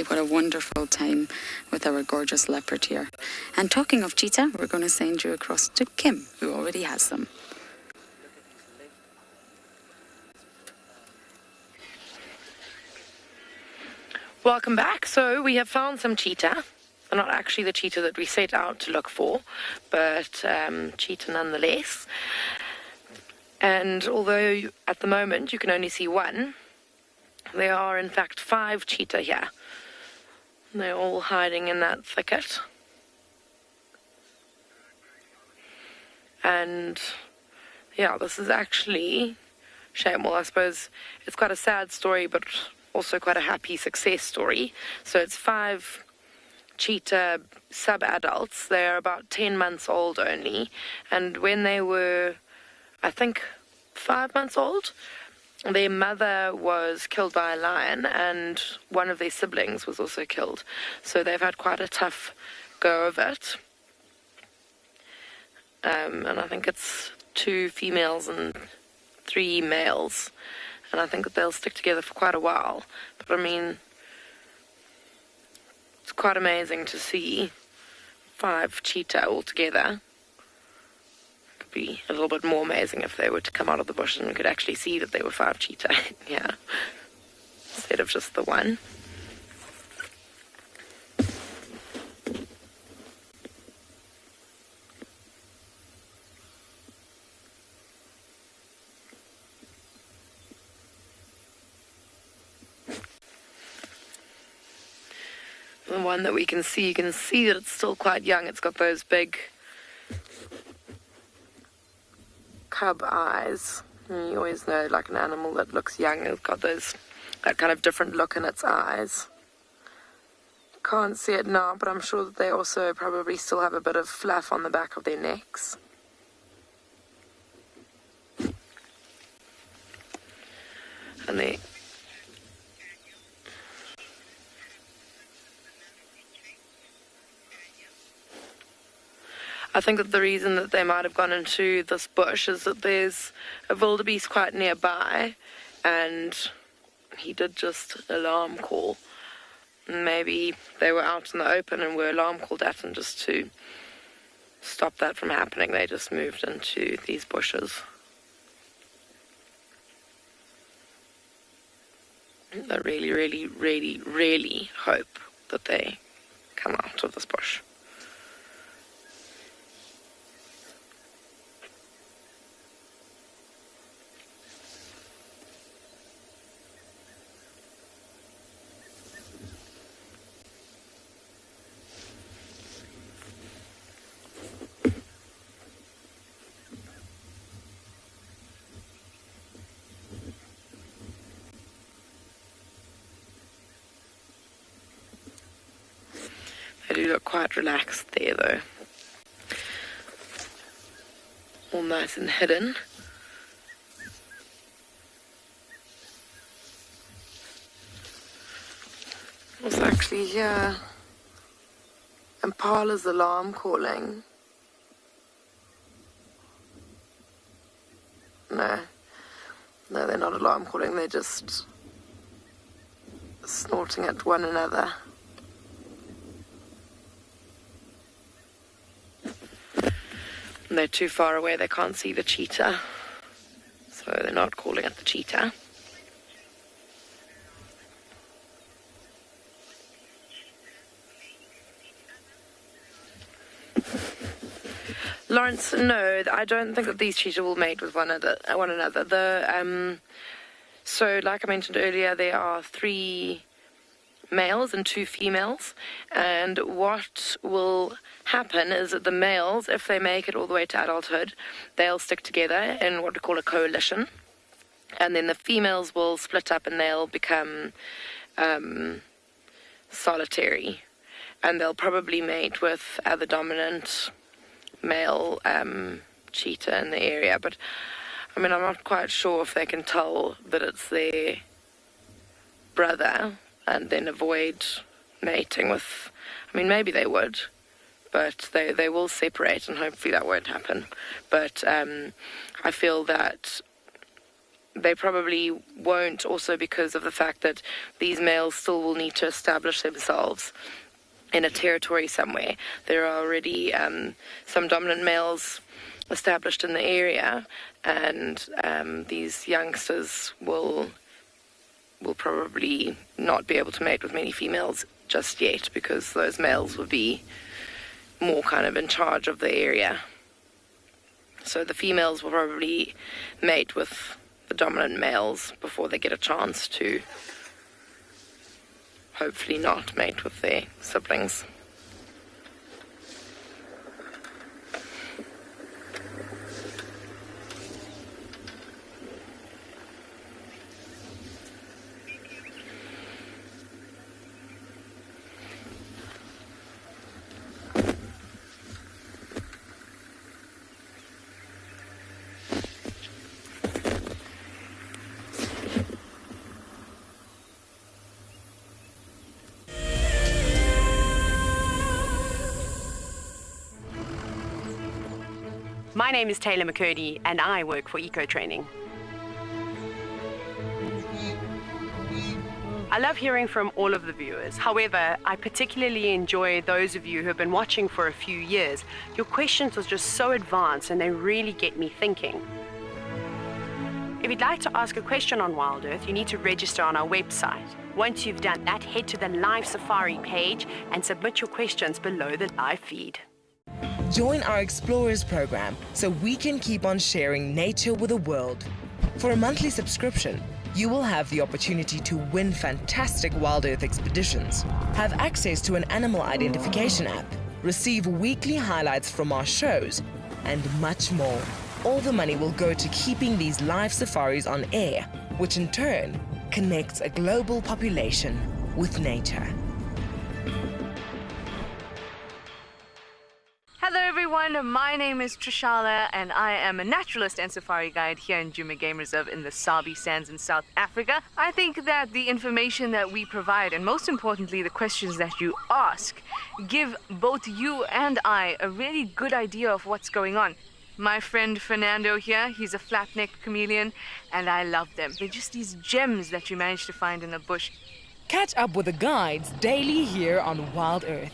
What a wonderful time with our gorgeous leopard here. And talking of cheetah, we're going to send you across to Kim, who already has them. Welcome back. So we have found some cheetah. Not actually the cheetah that we set out to look for, but cheetah nonetheless. And although at the moment you can only see one, there are in fact 5 cheetah here. They're all hiding in that thicket. And yeah, this is actually shame. Well, I suppose it's quite a sad story, but also quite a happy success story. So it's 5 cheetah sub-adults. They're about 10 months old only. And when they were, I think, 5 months old, their mother was killed by a lion, and one of their siblings was also killed. So they've had quite a tough go of it. And I think it's 2 females and 3 males. And I think that they'll stick together for quite a while. But I mean, it's quite amazing to see 5 cheetah all together. Be a little bit more amazing if they were to come out of the bush and we could actually see that there were 5 cheetah, yeah, instead of just the one. The one that we can see, you can see that it's still quite young. It's got those big cub eyes. And you always know, like an animal that looks young, it's got that kind of different look in its eyes. Can't see it now, but I'm sure that they also probably still have a bit of fluff on the back of their necks. And they I think that the reason that they might have gone into this bush is that there's a wildebeest quite nearby, and he did just alarm call. Maybe they were out in the open and were alarm called at, and just to stop that from happening, they just moved into these bushes. I really, really, really, really hope that they come out of this bush. do look quite relaxed there, though. All nice and hidden. What's actually here? Impala's alarm calling. No, they're not alarm calling, they're just snorting at one another. And they're too far away, they can't see the cheetah, so they're not calling at the cheetah. Lawrence, no, I don't think that these cheetah will mate with one another. So, like I mentioned earlier, there are 3 males and 2 females, and what will happen is that the males, if they make it all the way to adulthood, they'll stick together in what we call a coalition, and then the females will split up and they'll become solitary, and they'll probably mate with other dominant male cheetah in the area, but I mean, I'm not quite sure if they can tell that it's their brother and then avoid mating with, I mean, maybe they would, but they will separate, and hopefully that won't happen. But I feel that they probably won't, also because of the fact that these males still will need to establish themselves in a territory somewhere. There are already some dominant males established in the area, and these youngsters will probably not be able to mate with many females just yet, because those males would be more kind of in charge of the area. So the females will probably mate with the dominant males before they get a chance to hopefully not mate with their siblings. My name is Taylor McCurdy, and I work for Eco Training. I love hearing from all of the viewers. However, I particularly enjoy those of you who have been watching for a few years. Your questions are just so advanced, and they really get me thinking. If you'd like to ask a question on Wild Earth, you need to register on our website. Once you've done that, head to the live safari page and submit your questions below the live feed. Join our Explorers program so we can keep on sharing nature with the world. For a monthly subscription, you will have the opportunity to win fantastic Wild Earth expeditions, have access to an animal identification app, receive weekly highlights from our shows, and much more. All the money will go to keeping these live safaris on air, which in turn connects a global population with nature. Hello everyone, my name is Trishala and I am a naturalist and safari guide here in Djuma Game Reserve in the Sabi Sands in South Africa. I think that the information that we provide, and most importantly the questions that you ask, give both you and I a really good idea of what's going on. My friend Fernando here, he's a flat-necked chameleon and I love them. They're just these gems that you manage to find in the bush. Catch up with the guides daily here on Wild Earth.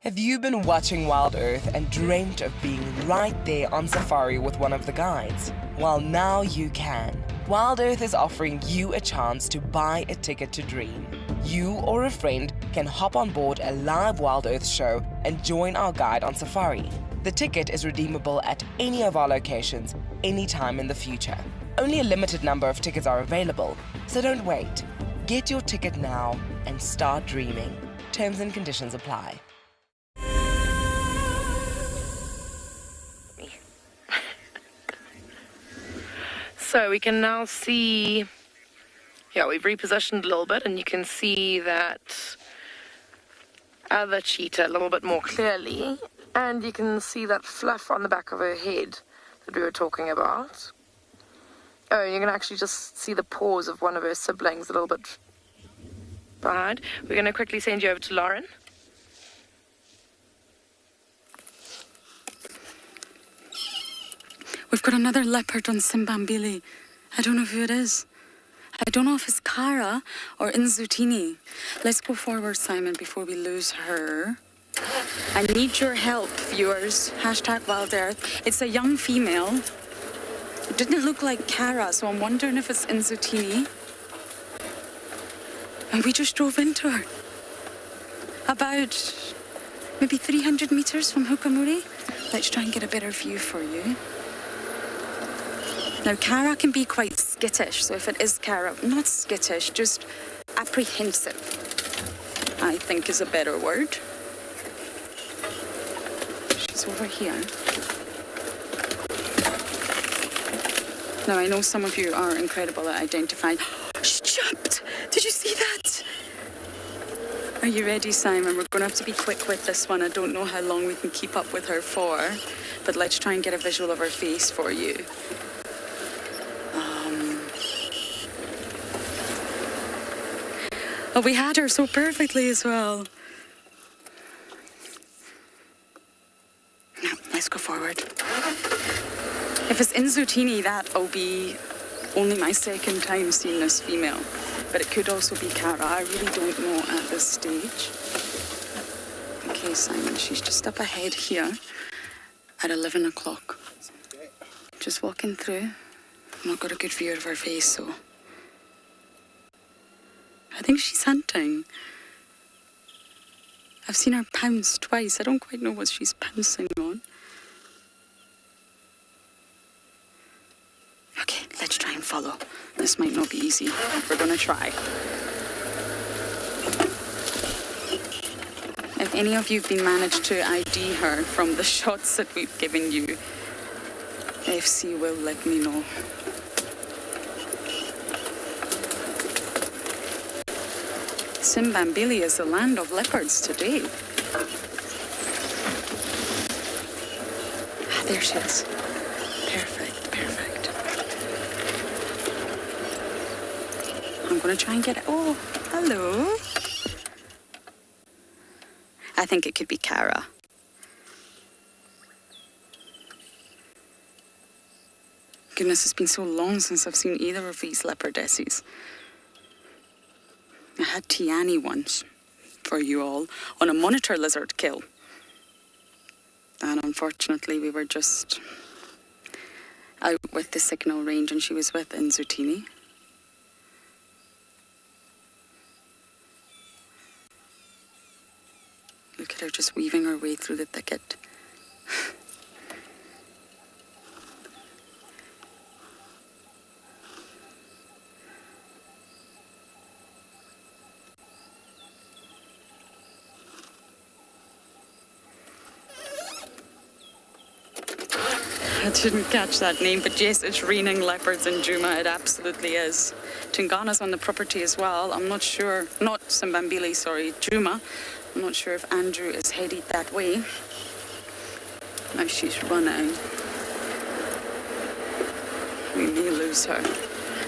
Have you been watching Wild Earth and dreamt of being right there on safari with one of the guides? Well, now you can. Wild Earth is offering you a chance to buy a ticket to dream. You or a friend can hop on board a live Wild Earth show and join our guide on safari. The ticket is redeemable at any of our locations, anytime in the future. Only a limited number of tickets are available, so don't wait. Get your ticket now and start dreaming. Terms and conditions apply. So we can now see, yeah, we've repositioned a little bit and you can see that other cheetah a little bit more clearly, and you can see that fluff on the back of her head that we were talking about. Oh, you can actually just see the paws of one of her siblings a little bit behind. We're going to quickly send you over to Lauren. We've got another leopard on Simbambili. I don't know who it is. I don't know if it's Cara or Inzutini. Let's go forward, Simon, before we lose her. I need your help, viewers. #WildEarth. It's a young female. It didn't look like Cara, so I'm wondering if it's Inzutini. And we just drove into her. About maybe 300 meters from Hukamuri. Let's try and get a better view for you. Now, Cara can be quite skittish, so if it is Cara, not skittish, just apprehensive, I think is a better word. She's over here. Now, I know some of you are incredible at identifying. She jumped! Did you see that? Are you ready, Simon? We're going to have to be quick with this one. I don't know how long we can keep up with her for, but let's try and get a visual of her face for you. Oh, we had her so perfectly as well. Now, let's go forward. If it's Inzutini, that'll be only my second time seeing this female. But it could also be Cara. I really don't know at this stage. Okay, Simon, she's just up ahead here at 11 o'clock. Just walking through. I've not got a good view of her face, so... I think she's hunting. I've seen her pounce twice. I don't quite know what she's pouncing on. Okay, let's try and follow. This might not be easy. We're gonna try. If any of you have been managed to ID her from the shots that we've given you, FC will let me know. Simbambili is the land of leopards today. Ah, there she is. Perfect, perfect. I'm going to try and get it. Oh, hello. I think it could be Cara. Goodness, it's been so long since I've seen either of these leopardesses. I had Tiani once, for you all, on a monitor lizard kill. And unfortunately, we were just out with the signal range and she was with Inzutini. Look at her just weaving her way through the thicket. I didn't catch that name, but yes, it's raining leopards in Djuma. It absolutely is. Tungana's on the property as well. I'm not sure, not Simbambili, sorry, Djuma. I'm not sure if Andrew is headed that way. Now she's running. We may lose her.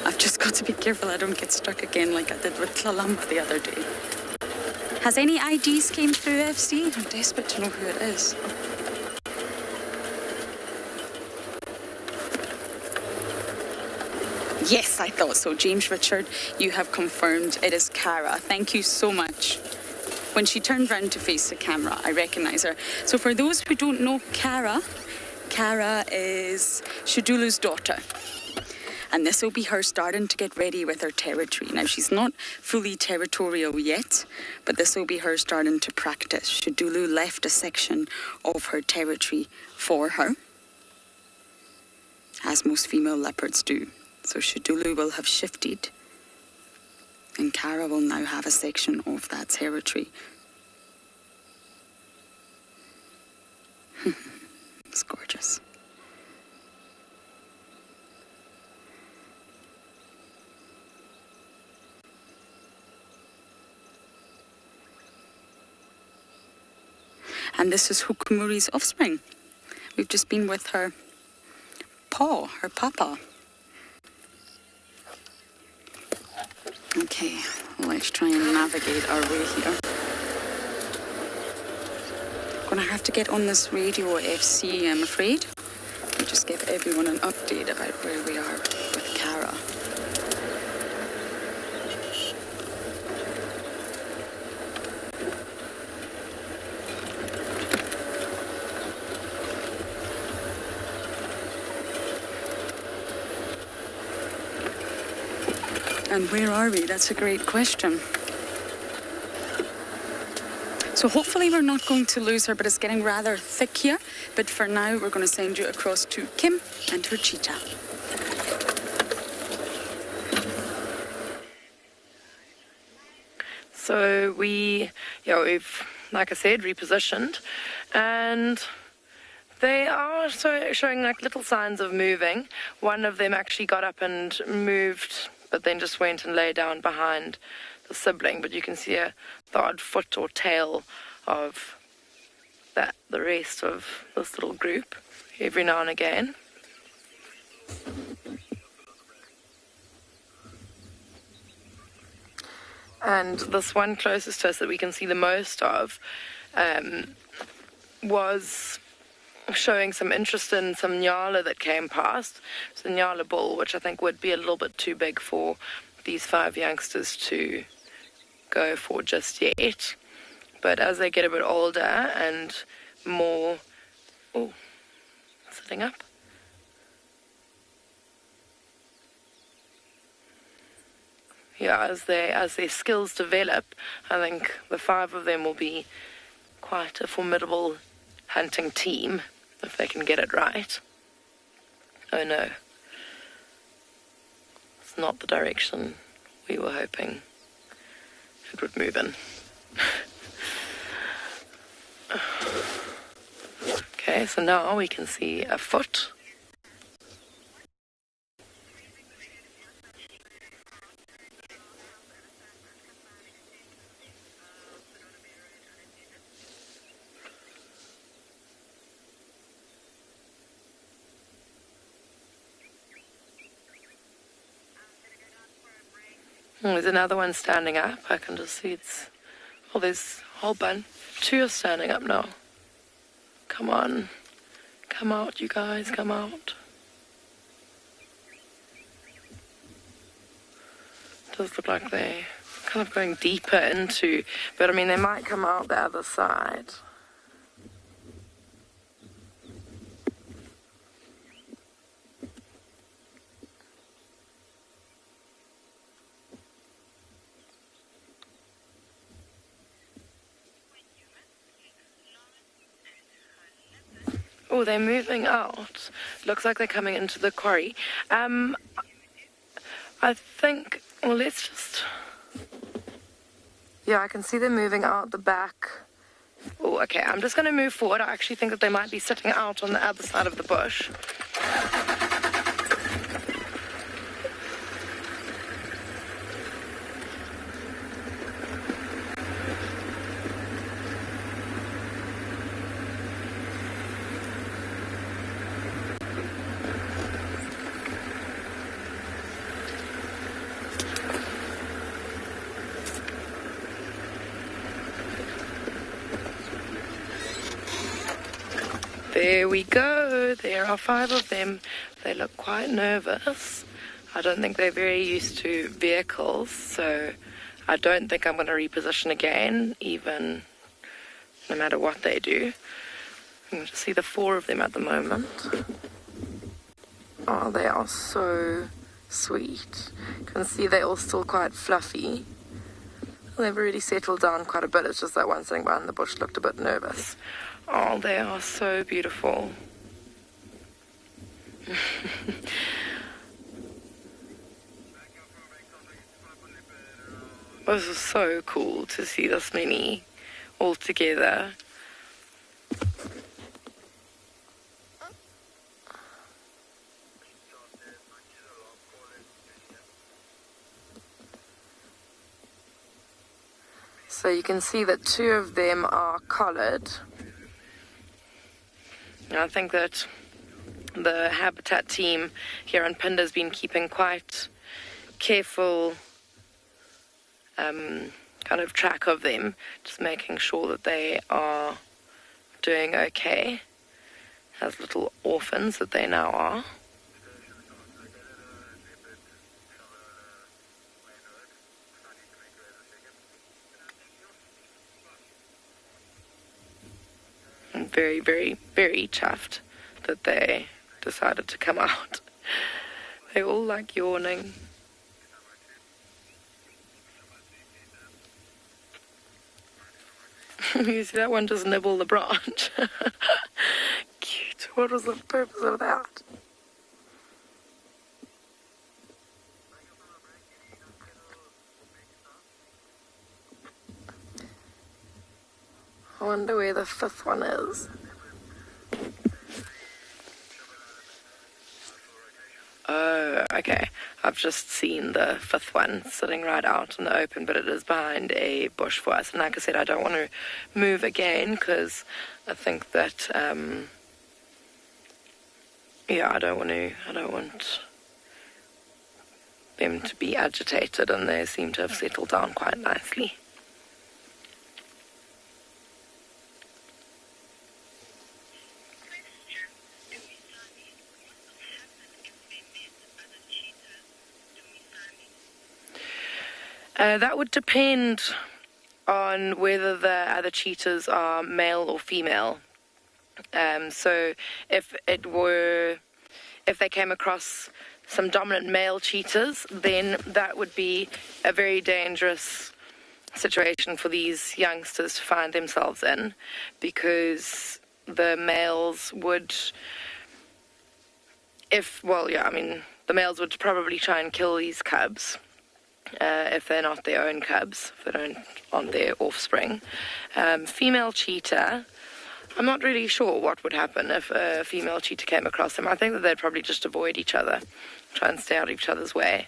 I've just got to be careful I don't get stuck again like I did with Tlalamba the other day. Has any IDs came through, FC? I'm desperate to know who it is. Yes, I thought so. James Richard, you have confirmed it is Cara. Thank you so much. When she turned round to face the camera, I recognise her. So for those who don't know Cara, Cara is Shadulu's daughter. And this will be her starting to get ready with her territory. Now, she's not fully territorial yet, but this will be her starting to practice. Shadulu left a section of her territory for her, as most female leopards do. So Shadulu will have shifted, and Cara will now have a section of that territory. It's gorgeous. And this is Hukumuri's offspring. We've just been with her papa. Okay, let's try and navigate our way here. Gonna have to get on this radio FC, I'm afraid. And just give everyone an update about where we are with Cara. And where are we? That's a great question. So hopefully we're not going to lose her, but it's getting rather thick here. But for now, we're going to send you across to Kim and her cheetah. So we've, like I said, repositioned, and they are showing like little signs of moving. One of them actually got up and moved, but then just went and lay down behind the sibling. But you can see the odd foot or tail of the rest of this little group every now and again. And this one closest to us that we can see the most of was showing some interest in some nyala that came past. It's a nyala bull, which I think would be a little bit too big for these 5 youngsters to go for just yet. But as they get a bit older and more sitting up, as their skills develop, I think the 5 of them will be quite a formidable hunting team if they can get it right. Oh no, it's not the direction we were hoping it would move in. Okay, so now we can see a foot. There's another one standing up. I can just see there's a whole bunch. 2 are standing up now. Come on. Come out, you guys, come out. It does look like they're kind of going deeper into, but I mean, they might come out the other side. Oh, they're moving out. Looks like they're coming into the quarry. I think, well, let's just... Yeah, I can see them moving out the back. Oh, okay, I'm just going to move forward. I actually think that they might be sitting out on the other side of the bush. There we go. There are 5 of them. They look quite nervous. I don't think they're very used to vehicles, so I don't think I'm going to reposition again, even no matter what they do. I'm going to see the 4 of them at the moment. Oh, they are so sweet. You can see they're all still quite fluffy. They've really settled down quite a bit. It's just that one sitting behind the bush looked a bit nervous. Oh, they are so beautiful. This is so cool to see this many all together. So you can see that 2 of them are collared. I think that the habitat team here on Pinda has been keeping quite careful kind of track of them, just making sure that they are doing okay as little orphans that they now are. I'm very, very, very chuffed that they decided to come out. They all like yawning. You see that one just nibble the branch. Cute. What was the purpose of that? I wonder where the fifth one is. Oh, okay. I've just seen the fifth one sitting right out in the open, but it is behind a bush for us. And like I said, I don't want to move again because I think that, yeah, I don't want them to be agitated, and they seem to have settled down quite nicely. That would depend on whether the other cheetahs are male or female. So if they came across some dominant male cheetahs, then that would be a very dangerous situation for these youngsters to find themselves in, because the males would, the males would probably try and kill these cubs. If they're not their own cubs, if they aren't their offspring. Female cheetah, I'm not really sure what would happen if a female cheetah came across them. I think that they'd probably just avoid each other, try and stay out of each other's way.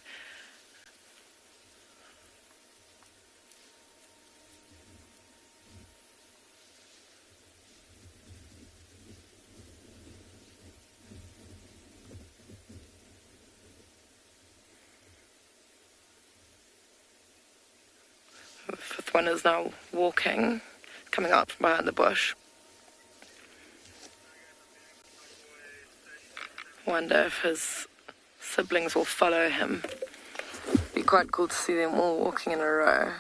The fifth one is now walking, coming out from behind the bush. Wonder if his siblings will follow him. Be quite cool to see them all walking in a row.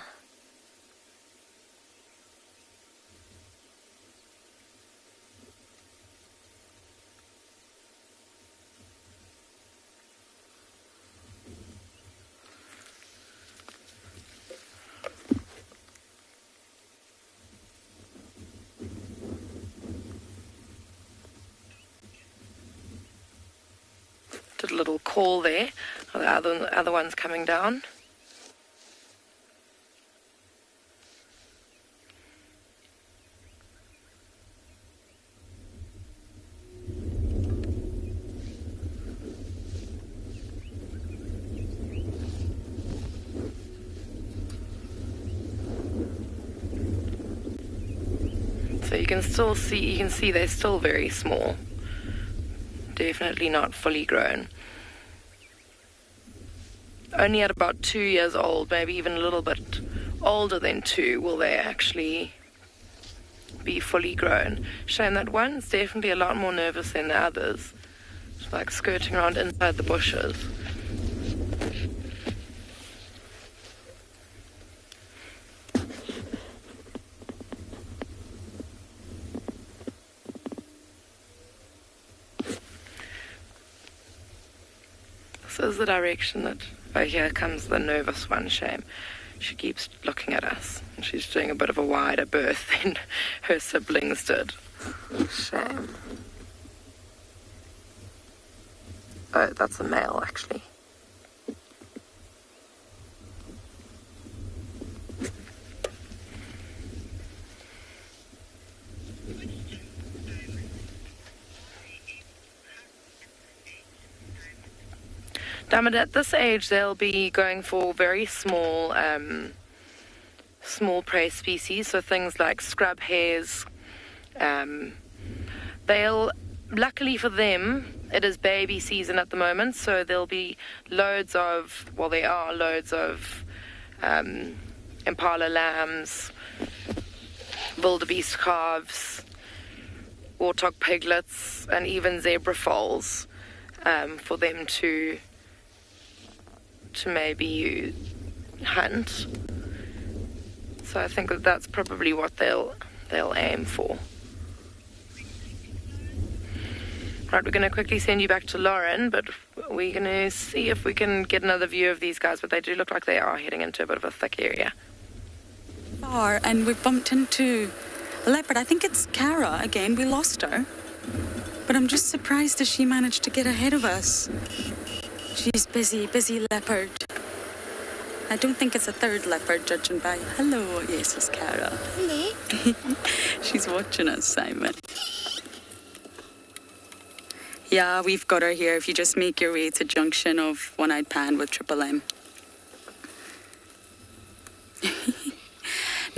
Did a little call there. The other one's coming down. So you can see they're still very small. Definitely not fully grown. Only at about 2 years old, maybe even a little bit older than 2, will they actually be fully grown. Shame that one's definitely a lot more nervous than the others. It's like skirting around inside the bushes. This is the direction that... Oh, here comes the nervous one, shame. She keeps looking at us. And she's doing a bit of a wider berth than her siblings did. Shame. Oh, that's a male, actually. Damn it, at this age they'll be going for very small prey species, so things like scrub hares. They'll luckily for them, it is baby season at the moment, so there'll be loads of impala lambs, wildebeest calves, warthog piglets, and even zebra foals for them to maybe hunt. So I think that's probably what they'll aim for. Right, we're going to quickly send you back to Lauren, but we're going to see if we can get another view of these guys, but they do look like they are heading into a bit of a thick area. And we've bumped into a leopard. I think it's Cara again. We lost her. But I'm just surprised that she managed to get ahead of us. She's busy leopard. I don't think it's a third leopard, judging by... Hello, yes, it's Cara. Hello. She's watching us, Simon. Yeah, we've got her here. If you just make your way to junction of One-Eyed Pan with Triple M.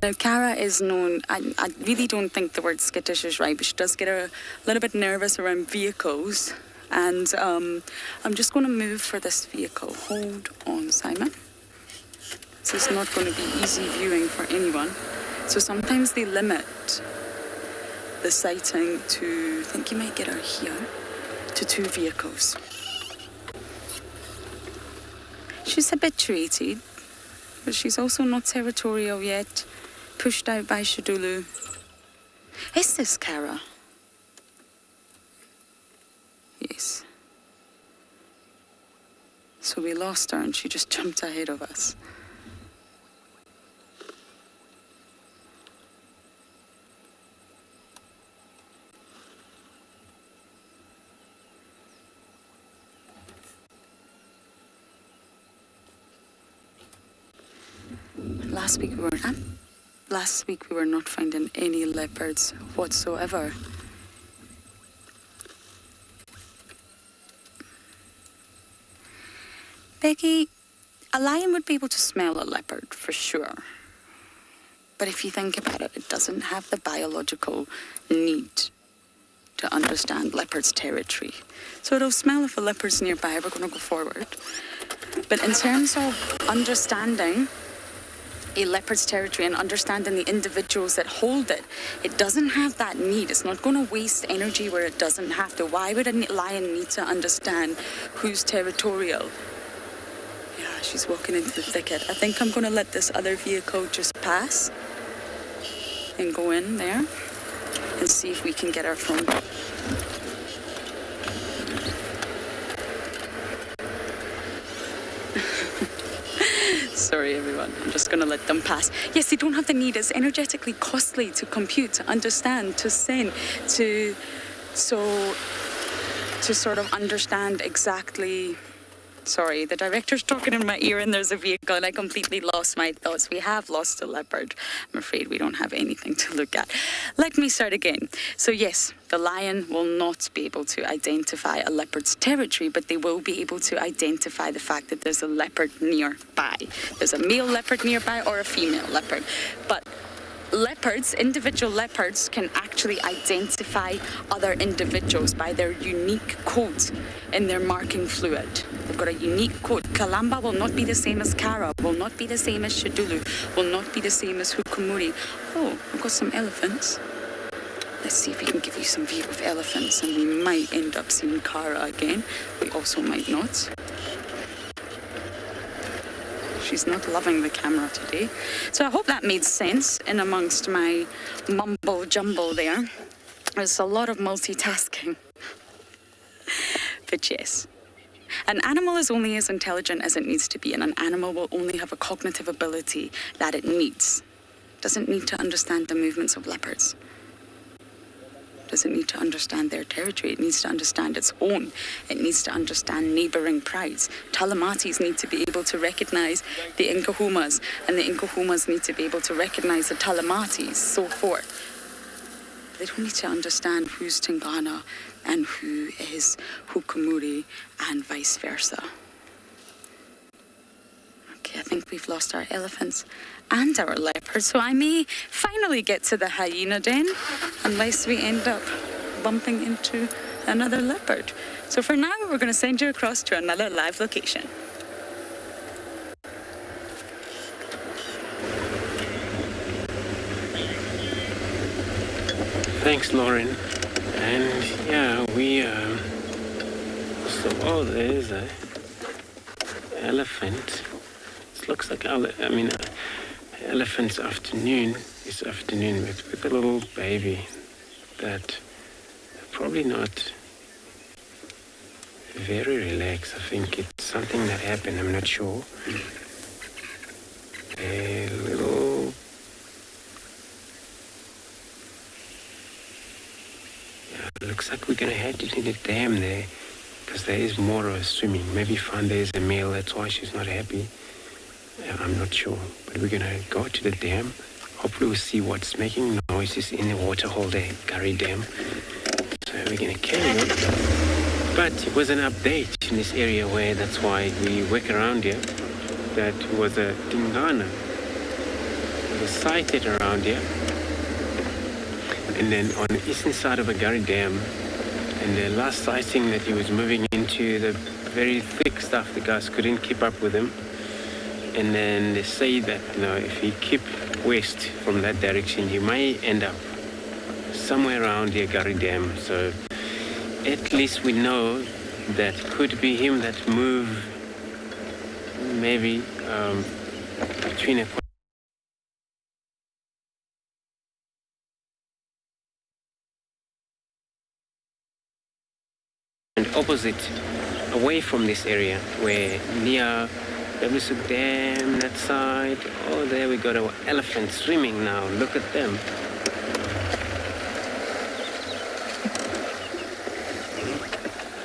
Now, Cara is known, I really don't think the word skittish is right, but she does get a little bit nervous around vehicles. And I'm just going to move for this vehicle. Hold on, Simon. This is not going to be easy viewing for anyone. So sometimes they limit the sighting to, I think you might get her here, to 2 vehicles. She's habituated, but she's also not territorial yet. Pushed out by Shadulu. Is this Cara? Yes. So we lost her and she just jumped ahead of us. Last week we were not finding any leopards whatsoever. Becky, a lion would be able to smell a leopard for sure. But if you think about it, it doesn't have the biological need to understand leopard's territory. So it'll smell if a leopard's nearby. We're going to go forward. But in terms of understanding a leopard's territory and understanding the individuals that hold it, it doesn't have that need. It's not going to waste energy where it doesn't have to. Why would a lion need to understand who's territorial? Yeah, she's walking into the thicket. I think I'm going to let this other vehicle just pass and go in there and see if we can get her from... Sorry, everyone. I'm just going to let them pass. Yes, they don't have the need. It's energetically costly to compute, to understand, to send, to sort of understand exactly... Sorry, the director's talking in my ear and there's a vehicle and I completely lost my thoughts. We have lost a leopard. I'm afraid we don't have anything to look at. Let me start again. So yes, the lion will not be able to identify a leopard's territory, but they will be able to identify the fact that there's a leopard nearby. There's a male leopard nearby or a female leopard. But leopards, individual leopards, can actually identify other individuals by their unique code in their marking fluid. They've got a unique code. Kalamba will not be the same as Cara, will not be the same as Shadulu, will not be the same as Hukumuri. Oh, we've got some elephants. Let's see if we can give you some view of elephants, and we might end up seeing Cara again. We also might not. She's not loving the camera today. So I hope that made sense in amongst my mumble jumble there. There's a lot of multitasking. But yes, an animal is only as intelligent as it needs to be, and an animal will only have a cognitive ability that it needs. It doesn't need to understand the movements of leopards. Doesn't need to understand their territory. It needs to understand its own. It needs to understand neighbouring prides. Talamatis need to be able to recognise the Nkahumas, and the Nkahumas need to be able to recognise the Talamatis, so forth. They don't need to understand who's Tingana and who is Hukumuri and vice versa. Okay, I think we've lost our elephants and our leopards, so I may finally get to the hyena den, unless we end up bumping into another leopard. So for now, we're going to send you across to another live location. Thanks, Lauren. And yeah, so there's a elephant. It looks like elephant's afternoon this afternoon with a little baby that probably not very relaxed. I think it's something that happened, I'm not sure. A little looks like we're gonna head to the dam there, because there is more of a swimming. Maybe found there's a male, that's why she's not happy. I'm not sure, but we're gonna go to the dam. Hopefully we'll see what's making noises in the waterhole there, Gary Dam. So we're gonna carry on. But it was an update in this area where that's why we work around here. That was a Tingana. It was sighted around here. And then on the eastern side of a Gary Dam, and the last sighting that he was moving into the very thick stuff, the guys couldn't keep up with him. And then they say that, if you keep west from that direction, you may end up somewhere around the Gary Dam. So at least we know that could be him that moved maybe between a and opposite, away from this area, where near Webisuk Dam, that side. Oh, there we got our elephant swimming now. Look at them.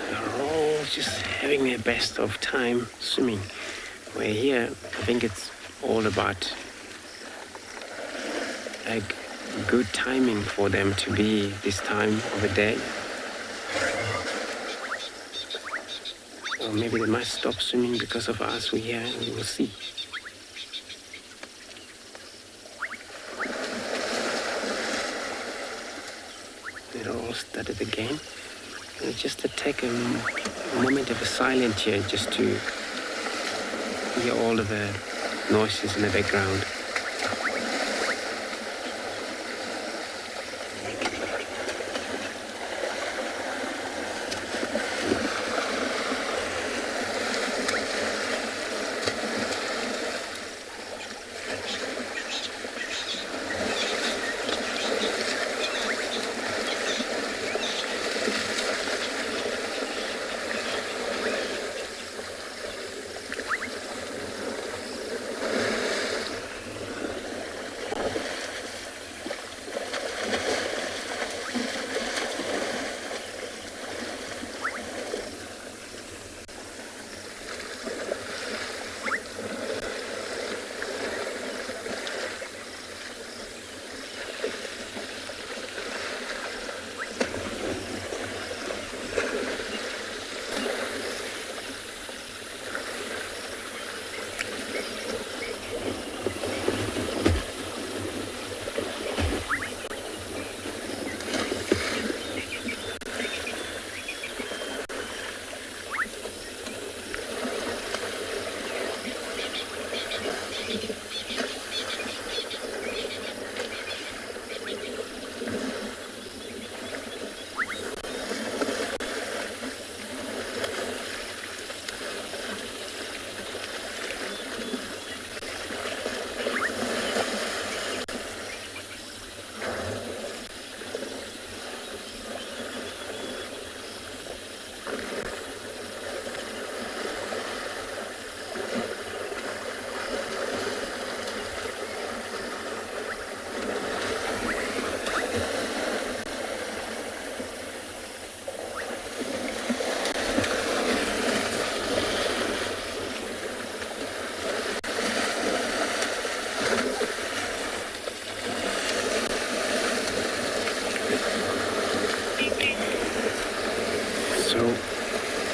They're all just having their best of time swimming. Where here, I think it's all about a good timing for them to be this time of the day. Or maybe they might stop swimming because of us. We're here, we will see. It all started again. And just to take a moment of a silence here, just to hear all of the noises in the background.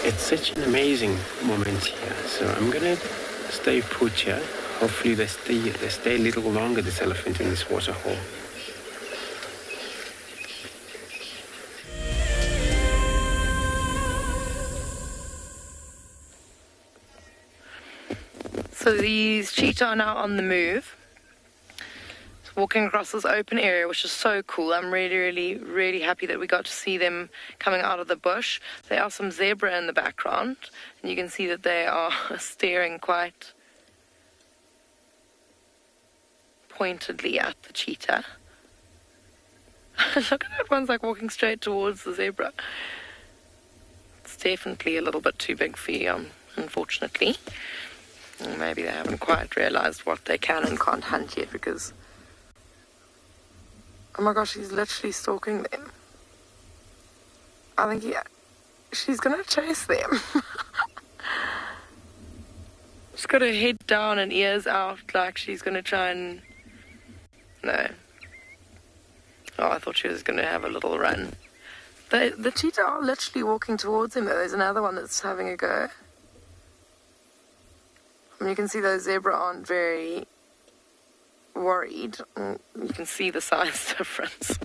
It's such an amazing moment here. So I'm gonna stay put here. Hopefully they stay a little longer, this elephant in this waterhole. So these cheetah are now on the move, walking across this open area, which is so cool. I'm really happy that we got to see them coming out of the bush. There are some zebra in the background, and you can see that they are staring quite pointedly at the cheetah. Look at that one's like walking straight towards the zebra. It's definitely a little bit too big for you, unfortunately. Or maybe they haven't quite realized what they can and can't hunt yet, because oh my gosh, he's literally stalking them. I think she's gonna chase them. She's got her head down and ears out, like she's gonna try and... No. Oh, I thought she was gonna have a little run. The cheetah are literally walking towards him, though. There's another one that's having a go. I mean, you can see those zebra aren't very worried. You can see the size difference.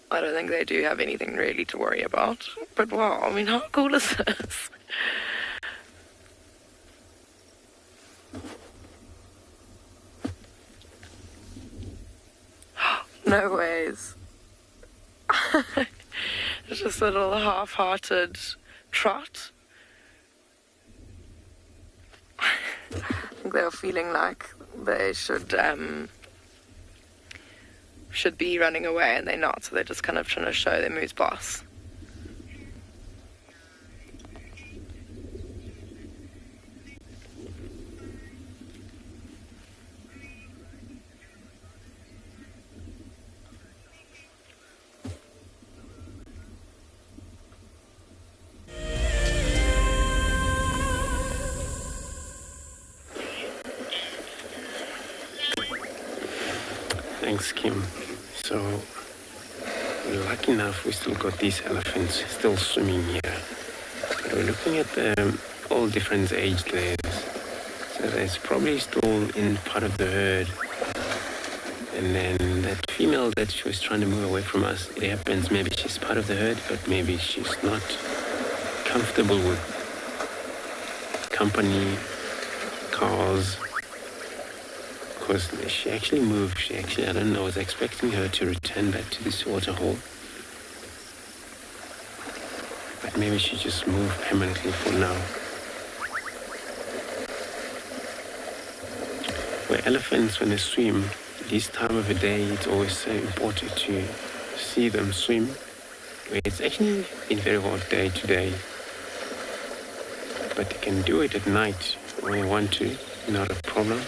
I don't think they do have anything really to worry about. But wow, I mean, how cool is this? No ways. It's just a little half-hearted trot. I think they were feeling like they should be running away, and they're not, so they're just kind of trying to show them who's boss. Thanks, Kim. So, we're lucky enough we still got these elephants still swimming here. But we're looking at all different age layers. So there's probably still in part of the herd. And then that female that she was trying to move away from us, it happens maybe she's part of the herd, but maybe she's not comfortable with company, cars. Because she actually moved. I don't know, I was expecting her to return back to this waterhole. But maybe she just moved permanently for now. Where elephants, when they swim, this time of the day, it's always so important to see them swim. Where it's actually been very hot day today. But they can do it at night when they want to, not a problem.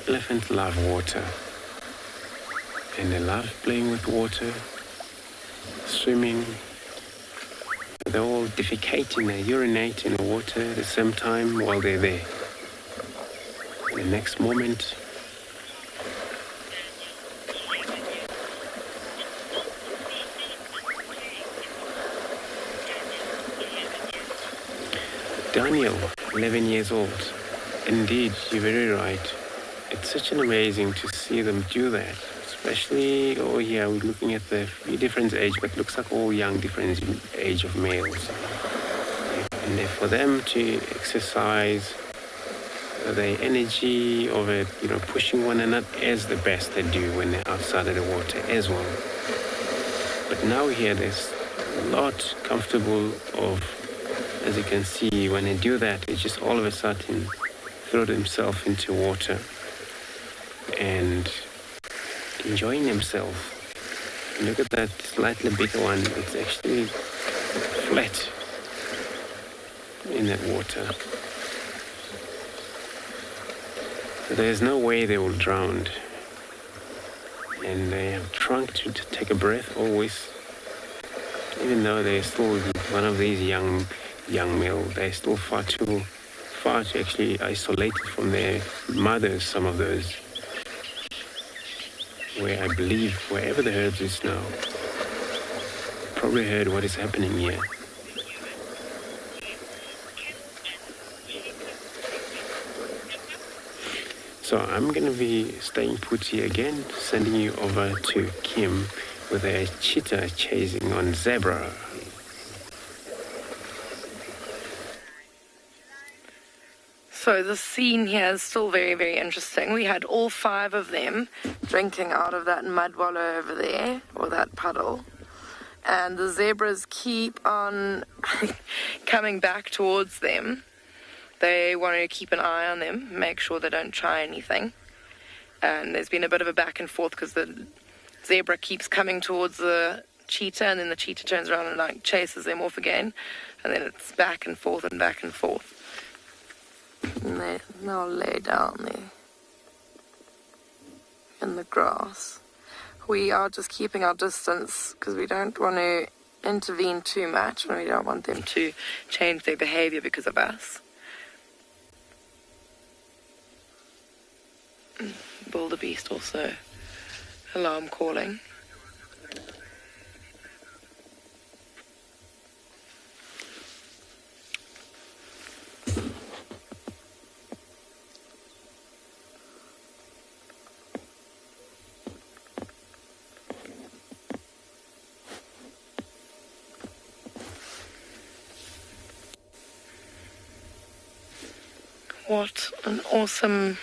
Elephants love water, and they love playing with water, swimming. They're all defecating, they urinate in the water at the same time while they're there. In the next moment, Daniel, 11 years old. Indeed, you're very right. It's such an amazing to see them do that, especially over here. We're looking at the few different age, but looks like all young, different age of males. And for them to exercise the energy of it, pushing one another as the best they do when they're outside of the water as well. But now here, there's a lot comfortable of, as you can see, when they do that, they just all of a sudden throw themselves into water and enjoying themselves. Look at that slightly bigger one. It's actually flat in that water. So there's no way they will drown. And they have trunk to take a breath always. Even though they're still one of these young male, they're still far too actually isolated from their mothers, some of those. Where I believe, wherever the herd is now, probably heard what is happening here. So I'm going to be staying put here again, sending you over to Kim with a cheetah chasing on zebra. So the scene here is still very, very interesting. We had all 5 of them drinking out of that mud wallow over there, or that puddle. And the zebras keep on coming back towards them. They want to keep an eye on them, make sure they don't try anything. And there's been a bit of a back and forth because the zebra keeps coming towards the cheetah, and then the cheetah turns around and like chases them off again. And then it's back and forth and back and forth. And they now lay down there in the grass. We are just keeping our distance because we don't want to intervene too much, and we don't want them to change their behavior because of us. Wildebeest also alarm calling. What an awesome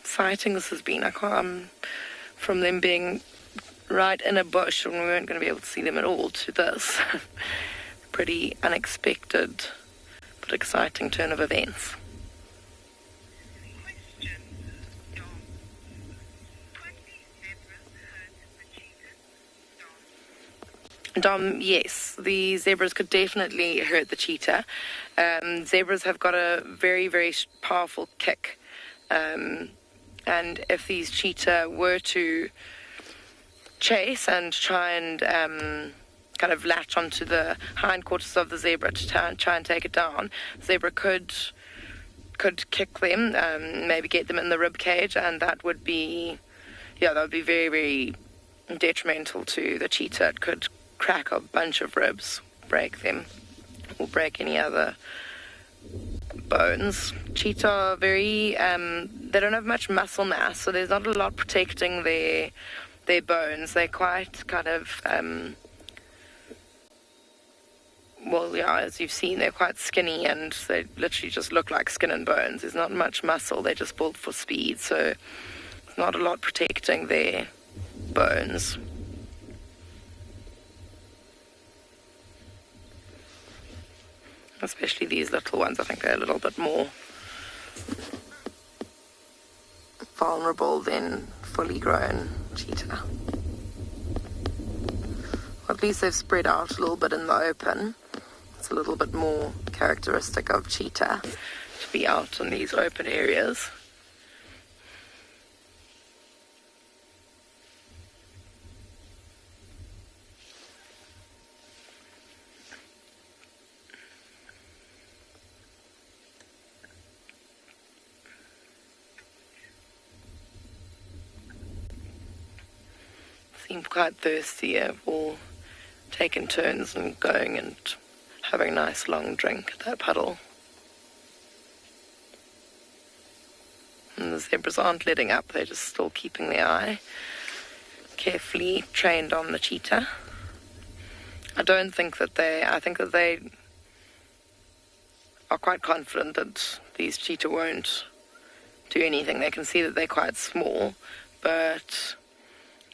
sighting this has been. From them being right in a bush and we weren't going to be able to see them at all to this. Pretty unexpected but exciting turn of events. Dom, yes, the zebras could definitely hurt the cheetah. Zebras have got a very, very powerful kick. And if these cheetah were to chase and try and kind of latch onto the hindquarters of the zebra to try and take it down, the zebra could kick them, maybe get them in the rib cage, and that would be very, very detrimental to the cheetah. It could crack a bunch of ribs, break them, or break any other bones. Cheetah are very, they don't have much muscle mass, so there's not a lot protecting their bones. They're quite kind of, as you've seen, they're quite skinny and they literally just look like skin and bones. There's not much muscle, they're just built for speed, so there's not a lot protecting their bones. Especially these little ones, I think they're a little bit more vulnerable than fully grown cheetah. At least they've spread out a little bit in the open. It's a little bit more characteristic of cheetah to be out in these open areas. Seem quite thirsty. Have all taken turns and going and having a nice long drink at that puddle. And the zebras aren't letting up, they're just still keeping their eye carefully trained on the cheetah. I think that they are quite confident that these cheetah won't do anything. They can see that they're quite small, but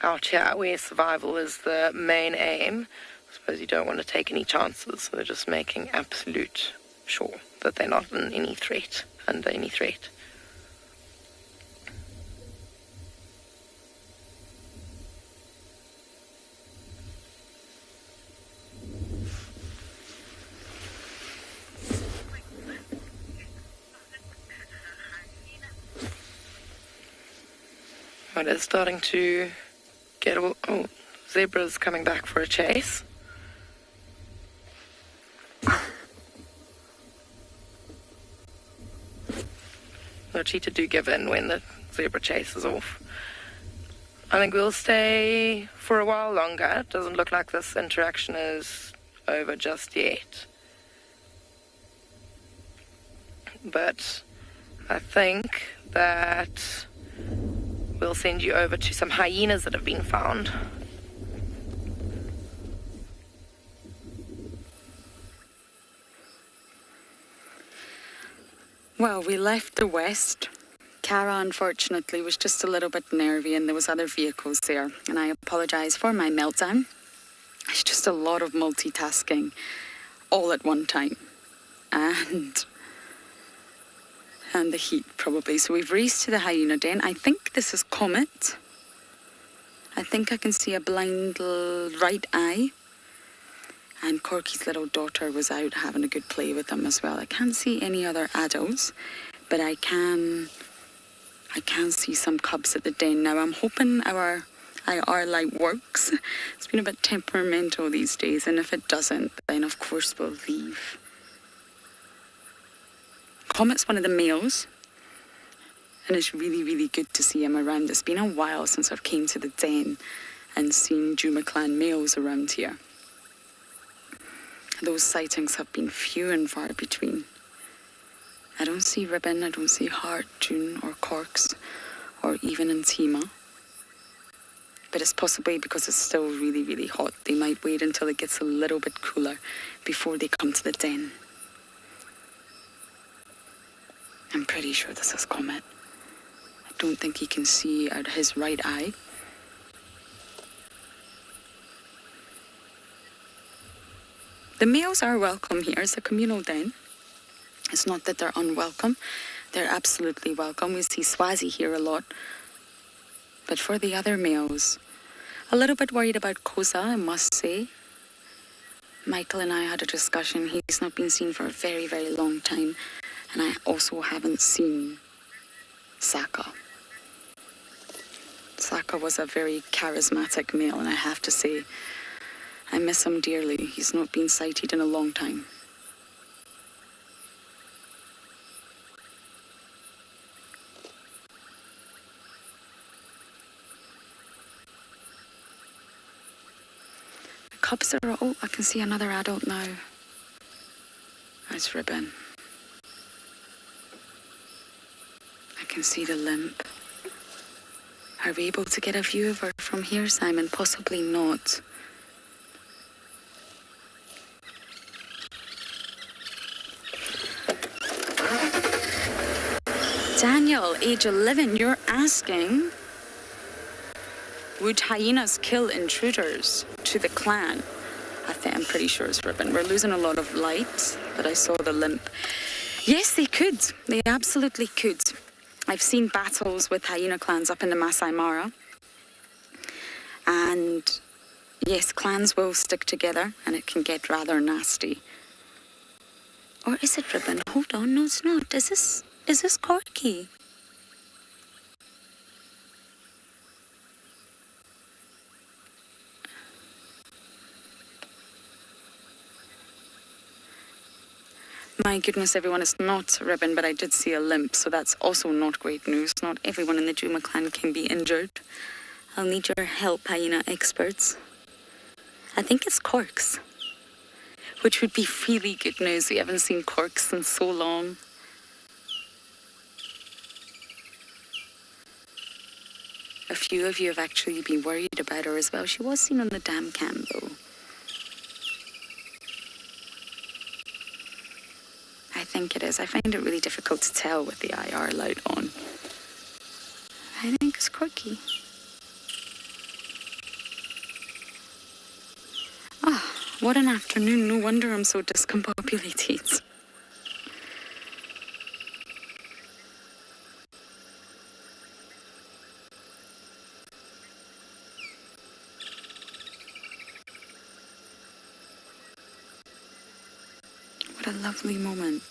out here where survival is the main aim, I suppose you don't want to take any chances, so they're just making absolute sure that they're not under any threat. Well, it's starting to get zebras coming back for a chase. The cheetah do give in when the zebra chases off. I think we'll stay for a while longer. It doesn't look like this interaction is over just yet. But I think that we'll send you over to some hyenas that have been found. Well, we left the west. Cara, unfortunately, was just a little bit nervy and there was other vehicles there. And I apologise for my meltdown. It's just a lot of multitasking all at one time. And the heat, probably. So we've raced to the hyena den. I think this is Comet. I think I can see a blind right eye. And Corky's little daughter was out having a good play with them as well. I can't see any other adults, but I can see some cubs at the den. Now I'm hoping our IR light works. It's been a bit temperamental these days, and if it doesn't, then of course we'll leave. Comet's one of the males, and it's really, really good to see him around. It's been a while since I've came to the den and seen Juma clan males around here. Those sightings have been few and far between. I don't see Ribbon, I don't see Heart, June, or Corks, or even Intima. But it's possibly because it's still really, really hot. They might wait until it gets a little bit cooler before they come to the den. I'm pretty sure this is Comet. I don't think he can see out his right eye. The males are welcome here. It's a communal den. It's not that they're unwelcome. They're absolutely welcome. We see Swazi here a lot. But for the other males, a little bit worried about KHOZA, I must say. Michael and I had a discussion. He's not been seen for a very, very long time. And I also haven't seen Saka. Saka was a very charismatic male, and I have to say, I miss him dearly. He's not been sighted in a long time. The cubs are... Oh, I can see another adult now. That's Ribbon. I can see the limp. Are we able to get a view of her from here, Simon? Possibly not. Daniel, age 11, you're asking, would hyenas kill intruders to the clan? I'm pretty sure it's Ribbon. We're losing a lot of light, but I saw the limp. Yes, they could. They absolutely could. I've seen battles with hyena clans up in the Masai Mara. And yes, clans will stick together and it can get rather nasty. Or is it Ribbon? Hold on, no it's not. Is this Corky? My goodness, everyone, it's not Ribbon, but I did see a limp, so that's also not great news. Not everyone in the Juma clan can be injured. I'll need your help, hyena experts. I think it's Corks, which would be really good news. We haven't seen Corks in so long. A few of you have actually been worried about her as well. She was seen on the dam cam, though. I think it is. I find it really difficult to tell with the IR light on. I think it's Corky. Ah, what an afternoon. No wonder I'm so discombobulated. What a lovely moment.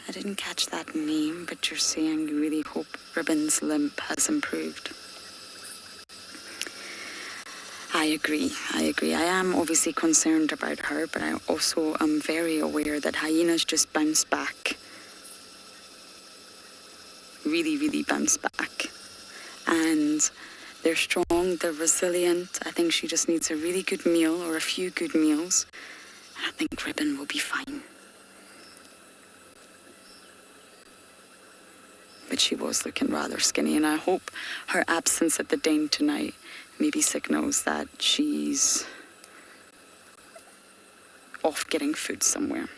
I didn't catch that name, but you're saying you really hope Ribbon's limp has improved. I agree. I am obviously concerned about her, but I also am very aware that hyenas just bounce back. Really, really bounce back. And they're strong, they're resilient. I think she just needs a really good meal or a few good meals. And I think Ribbon will be fine. but she was looking rather skinny, and I hope her absence at the den tonight maybe signals that she's off getting food somewhere.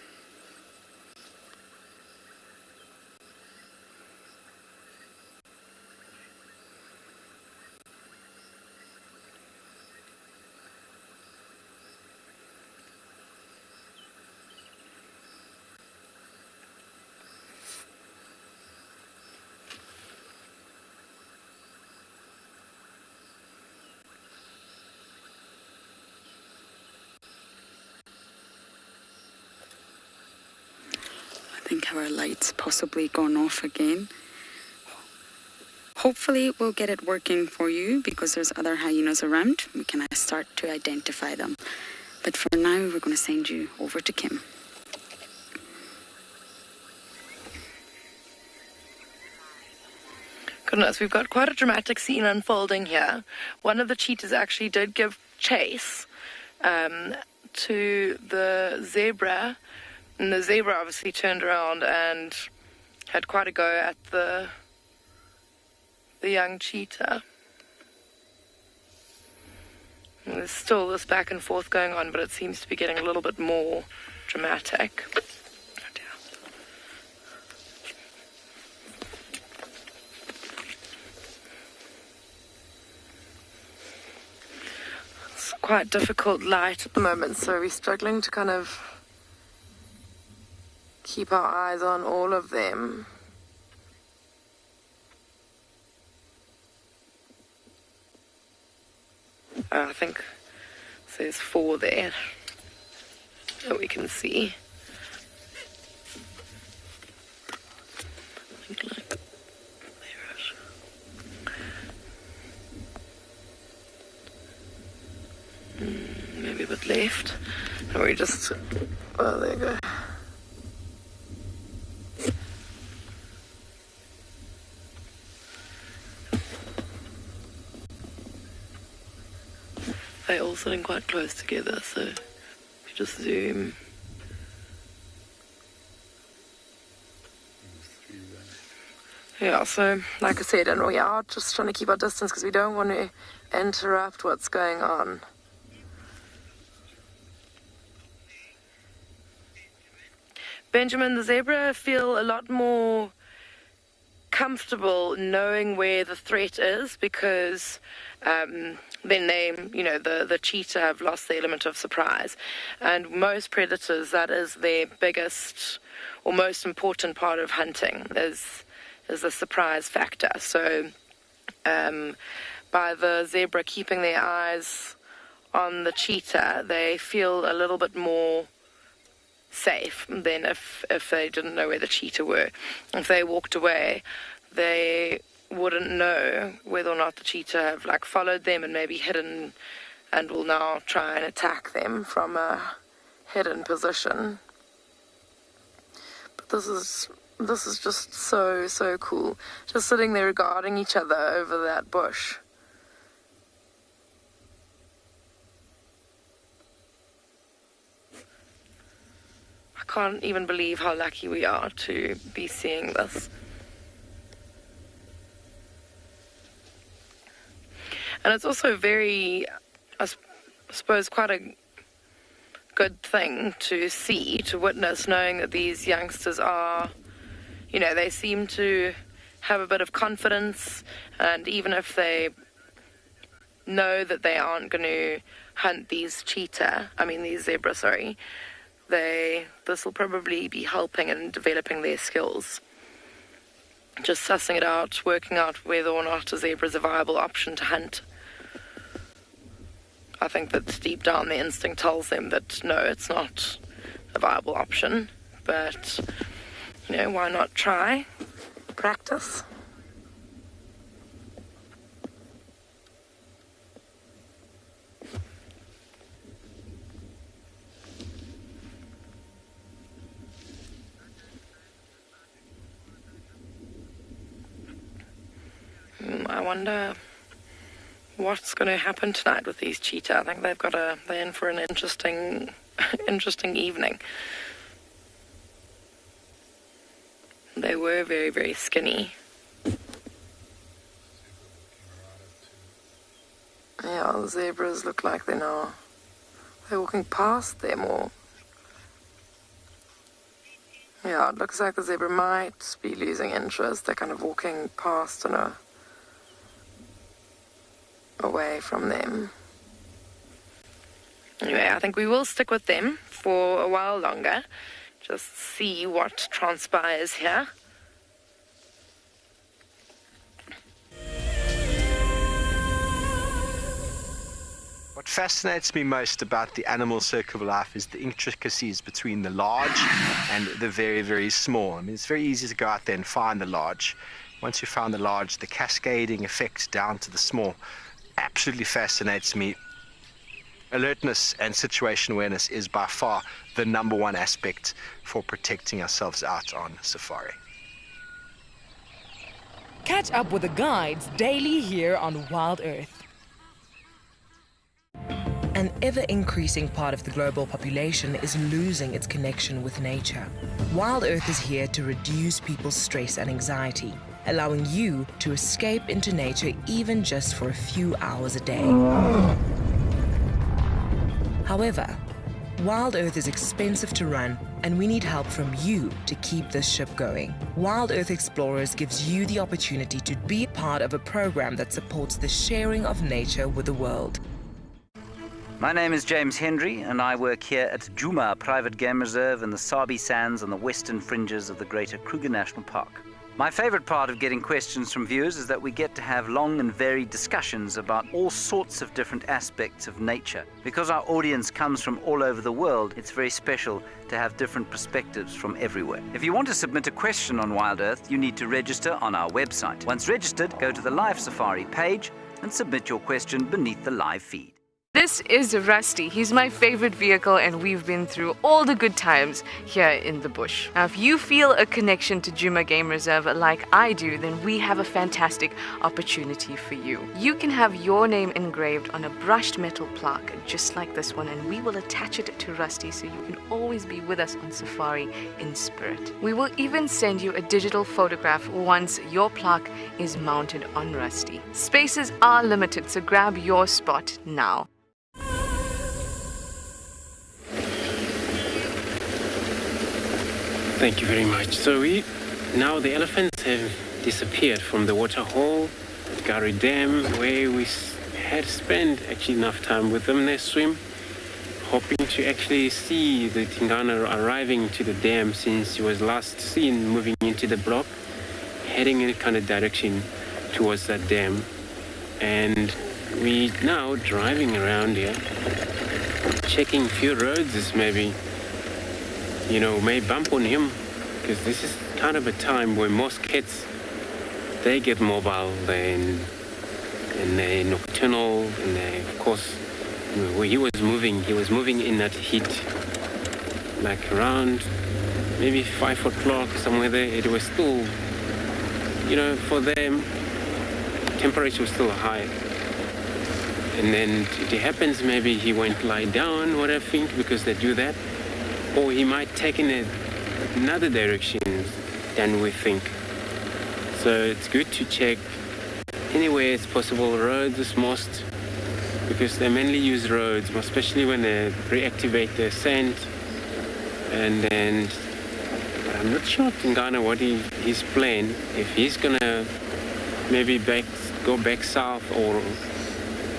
I think our light's possibly gone off again. Hopefully we'll get it working for you because there's other hyenas around. We can start to identify them. But for now, we're going to send you over to Kim. Goodness, we've got quite a dramatic scene unfolding here. One of the cheetahs actually did give chase to the zebra, and the zebra obviously turned around and had quite a go at the young cheetah. And there's still this back and forth going on, but it seems to be getting a little bit more dramatic. It's quite difficult light at the moment, so we're struggling to kind of keep our eyes on all of them. I think there's 4 there that we can see. I think like there. Maybe a bit left. And we just, oh, there you go. They're all sitting quite close together, so if you just zoom. Yeah, so like I said, and we are just trying to keep our distance because we don't want to interrupt what's going on. Benjamin, the zebra feel a lot more comfortable knowing where the threat is because then they, you know, the cheetah have lost the element of surprise. And most predators, that is their biggest or most important part of hunting is the surprise factor. So by the zebra keeping their eyes on the cheetah, they feel a little bit more safe than if they didn't know where the cheetah were. If they walked away, they wouldn't know whether or not the cheetah have like followed them and maybe hidden and will now try and attack them from a hidden position. But this is just so cool. Just sitting there regarding each other over that bush. I can't even believe how lucky we are to be seeing this. And it's also very, I suppose, quite a good thing to see, to witness, knowing that these youngsters are, you know, they seem to have a bit of confidence, and even if they know that they aren't going to hunt these zebra, this will probably be helping in developing their skills. Just sussing it out, working out whether or not a zebra is a viable option to hunt. I think that deep down the instinct tells them that no, it's not a viable option, but, you know, why not try? Practice. I wonder what's going to happen tonight with these cheetah. I think they're in for an interesting evening. They were very, very skinny Yeah, the zebras look like they're walking past them, or yeah, it looks like the zebra might be losing interest. They're kind of walking past and away from them. Anyway, I think we will stick with them for a while longer. Just see what transpires here. What fascinates me most about the animal circle of life is the intricacies between the large and the very, very small. I mean, it's very easy to go out there and find the large. Once you found the large, the cascading effect down to the small absolutely fascinates me. Alertness and situation awareness is by far the number one aspect for protecting ourselves out on safari. Catch up with the guides daily here on Wild Earth. An ever-increasing part of the global population is losing its connection with nature. Wild Earth is here to reduce people's stress and anxiety, allowing you to escape into nature even just for a few hours a day. However, Wild Earth is expensive to run, and we need help from you to keep this ship going. Wild Earth Explorers gives you the opportunity to be part of a program that supports the sharing of nature with the world. My name is James Hendry, and I work here at Djuma Private Game Reserve in the Sabi Sands on the western fringes of the Greater Kruger National Park. My favorite part of getting questions from viewers is that we get to have long and varied discussions about all sorts of different aspects of nature. Because our audience comes from all over the world, it's very special to have different perspectives from everywhere. If you want to submit a question on Wild Earth, you need to register on our website. Once registered, go to the Live Safari page and submit your question beneath the live feed. This is Rusty. He's my favorite vehicle, and we've been through all the good times here in the bush. Now, if you feel a connection to Djuma Game Reserve like I do, then we have a fantastic opportunity for you. You can have your name engraved on a brushed metal plaque just like this one, and we will attach it to Rusty so you can always be with us on safari in spirit. We will even send you a digital photograph once your plaque is mounted on Rusty. Spaces are limited, so grab your spot now. Thank you very much. So now the elephants have disappeared from the water hole at Gari Dam, where we had spent actually enough time with them. They swim, hoping to actually see the Tingana arriving to the dam, since he was last seen moving into the block, heading in a kind of direction towards that dam. And we now driving around here, checking a few roads, maybe may bump on him, because this is kind of a time where most kids, they get mobile and they're nocturnal, and they, of course, where he was moving in that heat, like around maybe 5 o'clock, somewhere there. It was still, for them, temperature was still high. And then it happens maybe he went lie down, what I think, because they do that. Or he might take in another direction than we think. So it's good to check anywhere it's possible. Roads is most, because they mainly use roads, especially when they reactivate their scent. And then, but I'm not sure in Ghana what his plan, if he's gonna maybe go back south or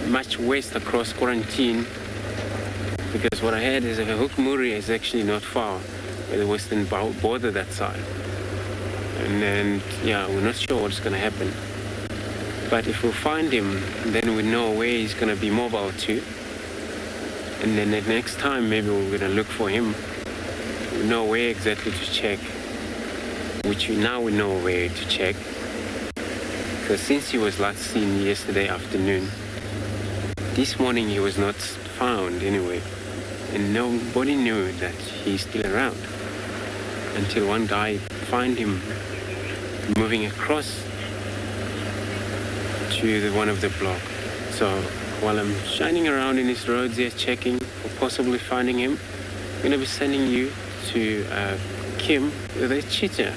much west across quarantine. Because what I heard is that Hookmuri is actually not far, by the western border that side. And then, we're not sure what's going to happen. But if we find him, then we know where he's going to be mobile to. And then the next time, maybe we're going to look for him. We know where exactly to check, which now we know where to check. Because since he was last seen yesterday afternoon, this morning he was not found anyway. And nobody knew that he's still around until one guy found him moving across to one of the block. So while I'm shining around in these roads here, checking for possibly finding him, I'm going to be sending you to Kim with a cheetah.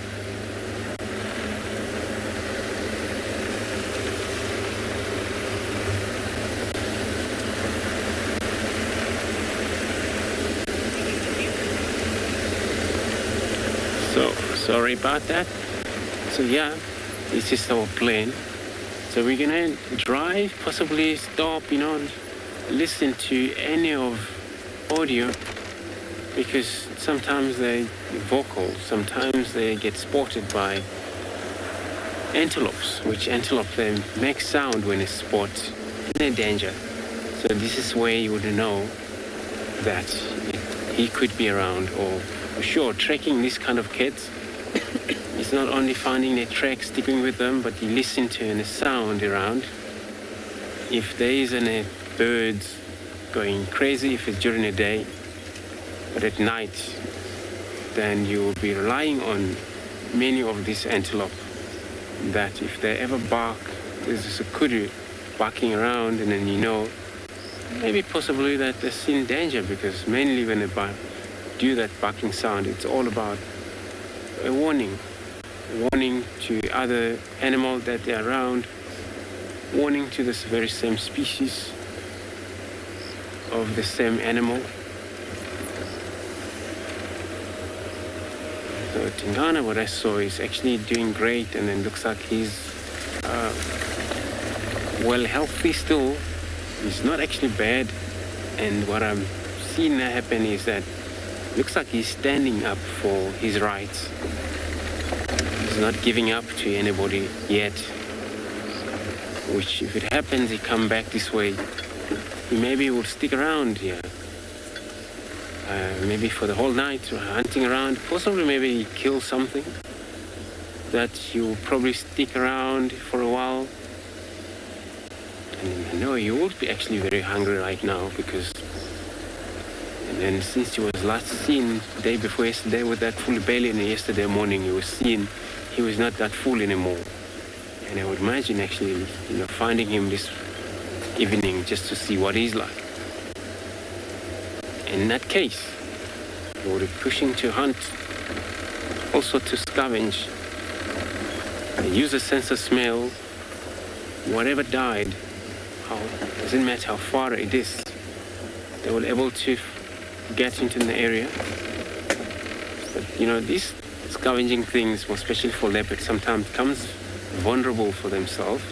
So sorry about that. So yeah, this is our plan. So we're gonna drive, possibly stop, listen to any of audio, because sometimes they vocal, sometimes they get spotted by antelopes, which antelope they make sound when they spot in danger. So this is where you would know that he could be around, or for sure tracking this kind of kids. It's not only finding their tracks, sticking with them, but you listen to any sound around. If there is any birds going crazy, if it's during the day, but at night, then you will be relying on many of these antelope, that if they ever bark, there's a kudu barking around, and then maybe possibly that they're in danger, because mainly when they do that barking sound, it's all about a warning to other animal that they're around, warning to this very same species of the same animal. So Tingana, what I saw, is actually doing great, and then looks like he's well healthy still. He's not actually bad, and what I'm seeing happen is that looks like he's standing up for his rights. He's not giving up to anybody yet, which if it happens, he come back this way, he maybe will stick around here. Maybe for the whole night, hunting around, possibly maybe kill something, that you'll probably stick around for a while. And I know you would be actually very hungry right now, because and then since he was last seen the day before yesterday with that full belly, and yesterday morning he was seen, he was not that full anymore. And I would imagine actually, finding him this evening just to see what he's like. In that case, you would be pushing to hunt, also to scavenge. Use a sense of smell. Whatever died, doesn't matter how far it is, they will able to get into the area. But these scavenging things, especially for leopards, sometimes comes vulnerable for themselves.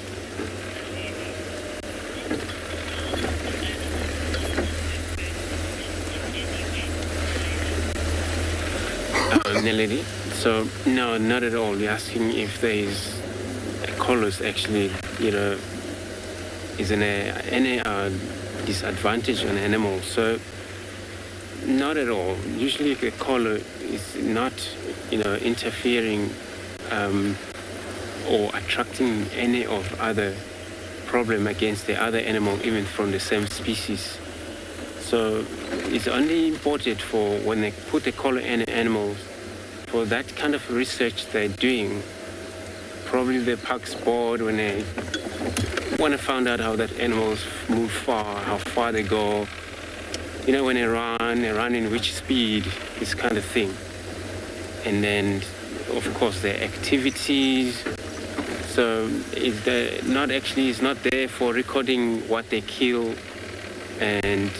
Nelly. So no, not at all. You're asking if there is a colors actually, is any disadvantage on animals. So not at all. Usually the color is not, interfering or attracting any of other problem against the other animal, even from the same species. So it's only important for when they put the color in animals, for that kind of research they're doing. Probably the park's board when they want to find out how that animals move far, how far they go. When they run in which speed, this kind of thing. And then, of course, their activities. So it's not there for recording what they kill, and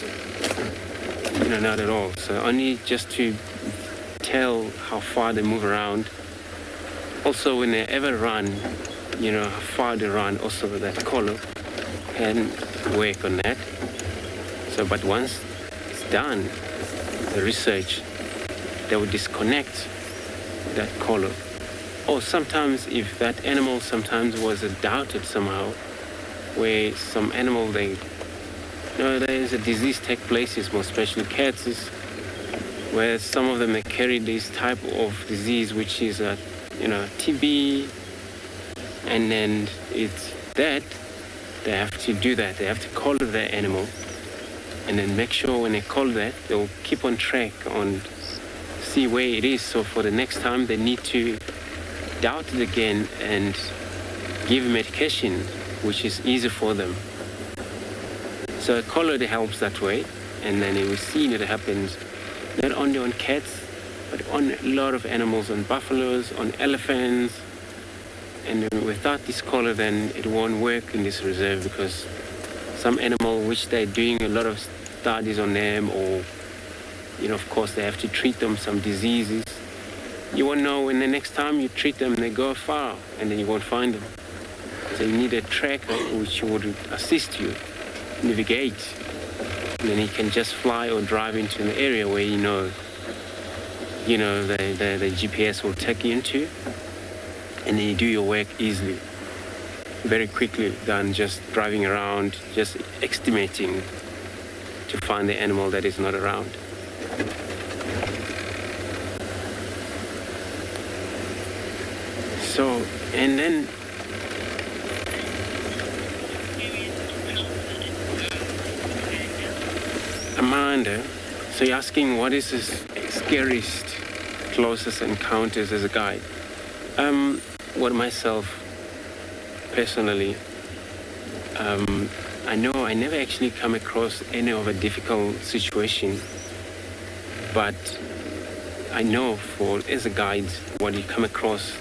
not at all. So only just to tell how far they move around. Also, when they ever run, how far they run, also that color can work on that. So, but once it's done, the research, they will disconnect that color. Or sometimes if that animal sometimes was doubted somehow, where some animal there is a disease take places, more especially cats, where some of them they carry this type of disease, which is TB, and then it's that they have to do that. They have to collar the animal, and then make sure when they collar that, they'll keep on track on see where it is. So for the next time, they need to doubt it again and give medication, which is easy for them. So a collar helps that way, and then we've seen it happens not only on cats, but on a lot of animals, on buffaloes, on elephants. And without this collar, then it won't work in this reserve, because some animal which they're doing a lot of studies on them, or of course they have to treat them some diseases, you won't know when the next time you treat them, they go far, and then you won't find them. So you need a tracker which would assist you navigate. And then you can just fly or drive into an area where you know the GPS will take you into, and then you do your work easily, very quickly, than just driving around, just estimating to find the animal that is not around. So, and then Amanda, so you're asking what is the scariest, closest encounters as a guide? Well, myself, personally, I know I never actually come across any of a difficult situation, but I know as a guide, what you come across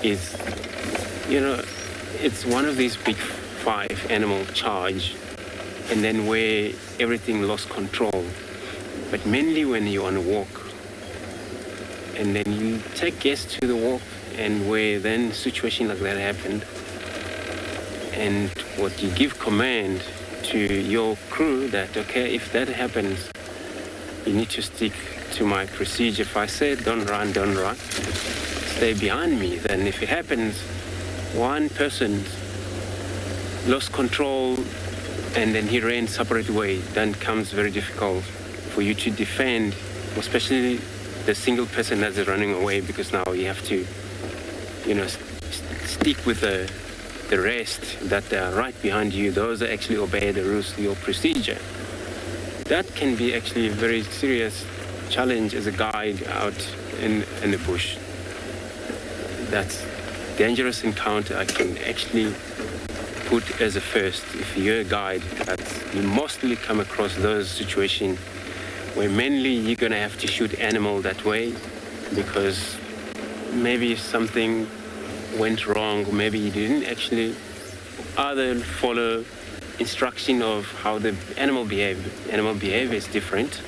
is, it's one of these big 5 animal charge, and then where everything lost control. But mainly when you're on a walk, and then you take guests to the walk, and where then situation like that happened, and what you give command to your crew that, okay, if that happens, you need to stick to my procedure. If I say don't run, stay behind me. Then if it happens, one person lost control and then he ran separate way, then comes very difficult for you to defend, especially the single person that's running away, because now you have to, stick with the rest that are right behind you. Those that actually obey the rules, your procedure. That can be actually a very serious challenge as a guide out in the bush. That's dangerous encounter I can actually put as a first. If you're a guide, you mostly come across those situations where mainly you're going to have to shoot animal that way because maybe something went wrong, or maybe you didn't actually either follow instruction of how the animal behavior. Animal behavior is different.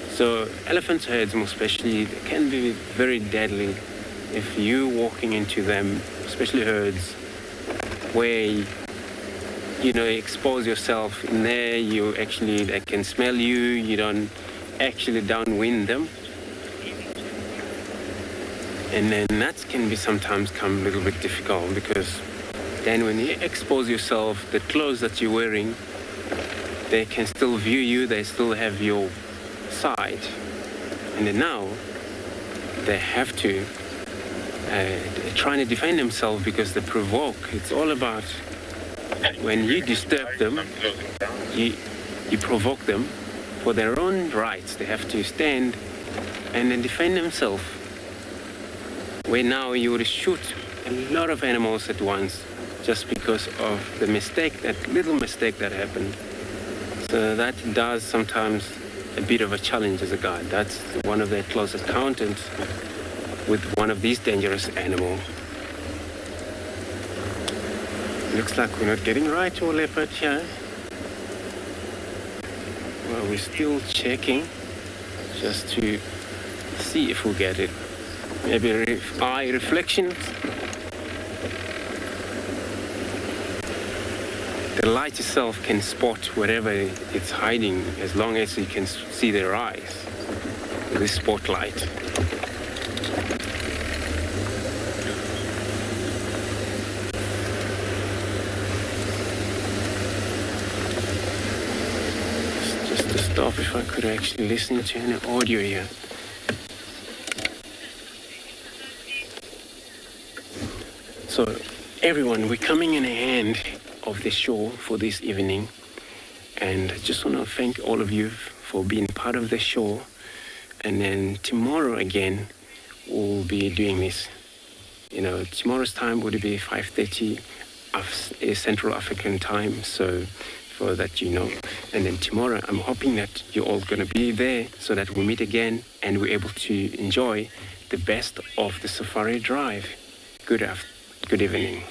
So elephant herds, more especially, can be very deadly if you walking into them, especially herds, where expose yourself in there. They can smell you. You don't actually downwind them. And then that can be sometimes come a little bit difficult, because then when you expose yourself, the clothes that you're wearing, they can still view you, they still have your side. And then now they have to trying to defend themselves because they provoke. It's all about when you disturb them, you provoke them for their own rights. They have to stand and then defend themselves. Where now you would shoot a lot of animals at once just because of the mistake, that little mistake that happened. So that does sometimes a bit of a challenge as a guide. That's one of their closest encounters with one of these dangerous animals. Looks like we're not getting right to a leopard here. Well, we're still checking just to see if we'll get it. Maybe eye reflections. The light itself can spot wherever it's hiding as long as you can see their eyes. This spotlight. Just to stop if I could actually listen to any audio here. So everyone, we're coming in the end of the show for this evening, and I just want to thank all of you for being part of the show. And then tomorrow again we'll be doing this. Tomorrow's time would be 5:30 Central African time, so for that and then tomorrow I'm hoping that you're all going to be there so that we'll meet again and we're able to enjoy the best of the safari drive. Good evening.